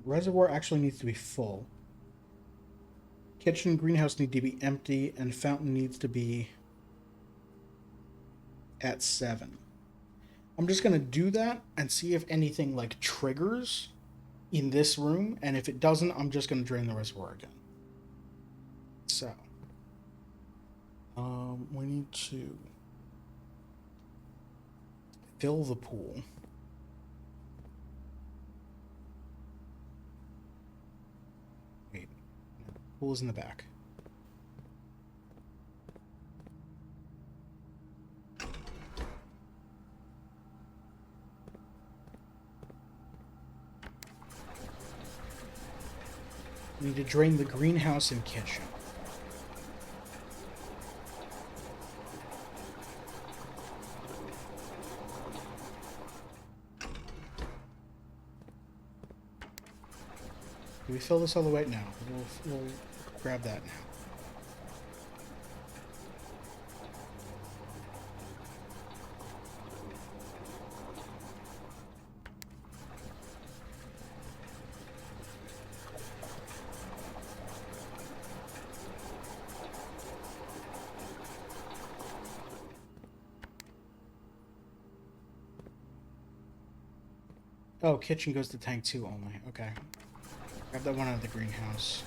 Reservoir actually needs to be full. Kitchen and greenhouse need to be empty, and fountain needs to be at 7. I'm just going to do that and see if anything like triggers in this room, and if it doesn't, I'm just going to drain the reservoir again. So, we need to fill the pool. Pool is in the back. We need to drain the greenhouse and kitchen. Do we fill this all the way? No. We'll grab that now. Oh, kitchen goes to tank 2 only. Okay. Grab that one out of the greenhouse.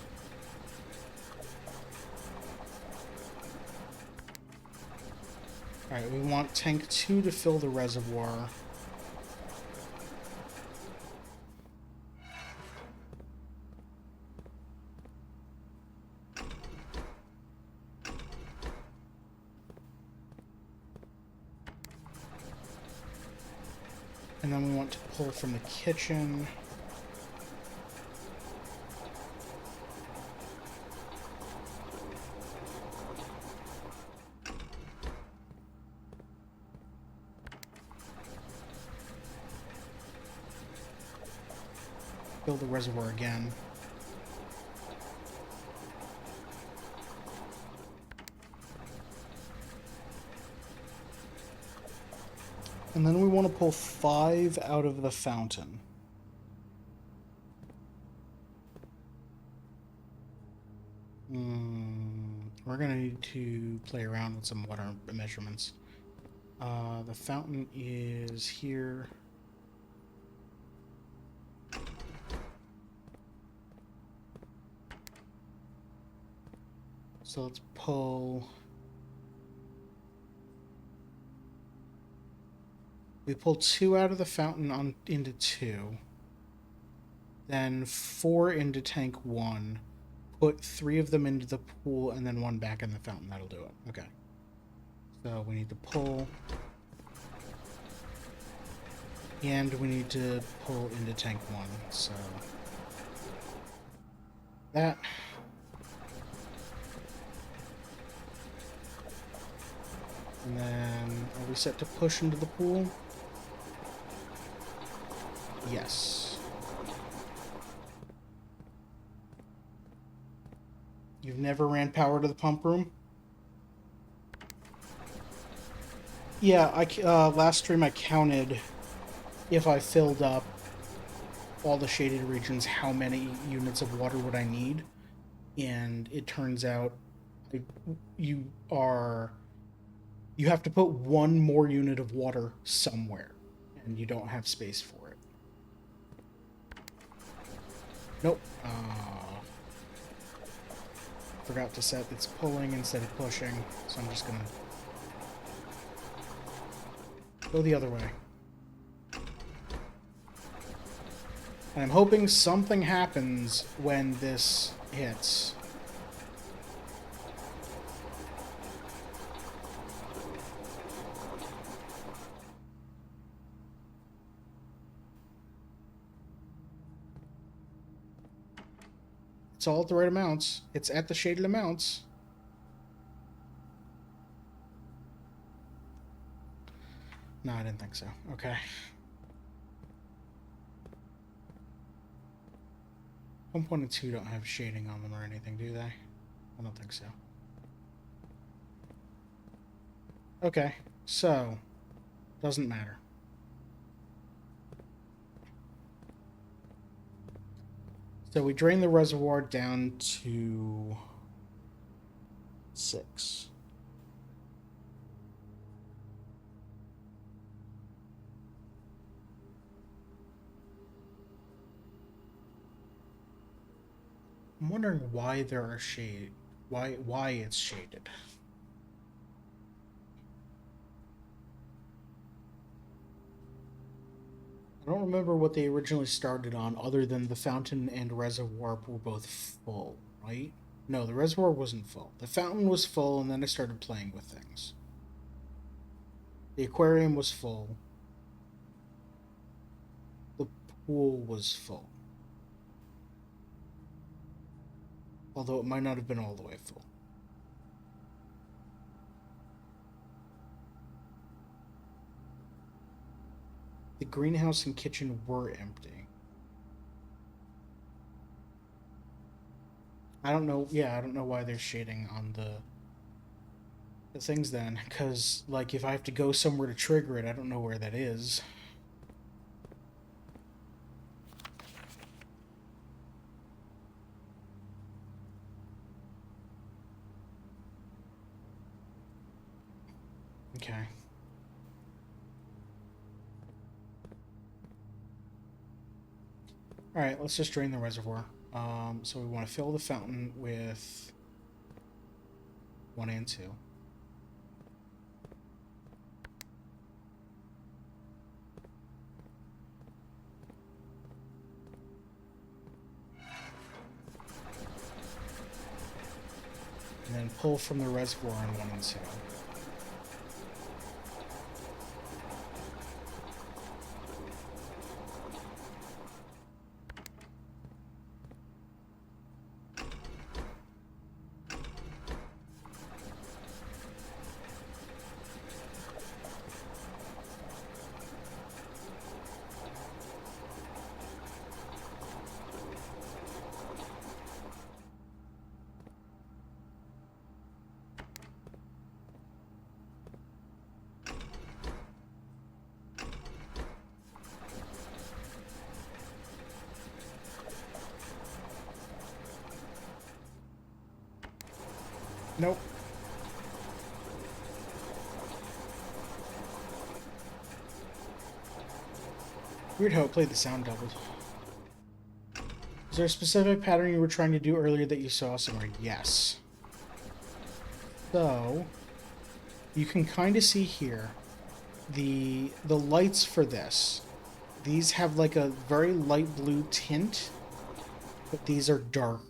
Alright, we want tank 2 to fill the reservoir. And then we want to pull from the kitchen. Fill the reservoir again. And then we want to pull 5 out of the fountain. We're going to need to play around with some water measurements. The fountain is here. So let's pull... We pull 2 out of the fountain on into 2. Then 4 into tank 1. Put 3 of them into the pool and then 1 back in the fountain. That'll do it. Okay. So we need to pull. And we need to pull into tank 1. So that. And then are we set to push into the pool? Yes. You've never ran power to the pump room? Yeah, last stream I counted if I filled up all the shaded regions, how many units of water would I need? And it turns out you have to put 1 more unit of water somewhere, and you don't have space for it. Nope. Forgot to set it's pulling instead of pushing, so I'm just gonna go the other way. And I'm hoping something happens when this hits. It's all at the right amounts. It's at the shaded amounts. No, I didn't think so. Okay. 1.2 and 2 don't have shading on them or anything, do they? I don't think so. Okay, so doesn't matter. So we drain the reservoir down to 6. I'm wondering why there are shade. Why it's shaded. I don't remember what they originally started on, other than the fountain and reservoir were both full, right? No, the reservoir wasn't full. The fountain was full, and then I started playing with things. The aquarium was full. The pool was full. Although it might not have been all the way full. The greenhouse and kitchen were empty. I don't know. Yeah, I don't know why there's shading on the things then. Because, like, if I have to go somewhere to trigger it, I don't know where that is. Okay. Alright, let's just drain the reservoir. So we want to fill the fountain with 1 and 2. And then pull from the reservoir on 1 and 2. Nope. Weird how it played the sound doubled. Is there a specific pattern you were trying to do earlier that you saw somewhere? Yes. So, you can kind of see here the lights for this. These have like a very light blue tint, but these are darker.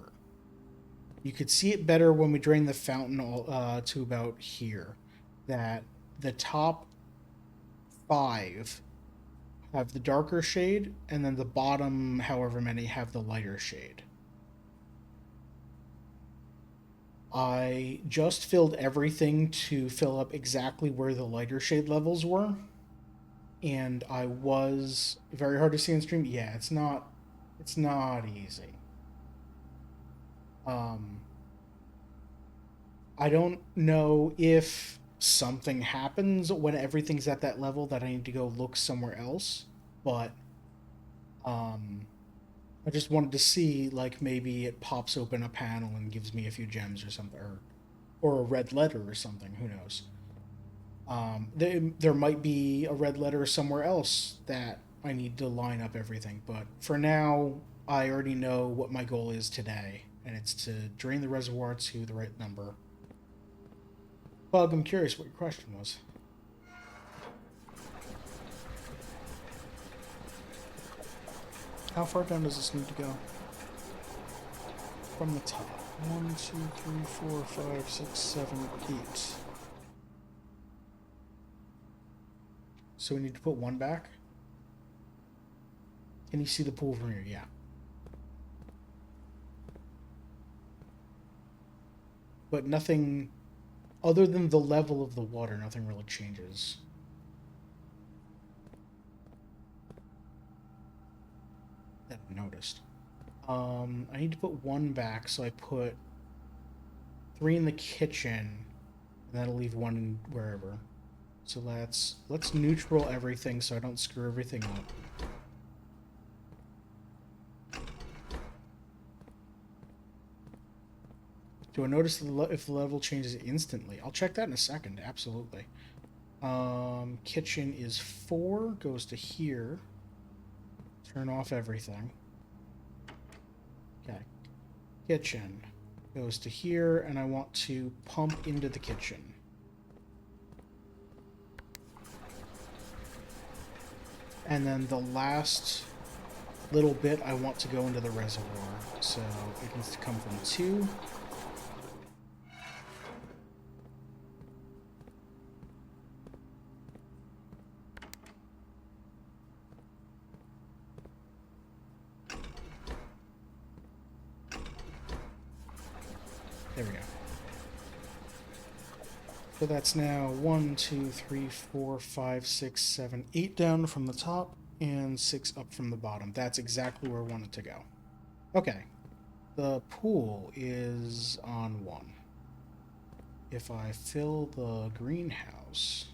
You could see it better when we drain the fountain to about here. That the top 5 have the darker shade, and then the bottom, however many, have the lighter shade. I just filled everything to fill up exactly where the lighter shade levels were. And I was very hard to see on stream. Yeah, it's not easy. I don't know if something happens when everything's at that level that I need to go look somewhere else, but I just wanted to see, like, maybe it pops open a panel and gives me a few gems or something, or a red letter or something, who knows. There might be a red letter somewhere else that I need to line up everything, but for now, I already know what my goal is today, and it's to drain the reservoir to the right number. Bug, I'm curious what your question was. How far down does this need to go? From the top. 1, 2, 3, 4, 5, 6, 7, 8. So we need to put 1 back? Can you see the pool from here? Yeah. But nothing, other than the level of the water, nothing really changes. That I noticed. I need to put 1 back, so I put 3 in the kitchen, and that'll leave 1 in wherever. So let's neutral everything so I don't screw everything up. Do I notice if the level changes instantly? I'll check that in a second, absolutely. Kitchen is 4, goes to here. Turn off everything. Okay. Kitchen goes to here, and I want to pump into the kitchen. And then the last little bit I want to go into the reservoir. So it needs to come from 2. There we go. So that's now 1, 2, 3, 4, 5, 6, 7, 8 down from the top and 6 up from the bottom. That's exactly where I want it to go. Okay. The pool is on 1. If I fill the greenhouse,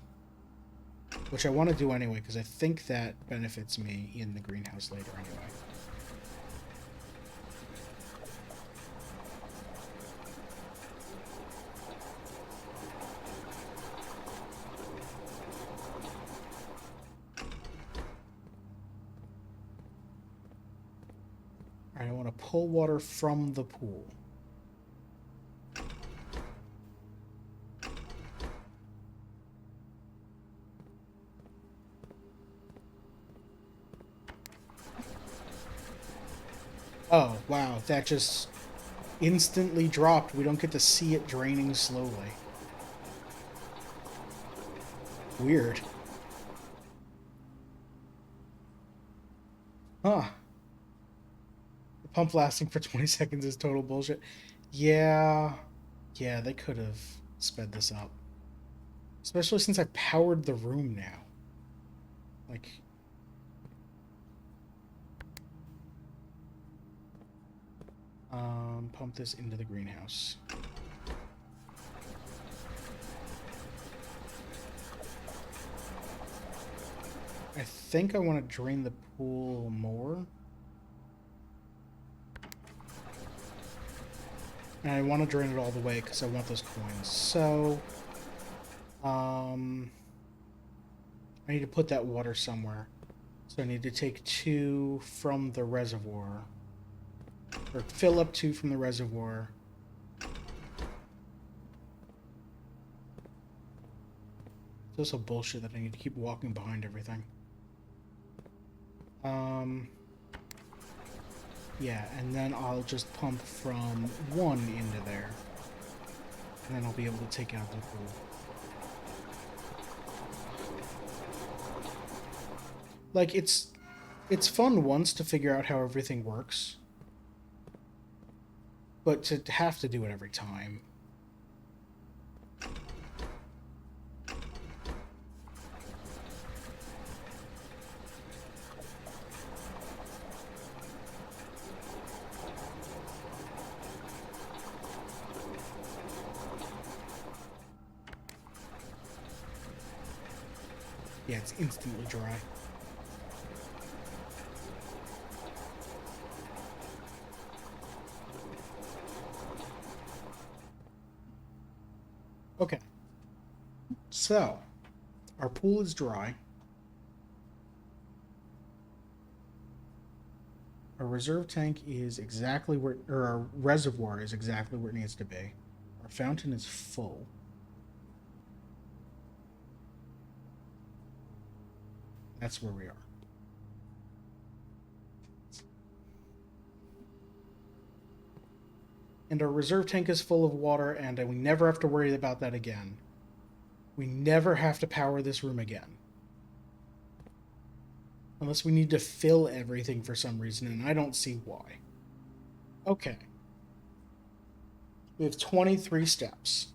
which I want to do anyway because I think that benefits me in the greenhouse later anyway. Alright, I want to pull water from the pool. Oh, wow, that just instantly dropped. We don't get to see it draining slowly. Weird. Huh. The pump lasting for 20 seconds is total bullshit. Yeah. Yeah, they could have sped this up. Especially since I powered the room now. Like... pump this into the greenhouse. I think I want to drain the pool more. And I want to drain it all the way because I want those coins. So, I need to put that water somewhere. So I need to take 2 from the reservoir. Or fill up 2 from the reservoir. It's also bullshit that I need to keep walking behind everything. Yeah, and then I'll just pump from 1 into there. And then I'll be able to take out the pool. Like, it's fun once to figure out how everything works. But to have to do it every time. Yeah, it's instantly dry. Okay. So, our pool is dry. Our reserve tank is exactly where, or our reservoir is exactly where it needs to be. Our fountain is full. That's where we are. And our reserve tank is full of water, and we never have to worry about that again. We never have to power this room again. Unless we need to fill everything for some reason, and I don't see why. Okay. We have 23 steps.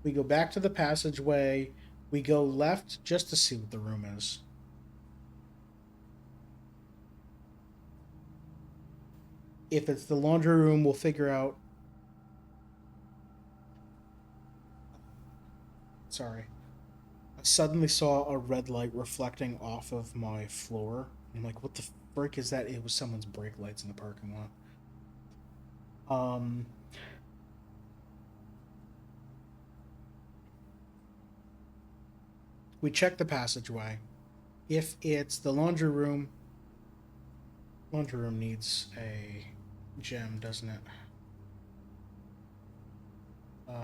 We go back to the passageway. We go left just to see what the room is. If it's the laundry room, we'll figure out... Sorry. I suddenly saw a red light reflecting off of my floor. I'm like, what the frick is that? It was someone's brake lights in the parking lot. We check the passageway. If it's the laundry room needs a gem, doesn't it?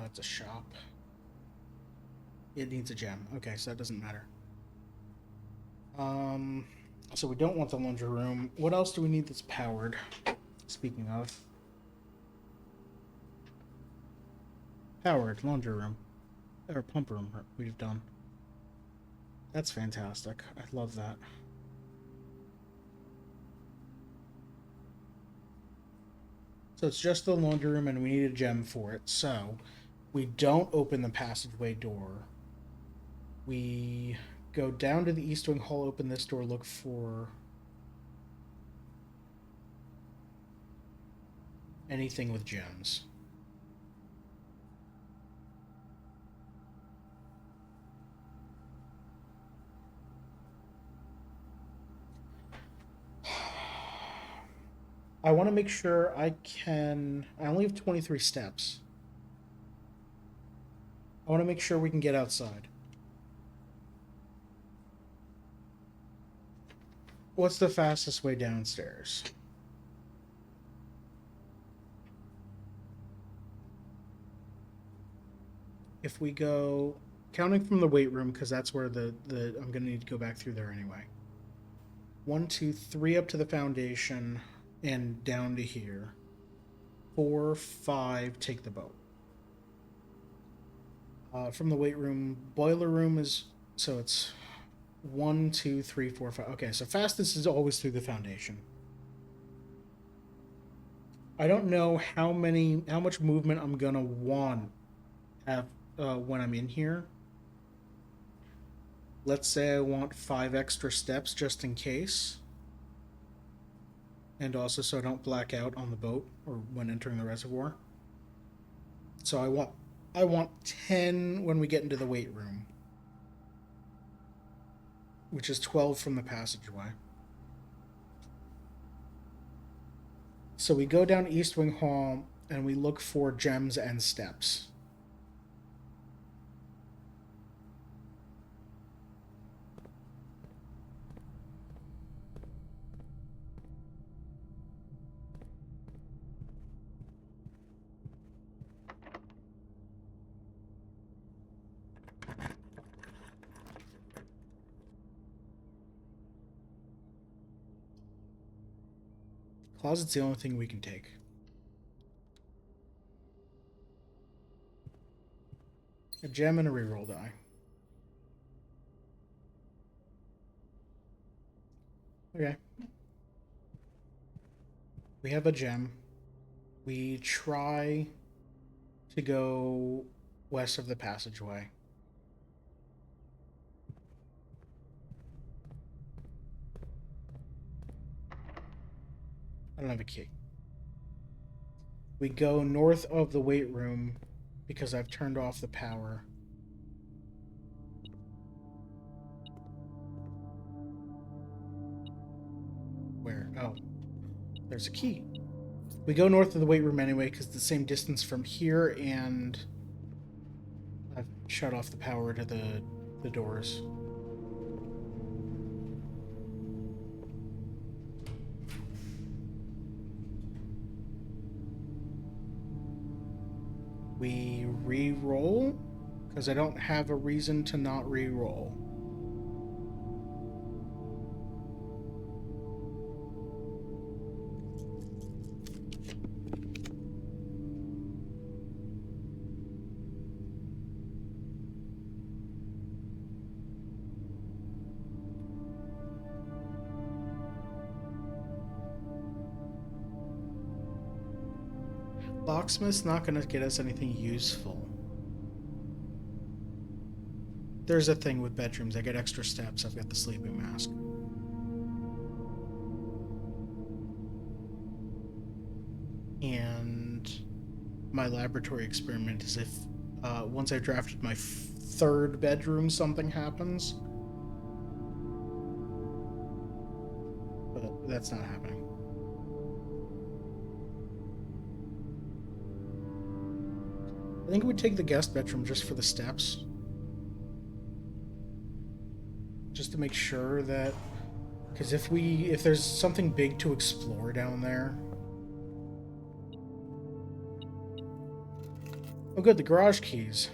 It's a shop. It needs a gem. Okay, so that doesn't matter. So we don't want the laundry room. What else do we need that's powered? Speaking of. Powered laundry room. Or pump room we've done. That's fantastic. I love that. So it's just the laundry room, and we need a gem for it. So we don't open the passageway door. We go down to the East Wing Hall, open this door, look for anything with gems. I want to make sure I only have 23 steps. I want to make sure we can get outside. What's the fastest way downstairs? If we go, counting from the weight room, because that's where the I'm gonna need to go back through there anyway. 1, 2, 3 up to the foundation and down to here. 4, 5, take the boat. From the weight room, boiler room is, so it's 1, 2, 3, 4, 5. Okay, so fastest is always through the foundation. I don't know how much movement I'm gonna want have when I'm in here. Let's say I want 5 extra steps just in case. And also so I don't black out on the boat or when entering the reservoir. So I want 10 when we get into the weight room, which is 12 from the passageway. So we go down East Wing Hall and we look for gems and steps. Closet's the only thing we can take. A gem and a reroll die. Okay. We have a gem. We try to go west of the passageway. I don't have a key. We go north of the weight room because I've turned off the power. Where? Oh, there's a key. We go north of the weight room anyway because it's the same distance from here, and I've shut off the power to the doors. We re-roll because I don't have a reason to not re-roll. Locksmith's not going to get us anything useful. There's a thing with bedrooms. I get extra steps. I've got the sleeping mask. And my laboratory experiment is if once I drafted my third bedroom, something happens. But that's not happening. I think we'd take the guest bedroom just for the steps. Just to make sure that... Because if there's something big to explore down there... Oh good, the garage keys.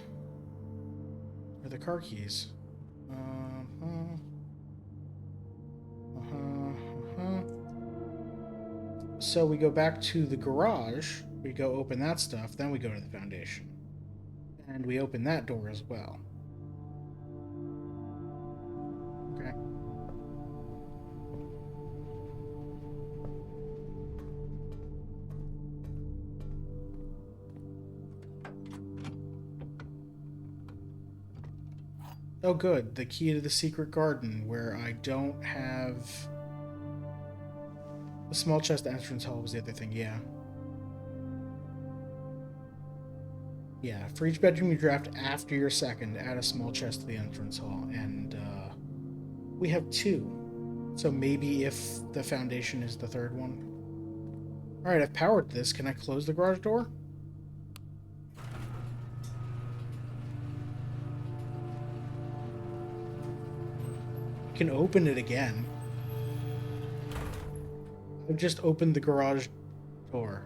Or the car keys. So we go back to the garage, we go open that stuff, then we go to the foundation. And we open that door as well. Okay. Oh, good. The key to the secret garden, where I don't have... The small chest entrance hall was the other thing, yeah. Yeah, for each bedroom you draft after your second, add a small chest to the entrance hall. And, we have 2. So maybe if the foundation is the third one. Alright, I've powered this. Can I close the garage door? I can open it again. I've just opened the garage door.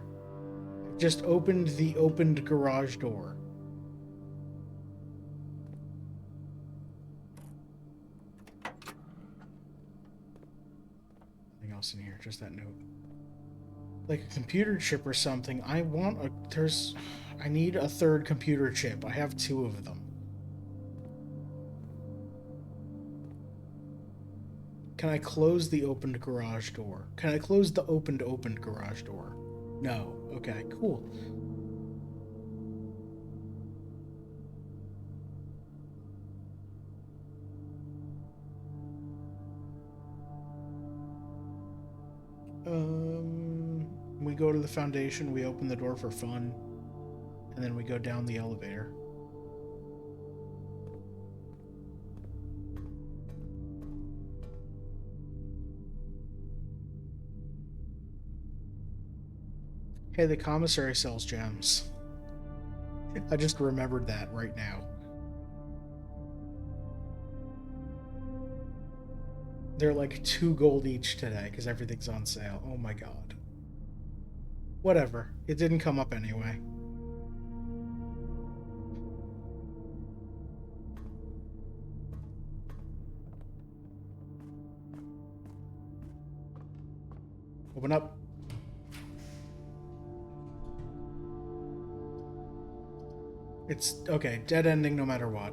I've just opened the opened garage door. Nothing else in here, just that note. Like a computer chip or something. I need a third computer chip. I have 2 of them. Can I close the opened garage door? Can I close the opened garage door? No. Okay, cool. We go to the foundation, we open the door for fun, and then we go down the elevator. Hey, the commissary sells gems. I just remembered that right now. They're like 2 gold each today because everything's on sale. Oh my god. Whatever. It didn't come up anyway. Open up. It's okay. Dead ending no matter what.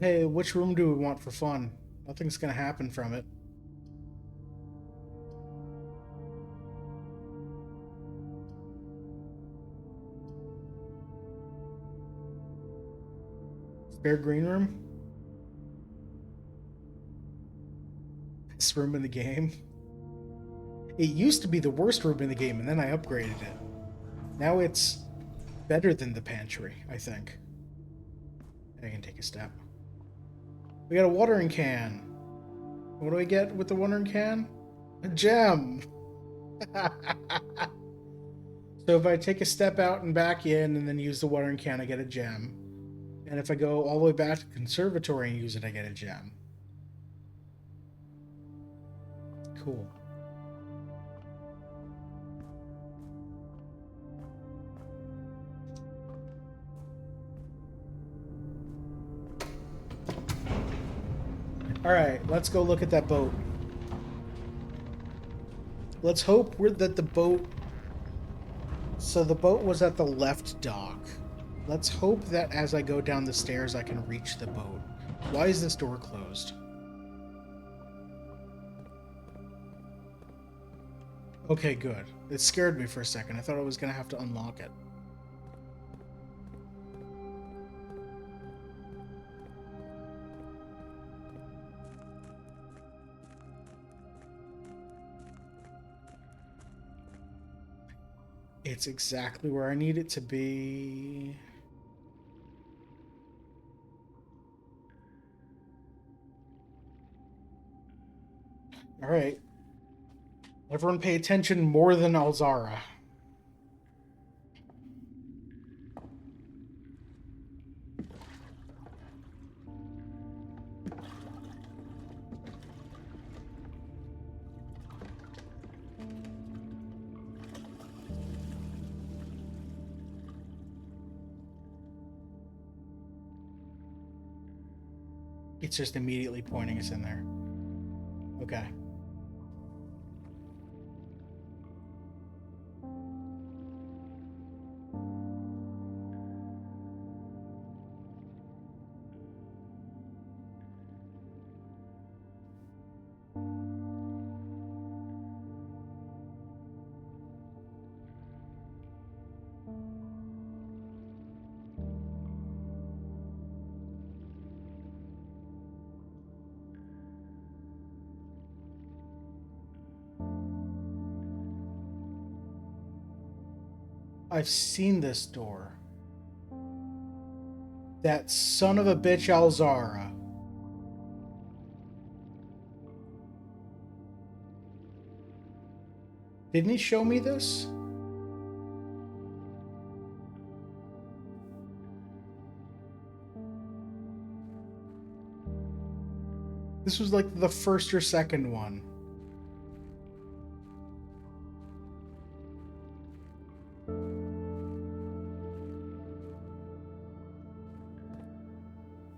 Hey, which room do we want for fun? Nothing's gonna happen from it. Spare green room? Best room in the game? It used to be the worst room in the game, and then I upgraded it. Now it's better than the pantry, I think. I can take a step. We got a watering can. What do I get with the watering can? A gem! So if I take a step out and back in and then use the watering can, I get a gem. And if I go all the way back to the conservatory and use it, I get a gem. Cool. Alright, let's go look at that boat. Let's hope that the boat... So the boat was at the left dock. Let's hope that as I go down the stairs I can reach the boat. Why is this door closed? Okay, good. It scared me for a second. I thought I was going to have to unlock it. It's exactly where I need it to be. Alright. Everyone pay attention more than Alzara. It's just immediately pointing us in there. Okay. I've seen this door. That son of a bitch Alzara. Didn't he show me this? This was like the first or second one.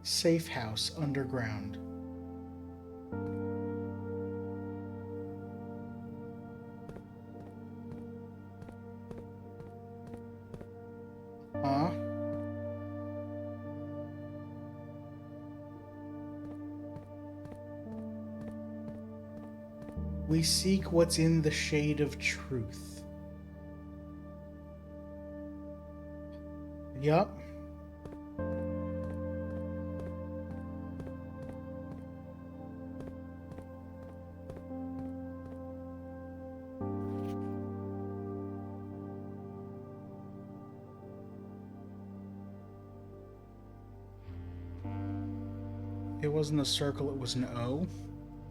Safe house underground. Huh? We seek what's in the shade of truth. Yup. It wasn't a circle, it was an O,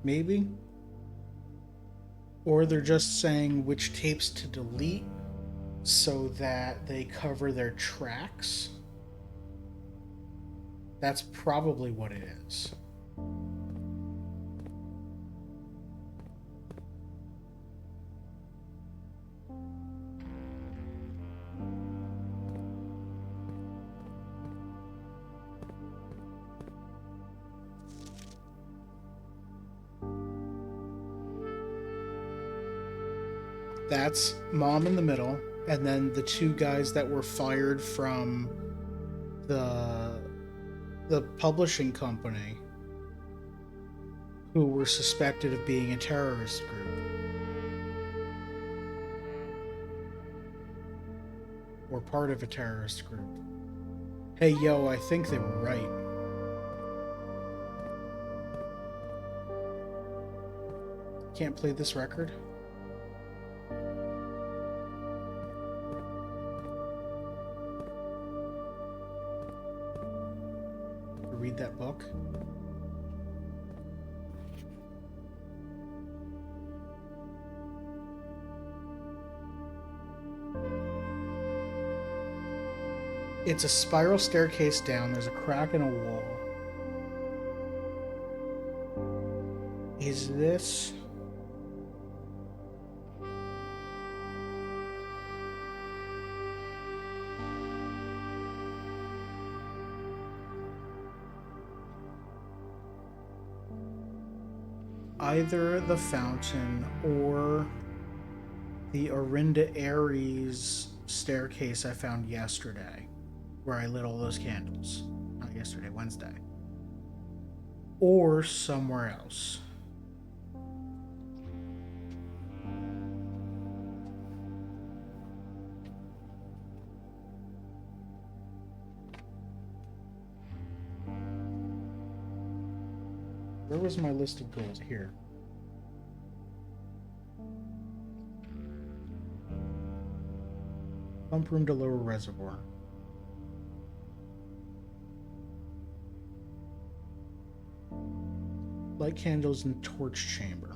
maybe? Or they're just saying which tapes to delete so that they cover their tracks. That's probably what it is. That's Mom in the middle, and then the two guys that were fired from the publishing company who were suspected of being a terrorist group. Or part of a terrorist group. Hey yo, I think they were right. Can't play this record? Read that book? It's a spiral staircase down. There's a crack in a wall. Is this... either the fountain or the Orinda Aries staircase I found yesterday, where I lit all those candles. Not yesterday, Wednesday. Or somewhere else. Where was my list of goals? Here. Pump room to lower reservoir. Light candles in torch chamber.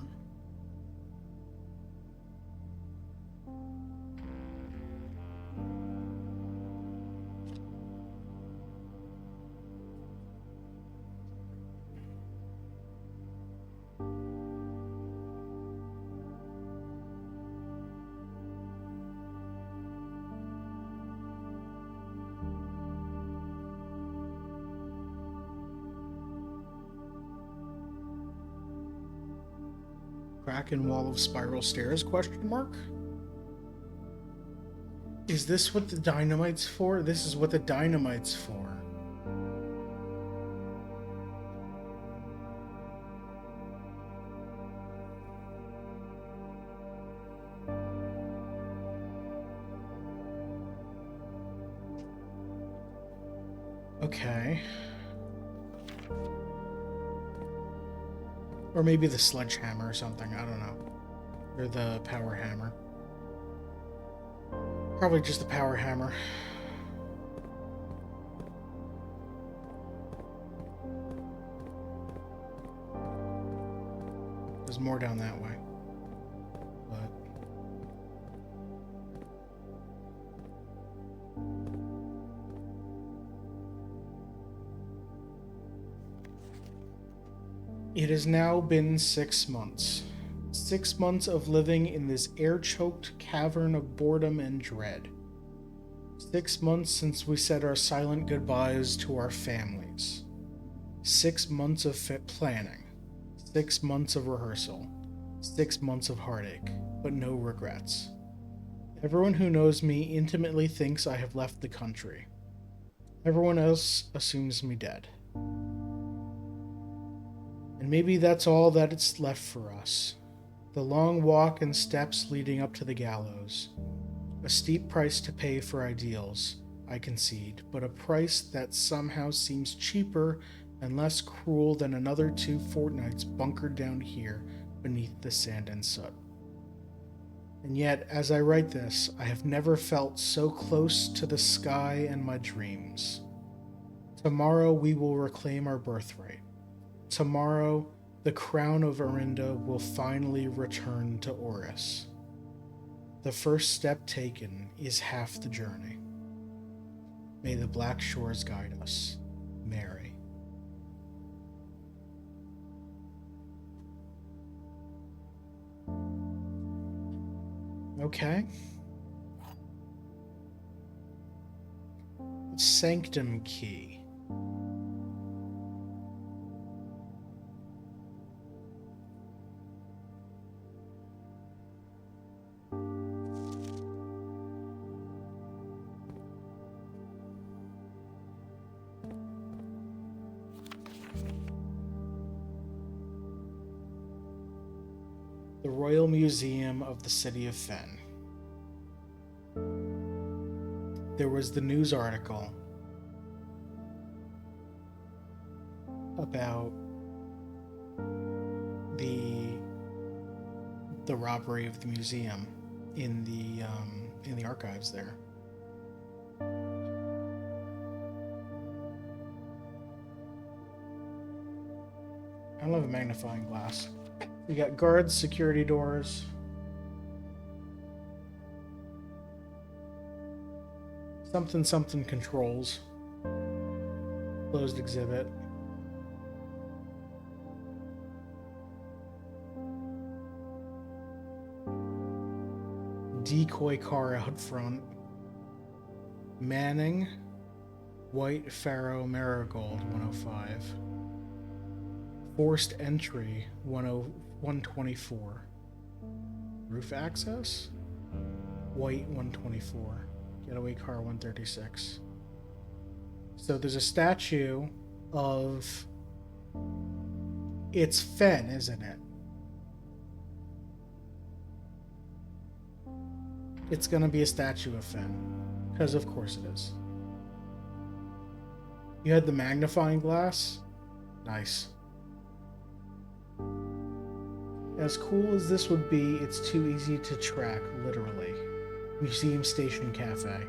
Kraken wall of spiral stairs, question mark? Is this what the dynamite's for? This is what the dynamite's for. Okay. Or maybe the sledgehammer or something, I don't know. Or the power hammer. Probably just the power hammer. There's more down that way. But it has now been 6 months. 6 months of living in this air-choked cavern of boredom and dread. 6 months since we said our silent goodbyes to our families. 6 months of planning. 6 months of rehearsal. 6 months of heartache, but no regrets. Everyone who knows me intimately thinks I have left the country. Everyone else assumes me dead. And maybe that's all that it's left for us. The long walk and steps leading up to the gallows. A steep price to pay for ideals, I concede, but a price that somehow seems cheaper and less cruel than another 2 fortnights bunkered down here beneath the sand and soot. And yet, as I write this, I have never felt so close to the sky and my dreams. Tomorrow we will reclaim our birthright. Tomorrow, the crown of Arinda will finally return to Oris. The first step taken is half the journey. May the black shores guide us. Mary. Okay. Sanctum key. The Royal Museum of the City of Fen. There was the news article about the robbery of the museum in the archives there. I don't have a magnifying glass. We got guards, security doors. Something controls. Closed exhibit. Decoy car out front. Manning. White Pharaoh Marigold 105. Forced entry 124. Roof access? White 124. Getaway car 136. So there's a statue of... It's Fen, isn't it? It's gonna be a statue of Fen. Because of course it is. You had the magnifying glass? Nice. As cool as this would be, it's too easy to track, literally. Museum Station Cafe.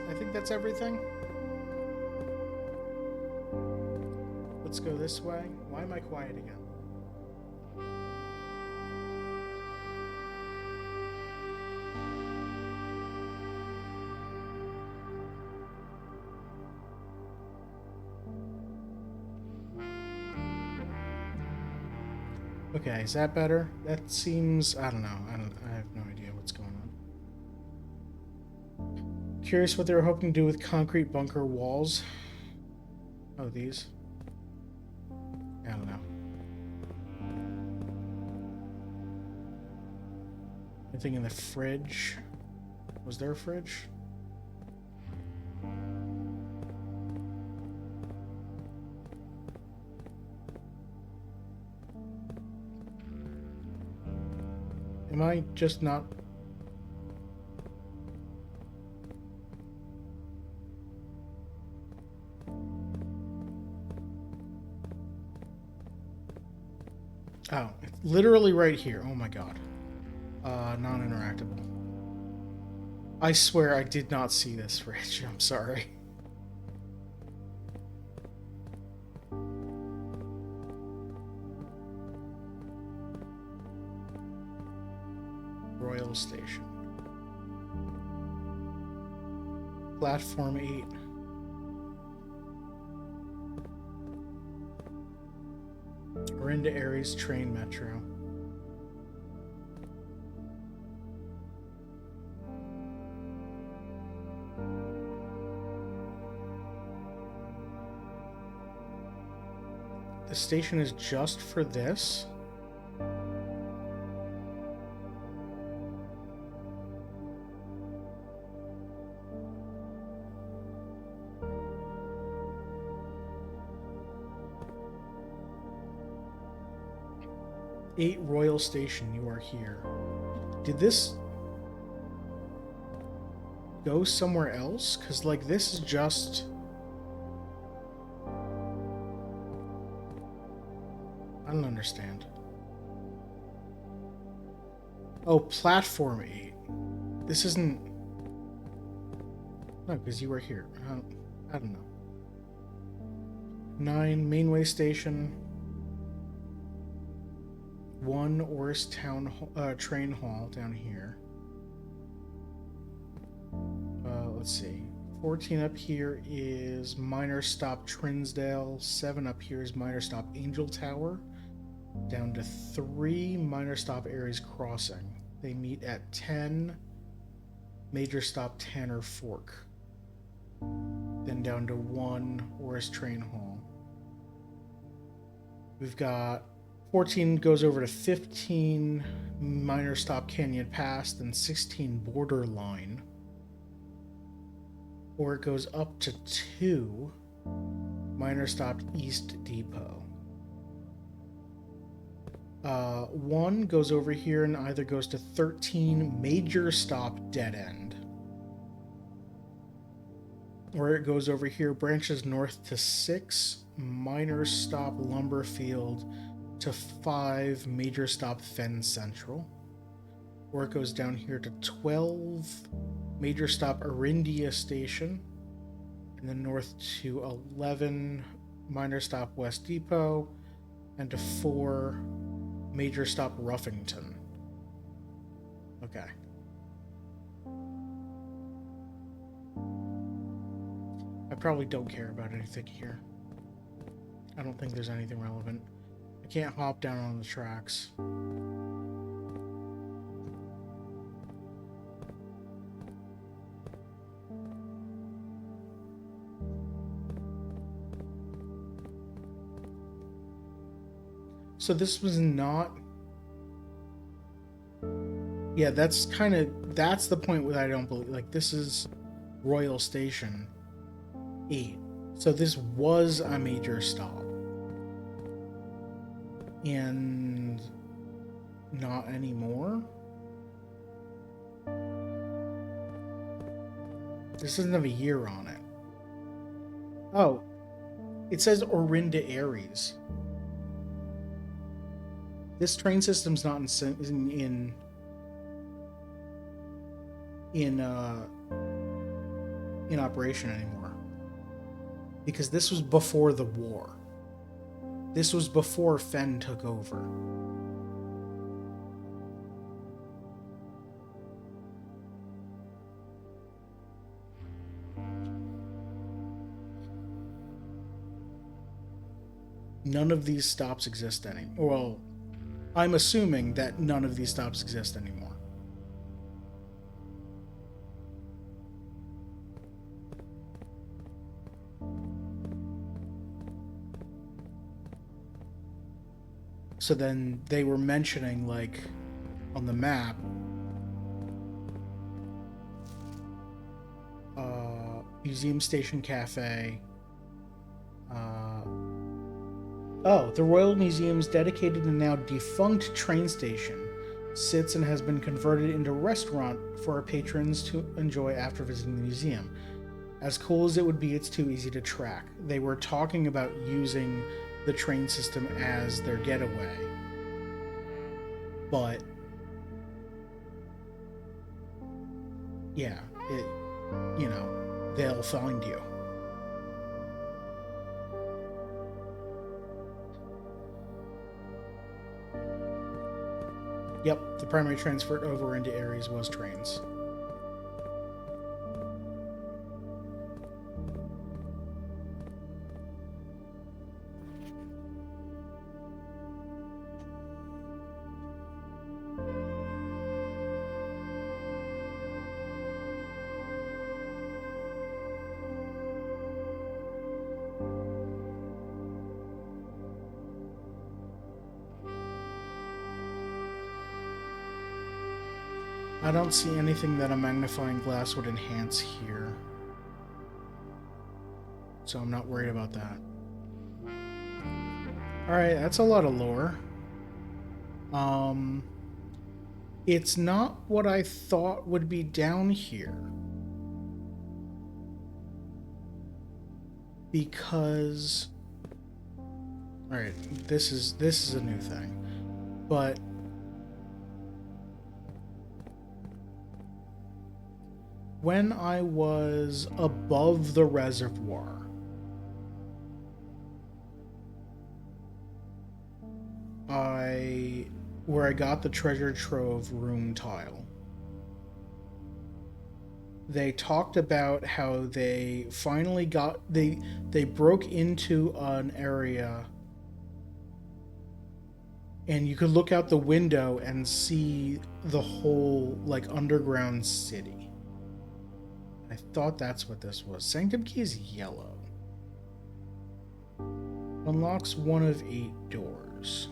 I think that's everything. Let's go this way. Why am I quiet again? Okay, is that better? That seems... I don't know. I have no idea what's going on. Curious what they were hoping to do with concrete bunker walls. Oh, these? I don't know. Anything in the fridge? Was there a fridge? Am I just not... Oh, it's literally right here. Oh my god. Non-interactable. I swear I did not see this fridge. I'm sorry. Royal Station. Platform 8. Orinda Aries train metro. The station is just for this? Eight Royal Station, you are here. Did this go somewhere else? Because, like, this is just... I don't understand. Oh, Platform 8. This isn't... No, because you were here. I don't know. 9 Mainway Station. 1 Orris Train Hall down here. Let's see. 14 up here is Minor Stop Trinsdale. 7 up here is Minor Stop Angel Tower. Down to 3 Minor Stop Aries Crossing. They meet at 10 Major Stop Tanner Fork. Then down to 1 Orris Train Hall. We've got 14 goes over to 15 Minor Stop Canyon Pass, then 16 Borderline. Or it goes up to 2 Minor Stop East Depot. 1 goes over here and either goes to 13 Major Stop Dead End. Or it goes over here, branches north to 6 Minor Stop Lumberfield to 5 Major Stop Fen Central. Or it goes down here to 12 Major Stop Arindia Station. And then north to 11 Minor Stop West Depot. And to 4 Major Stop Ruffington. Okay. I probably don't care about anything here. I don't think there's anything relevant. I can't hop down on the tracks. So this was not... Yeah, that's the point where I don't believe... Like, this is Royal Station 8. So this was a major stop. And not anymore? This doesn't have a year on it. Oh, it says Orinda Aries. This train system's not in operation anymore. Because this was before the war. This was before Fen took over. None of these stops exist anymore. Well, I'm assuming that none of these stops exist anymore. So then they were mentioning, like, on the map, Museum Station Cafe. Oh, the Royal Museum's dedicated and now defunct train station sits and has been converted into a restaurant for our patrons to enjoy after visiting the museum. As cool as it would be, it's too easy to track. They were talking about using the train system as their getaway. But yeah, they'll find you. Yep, the primary transfer over into Ares was trains. I don't see anything that a magnifying glass would enhance here. So I'm not worried about that. Alright, that's a lot of lore. It's not what I thought would be down here. Because... Alright, this is a new thing. But... when I was above the reservoir, where I got the treasure trove room tile, they talked about how they finally got they broke into an area and you could look out the window and see the whole, like, underground city. I thought that's what this was. Sanctum key is yellow. Unlocks 1 of 8 doors.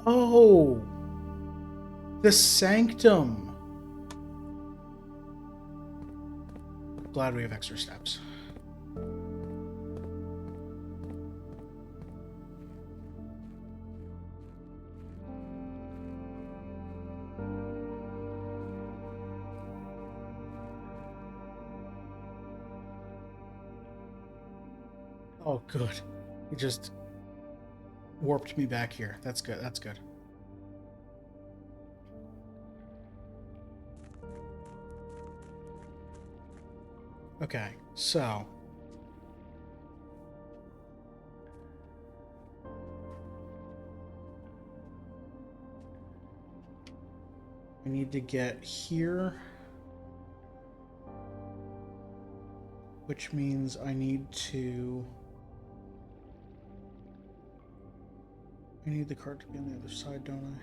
Oh! The Sanctum! Glad we have extra steps. Oh, good. It just warped me back here. That's good. That's good. Okay, so... I need to get here. Which means I need to... I need the cart to be on the other side, don't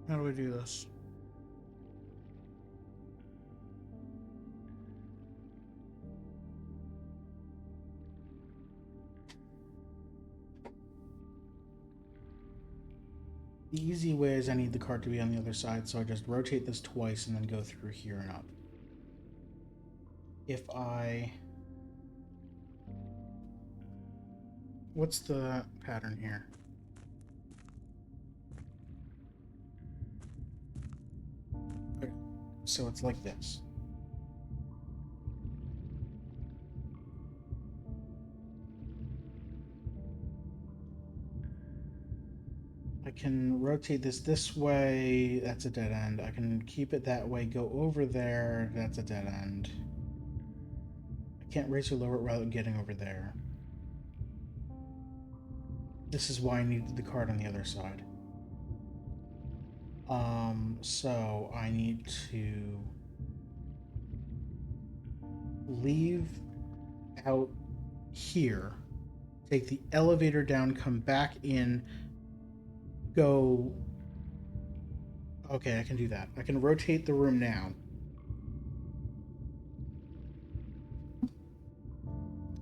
I? How do I do this? The easy way is I need the cart to be on the other side, so I just rotate this twice and then go through here and up. If I... What's the pattern here? Okay, so it's like this. I can rotate this way, that's a dead end. I can keep it that way, go over there, that's a dead end. I can't raise or lower it without getting over there. This is why I needed the card on the other side. So I need to leave out here, take the elevator down, come back in, go... Okay, I can do that. I can rotate the room now.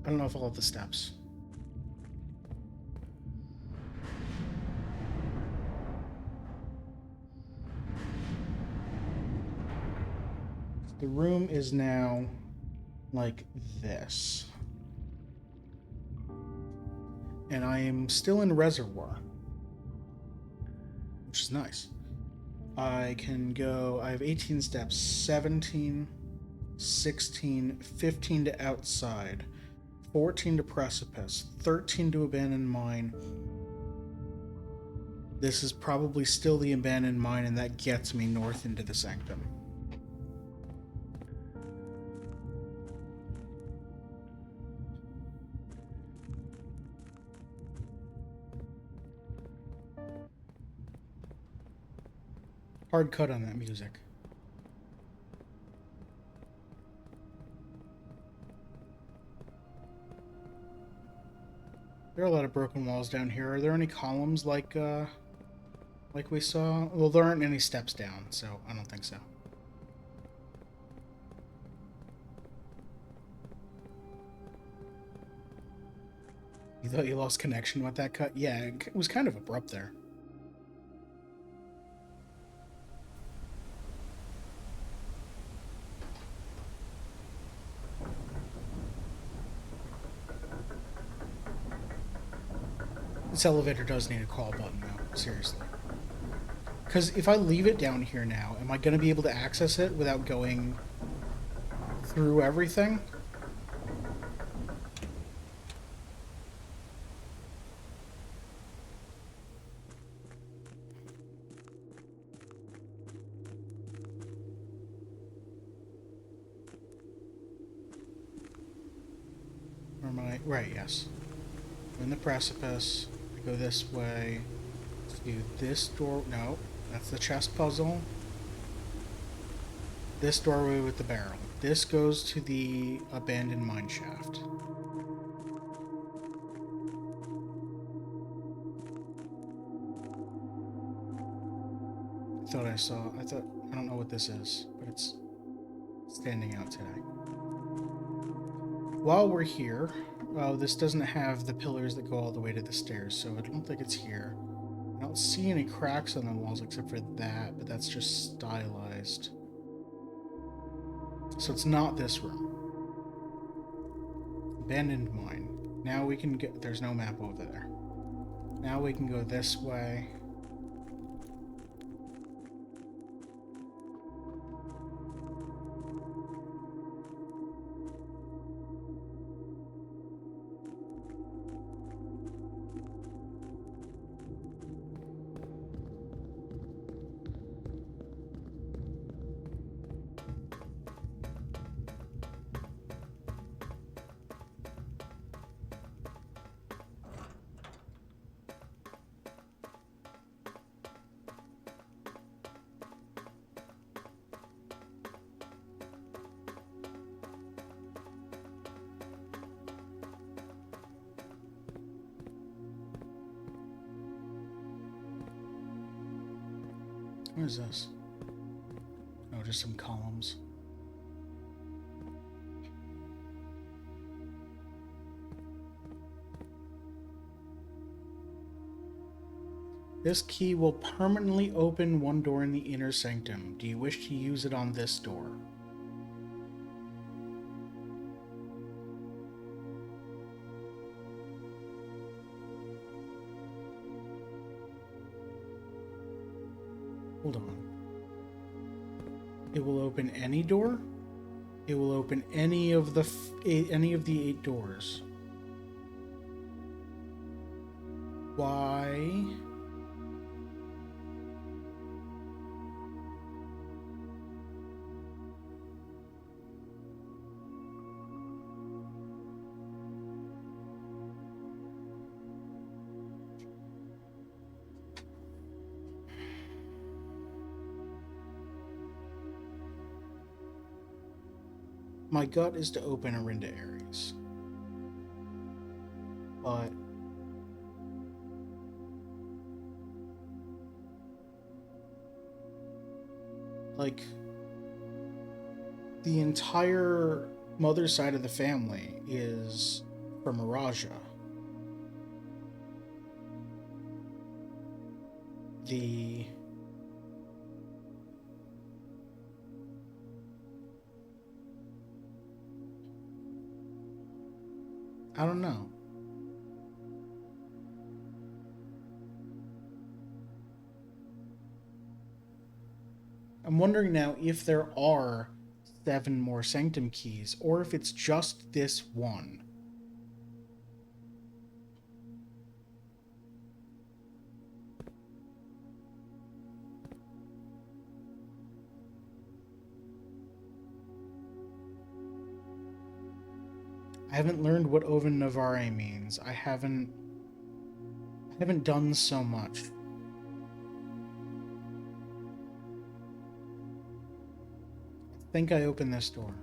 I don't know if I'll have the steps. The room is now like this. And I am still in Reservoir, which is nice. I can go, I have 18 steps, 17, 16, 15 to Outside, 14 to Precipice, 13 to Abandoned Mine. This is probably still the Abandoned Mine, and that gets me north into the Sanctum. Hard cut on that music. There are a lot of broken walls down here. Are there any columns like we saw? Well, there aren't any steps down, so I don't think so. You thought you lost connection with that cut? Yeah, it was kind of abrupt there. This elevator does need a call button, though. Seriously. Because if I leave it down here now, am I going to be able to access it without going through everything? Or am I... Right, yes. I'm in the Precipice. I go this way to this door. No, that's the chest puzzle. This doorway with the barrel. This goes to the Abandoned Mine Shaft. I don't know what this is, but it's standing out today. While we're here, well, this doesn't have the pillars that go all the way to the stairs, so I don't think it's here. I don't see any cracks on the walls except for that, but that's just stylized. So it's not this room. Abandoned Mine. Now we can get... There's no map over there. Now we can go this way. What is this? Oh, just some columns. This key will permanently open one door in the inner sanctum. Do you wish to use it on this door? Hold on. It will open any door? It will open any of the 8 doors. Why? My gut is to open Arinda Ares. but like the entire mother side of the family is from Araja. I don't know. I'm wondering now if there are 7 more Sanctum keys, or if it's just this one. I haven't learned what Oven Navare means. I haven't done so much. I think I opened this door.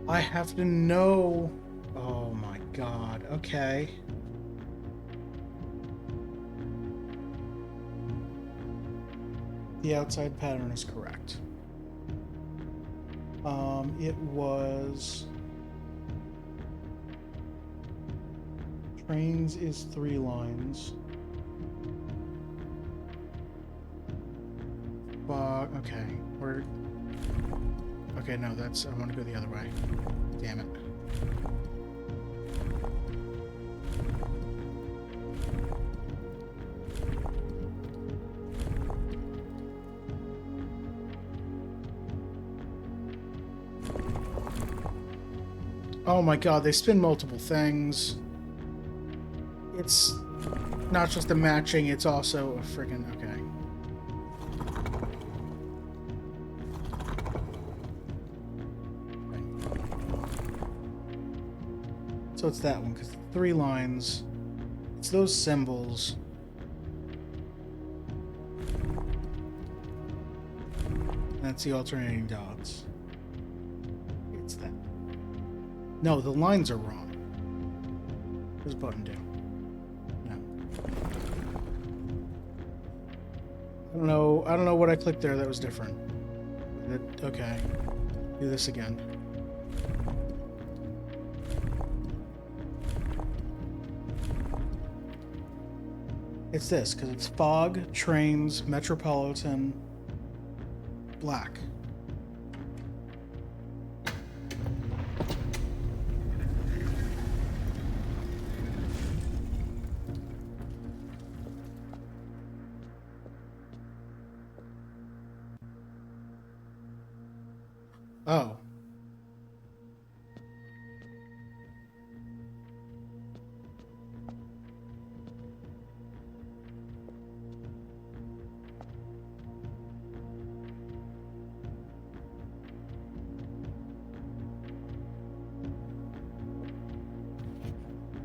I have to know. Oh my god. Okay. The outside pattern is correct. It was... Trains is 3 lines. Okay. We're... Okay, no, that's... I want to go the other way. Damn it. Oh my god, they spin multiple things. It's not just the matching, it's also a friggin'... Okay. So it's that one, because 3 lines. It's those symbols. That's the alternating dots. It's that. No, the lines are wrong. What does button do? No. I don't know what I clicked there that was different. Okay. Do this again. It's this, because it's fog, trains, metropolitan, black. Oh.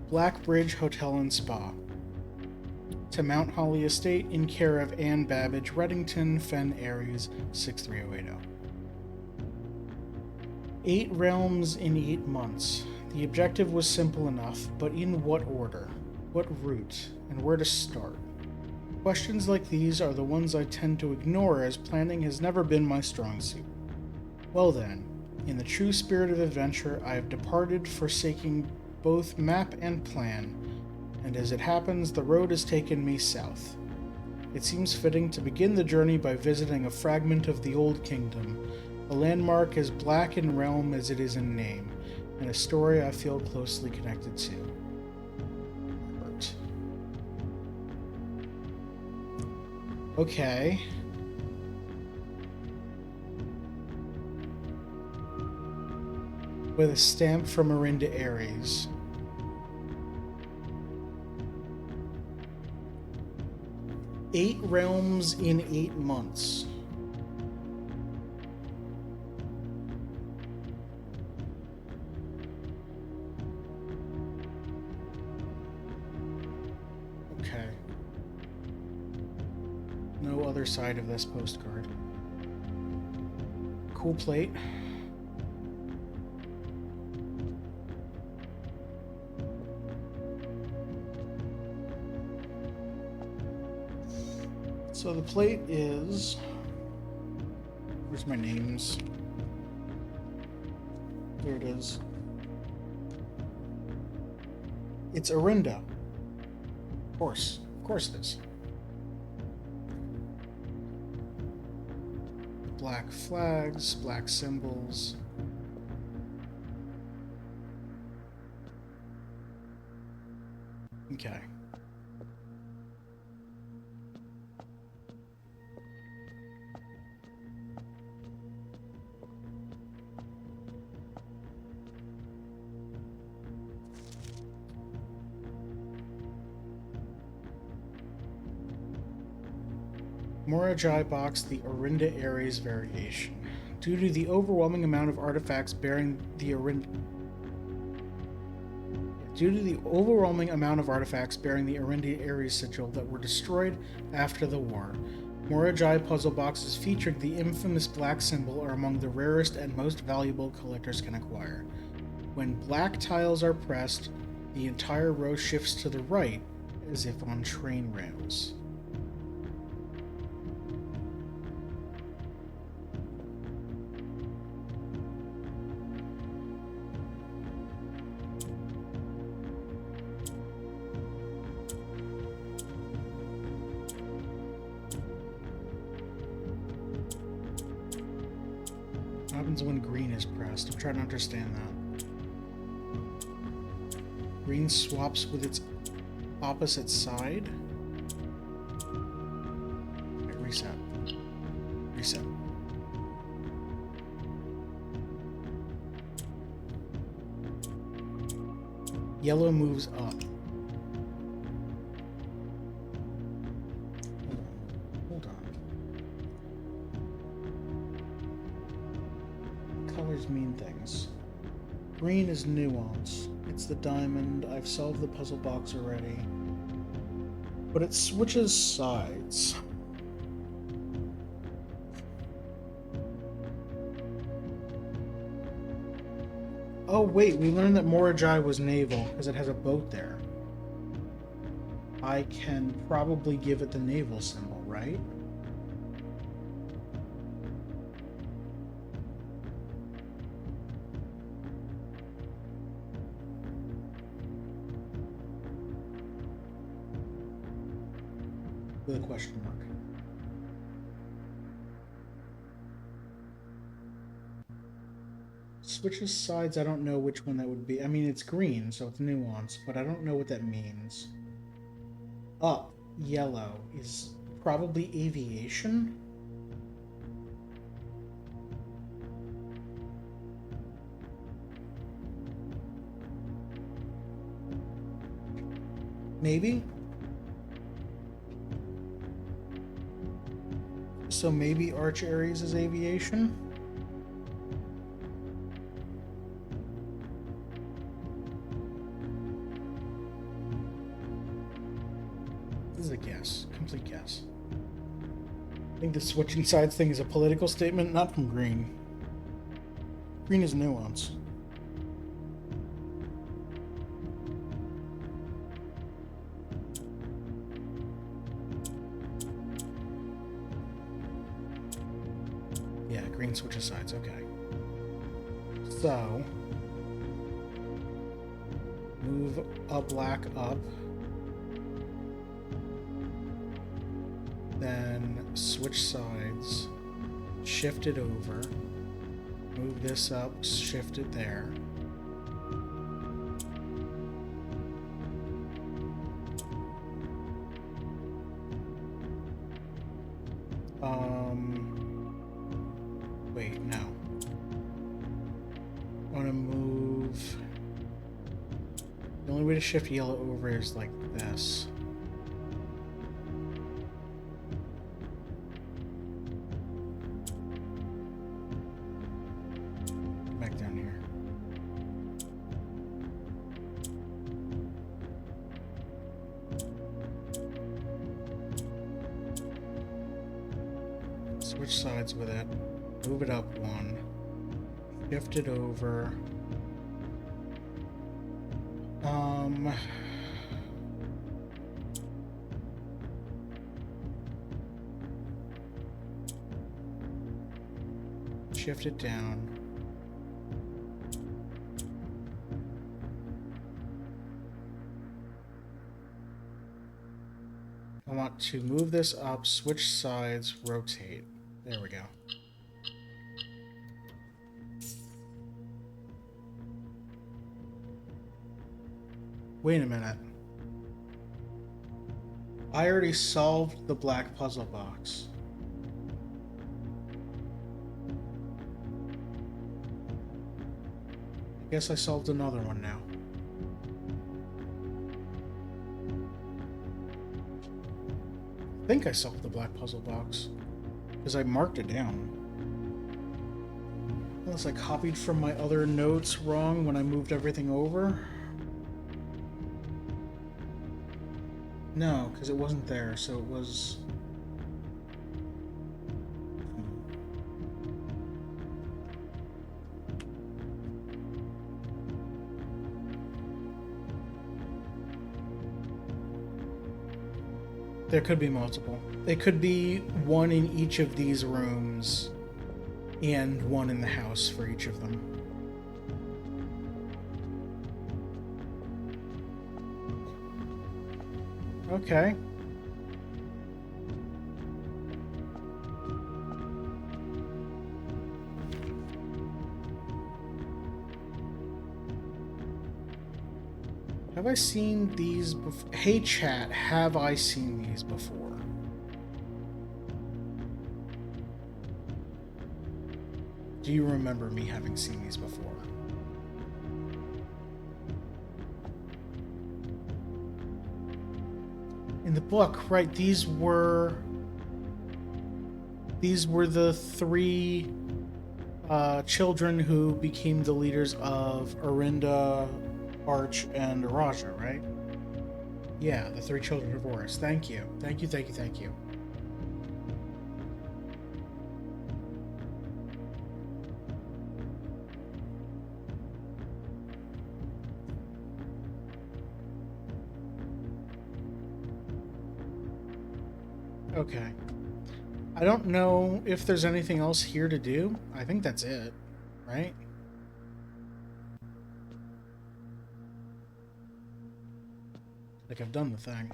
Black Bridge Hotel and Spa. To Mount Holly Estate in care of Anne Babbage, Reddington, Fen Aries, 63080. 8 realms in 8 months. The objective was simple enough, but in what order? What route? And where to start? Questions like these are the ones I tend to ignore, as planning has never been my strong suit. Well then, in the true spirit of adventure, I have departed, forsaking both map and plan, and as it happens, the road has taken me south. It seems fitting to begin the journey by visiting a fragment of the Old Kingdom, a landmark as black in realm as it is in name, and a story I feel closely connected to. Herbert. Okay. With a stamp from Arinda Ares. Eight realms in 8 months. Okay. No other side of this postcard. Cool plate. So the plate is... Where's my names? There it is. It's Arinda. Of course it is. Black flags, black symbols. Okay. Morajai box, the Arinda Ares variation. Due to the overwhelming amount of artifacts bearing the Arinda Ares sigil that were destroyed after the war, Morajai puzzle boxes featuring the infamous black symbol are among the rarest and most valuable collectors can acquire. When black tiles are pressed, the entire row shifts to the right, as if on train rails. What happens when green is pressed? I'm trying to understand that. Green swaps with its opposite side? Okay, reset. Reset. Yellow moves up. Hold on. Colors mean things. Green is nuance. It's the diamond. I've solved the puzzle box already. But it switches sides. Oh wait, we learned that Morajai was naval, because it has a boat there. I can probably give it the naval symbol, right? With a question mark. Switches sides, I don't know which one that would be. I mean, it's green, so it's nuanced, but I don't know what that means. Up, yellow, is probably aviation? Maybe? So maybe Arch Ares is aviation? This is a guess. Complete guess. I think the switching sides thing is a political statement, not from green. Green is nuance. Yeah, green switches sides, okay. So, move a black up. Then switch sides, shift it over, move this up, shift it there. Wait, no. I want to move... The only way to shift yellow over is like this. Back down here. Switch sides with it. Move it up one. Shift it over. Shift it down. I want to move this up, switch sides, rotate. There we go. Wait a minute. I already solved the black puzzle box. I guess I solved another one now. I think I solved the black puzzle box because I marked it down. Unless I copied from my other notes wrong when I moved everything over. No, because it wasn't there, so it was... There could be multiple. It could be one in each of these rooms and one in the house for each of them. Okay. Have I seen these before? Hey chat, have I seen these before? Do you remember me having seen these before? In the book, right, these were the three children who became the leaders of Orinda, Arch, and Araja, right? Yeah, the three children of Horus. Thank you. Thank you, thank you, thank you. Okay. I don't know if there's anything else here to do. I think that's it, right? Like, I've done the thing.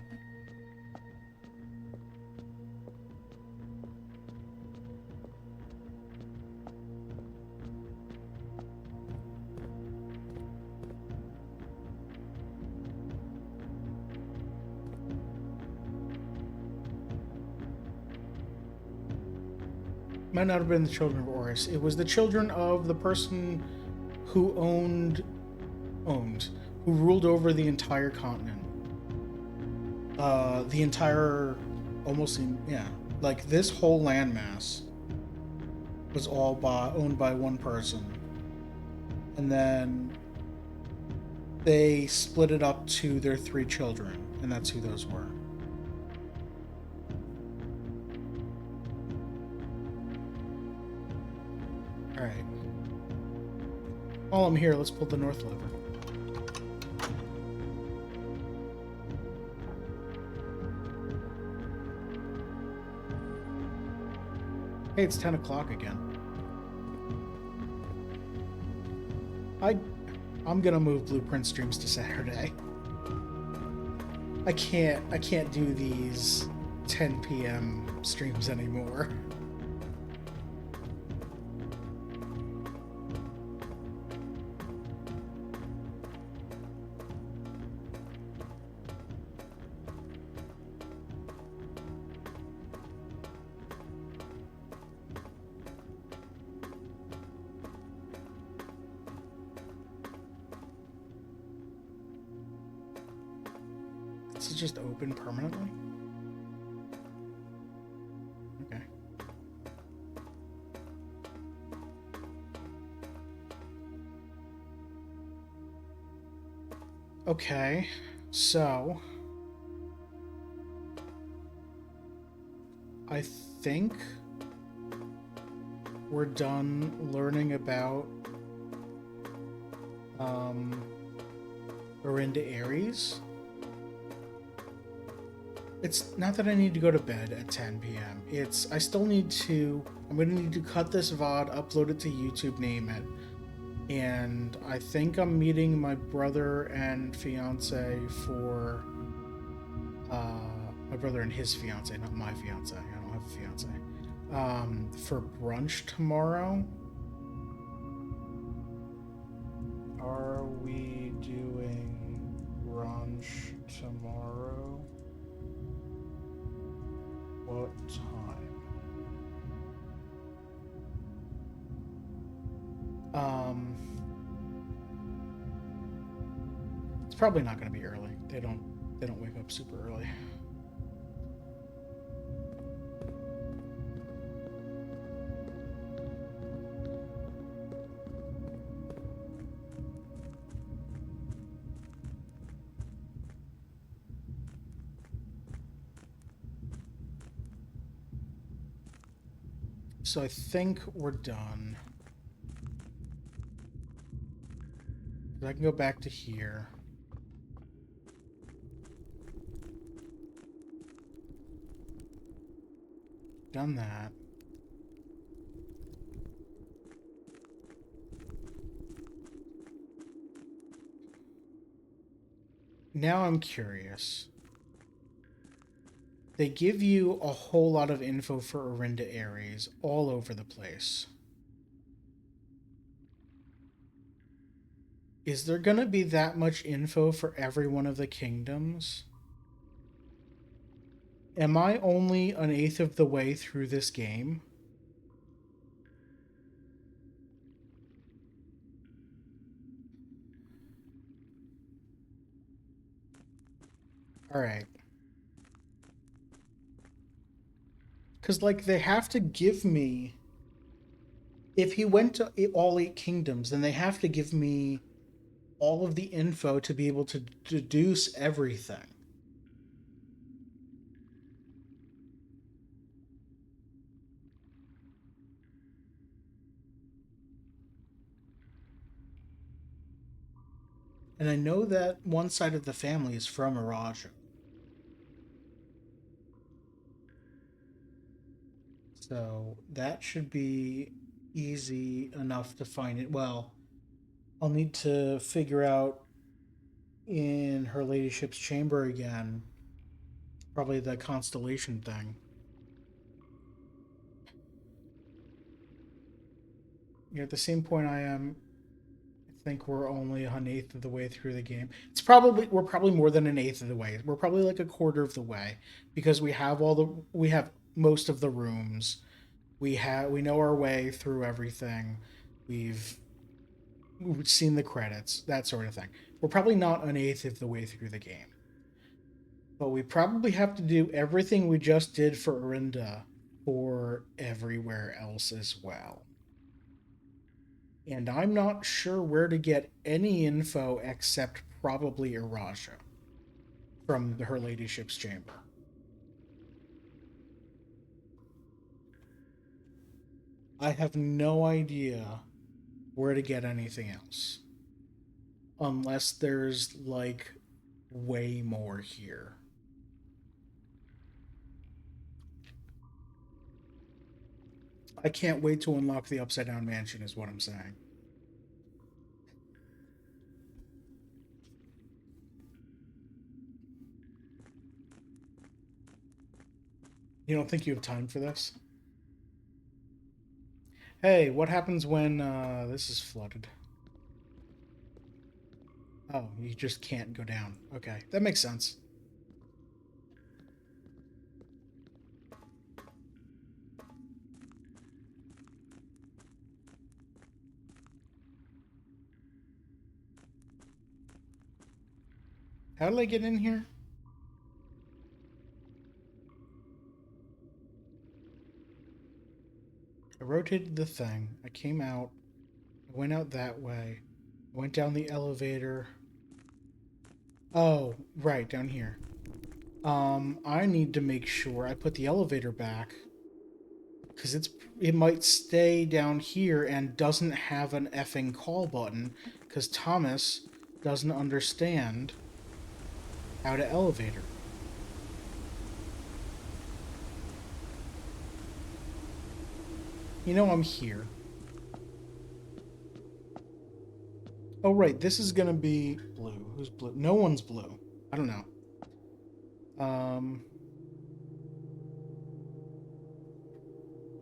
Might not have been the children of Horus. It was the children of the person who who ruled over the entire continent. The entire, like this whole landmass was all owned by one person. And then they split it up to their three children, and that's who those were. Alright. While I'm here, let's pull the north lever. Hey, it's 10 o'clock again. I'm gonna move Blueprint streams to Saturday. I can't do these 10 p.m. streams anymore. it just open permanently? Okay. Okay, so I think we're done learning about Orinda Aries. It's not that I need to go to bed at 10 p.m. It's I'm gonna need to cut this VOD, upload it to YouTube, name it. And I think I'm meeting my brother and fiance for my brother and his fiance, not my fiance. I don't have a fiance. For brunch tomorrow. Are we doing brunch tomorrow? What time? It's probably not going to be early. They don't wake up super early. So I think we're done. I can go back to here. Done that. Now I'm curious. They give you a whole lot of info for Orinda Aries all over the place. Is there gonna be that much info for every one of the kingdoms? Am I only an eighth of the way through this game? Alright. Because, like, they have to give me... If he went to all 8 kingdoms, then they have to give me all of the info to be able to deduce everything. And I know that one side of the family is from Araja. So that should be easy enough to find it. Well, I'll need to figure out in Her Ladyship's chamber again, probably the constellation thing. You're at the same point I am. I think we're only an eighth of the way through the game. We're probably more than an eighth of the way. We're probably like a quarter of the way because we have most of the rooms. We know our way through everything. We've seen the credits, that sort of thing. We're probably not an eighth of the way through the game. But we probably have to do everything we just did for Orinda for everywhere else as well. And I'm not sure where to get any info except probably Araja from Her Ladyship's chamber. I have no idea where to get anything else. Unless there's, like, way more here. I can't wait to unlock the Upside Down Mansion, is what I'm saying. You don't think you have time for this? Hey, what happens when this is flooded? Oh, you just can't go down. Okay, that makes sense. How did I get in here? started the thing. I came out. I went out that way. I went down the elevator. Oh, right, down here. I need to make sure I put the elevator back. Because it might stay down here and doesn't have an effing call button. Because Thomas doesn't understand how to elevator. You know I'm here. Oh, right, this is gonna be blue. Who's blue? No one's blue. I don't know.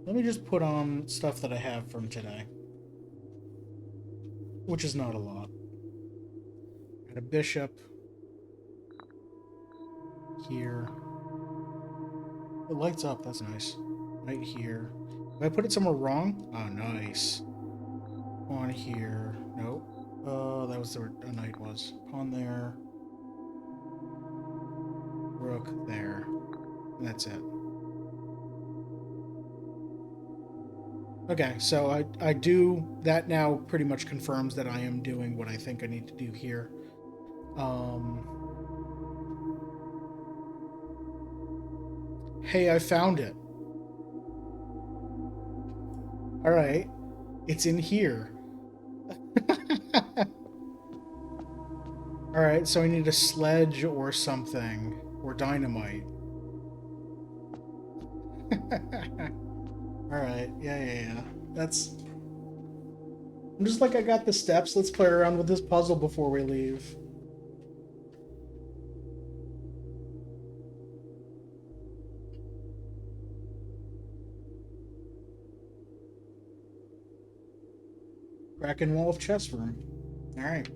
Let me just put on stuff that I have from today. Which is not a lot. Got a bishop. Here. It lights up, that's nice. Right here. If I put it somewhere wrong? Oh, nice. Pawn here. Nope. That was where a knight was. Pawn there. Rook there. And that's it. Okay, so I do... That now pretty much confirms that I am doing what I think I need to do here. Hey, I found it. Alright. It's in here. Alright, so I need a sledge or something. Or dynamite. Alright, yeah. That's... I'm just like, I got the steps. Let's play around with this puzzle before we leave. Kraken Wall of Chess Room. Alright.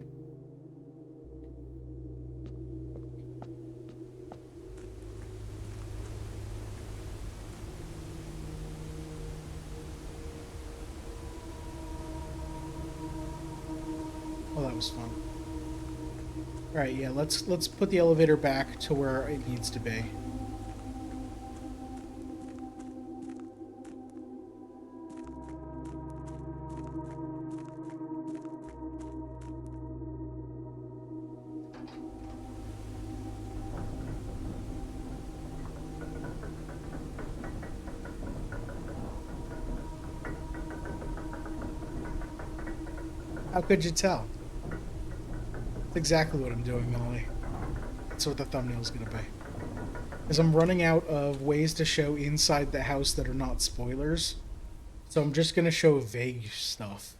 Oh, that was fun. Alright, yeah, let's put the elevator back to where it needs to be. How could you tell? That's exactly what I'm doing, Melanie. That's what the thumbnail's gonna be. Because I'm running out of ways to show inside the house that are not spoilers. So I'm just gonna show vague stuff.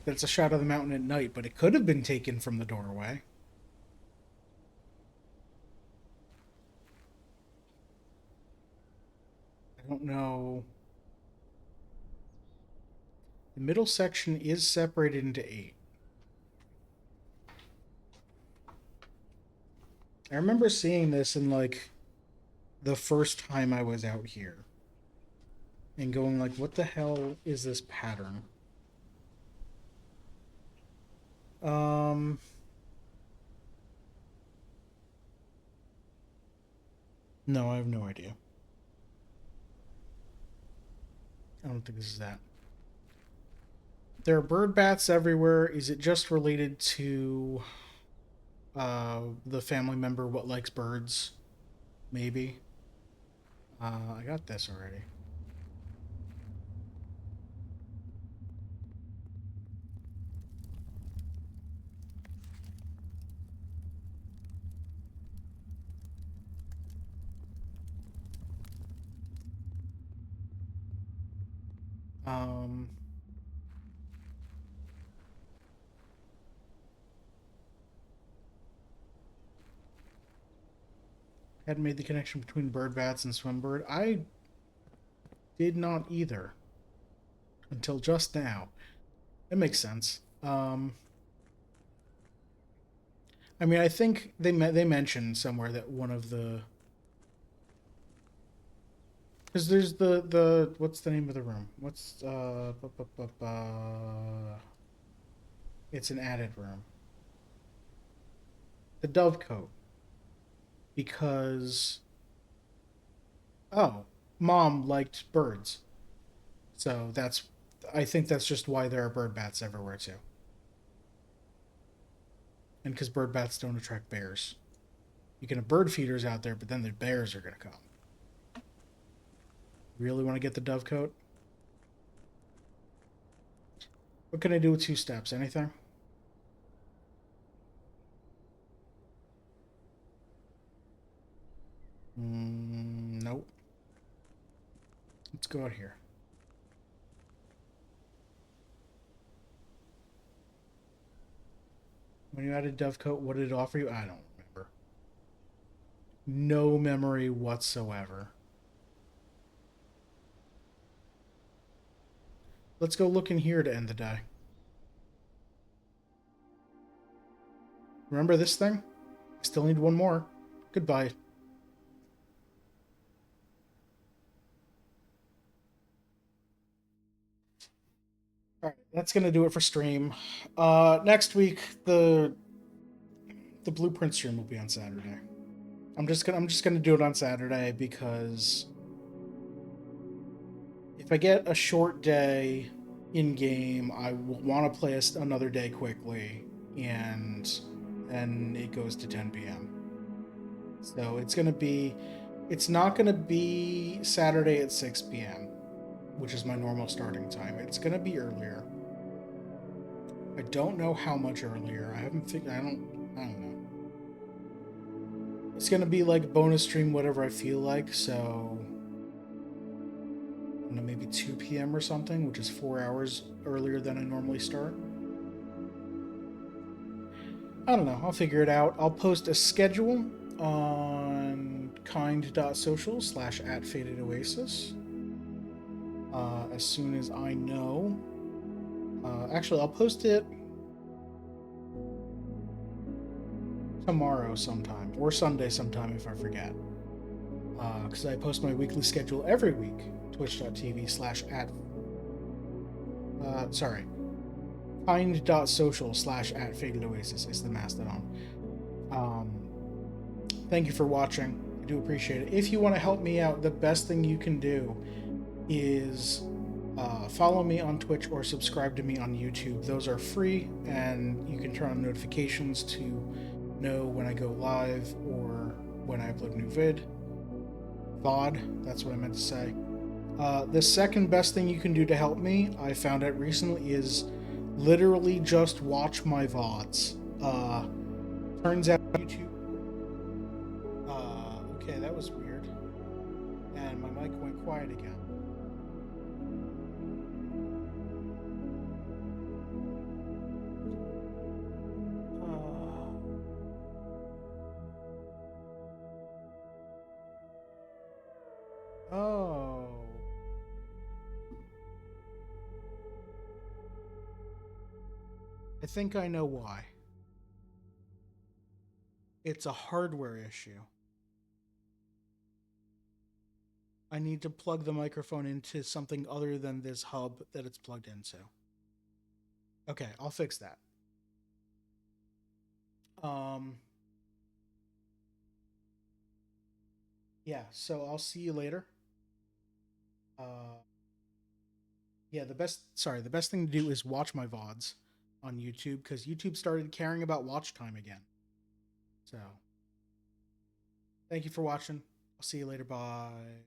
That's a shot of the mountain at night, but it could have been taken from the doorway. I don't know. The middle section is separated into 8. I remember seeing this in, like, the first time I was out here. And going like, what the hell is this pattern? No, I have no idea. I don't think this is that. There are bird bats everywhere. Is it just related to the family member what likes birds? Maybe. I got this already. Hadn't made the connection between bird bats and swimbird. I did not either. Until just now. That makes sense. I mean, I think they mentioned somewhere that one of the... Because there's the... What's the name of the room? What's... It's an added room. The Dovecote. Because... Oh. mom liked birds. So I think that's just why there are bird bats everywhere too. And because bird bats don't attract bears. You can have bird feeders out there, but then the bears are going to come. Really want to get the dovecote? What can I do with 2 steps? Anything? Nope. Let's go out here. When you added dovecote, what did it offer you? I don't remember. No memory whatsoever. Let's go look in here to end the day. Remember this thing? I still need 1 more. Goodbye. All right, that's gonna do it for stream. Next week the blueprint stream will be on Saturday. I'm just gonna do it on Saturday because if I get a short day in game, I will want to play another day quickly, and then it goes to 10 p.m. So it's not gonna be Saturday at 6 p.m., which is my normal starting time. It's gonna be earlier. I don't know how much earlier. I haven't figured. I don't know. It's gonna be like bonus stream, whatever I feel like. So, I don't know, maybe 2 p.m. or something, which is 4 hours earlier than I normally start. I don't know. I'll figure it out. I'll post a schedule on kind.social/@fatedoasis as soon as I know. Actually, I'll post it tomorrow sometime or Sunday sometime if I forget. Because I post my weekly schedule every week. Twitch.tv/at. Kind.social/@fatedoasis is the Mastodon. Thank you for watching. I do appreciate it. If you want to help me out, the best thing you can do is follow me on Twitch or subscribe to me on YouTube. Those are free, and you can turn on notifications to know when I go live or when I upload a new VOD, that's what I meant to say. The second best thing you can do to help me, I found out recently, is literally just watch my VODs. Turns out YouTube... okay, that was weird. And my mic went quiet again. Oh. I think I know why. It's a hardware issue. I need to plug the microphone into something other than this hub that it's plugged into. Okay, I'll fix that. Yeah, so I'll see you later. Yeah, the best thing to do is watch my VODs on YouTube, because YouTube started caring about watch time again. So, thank you for watching. I'll see you later. Bye.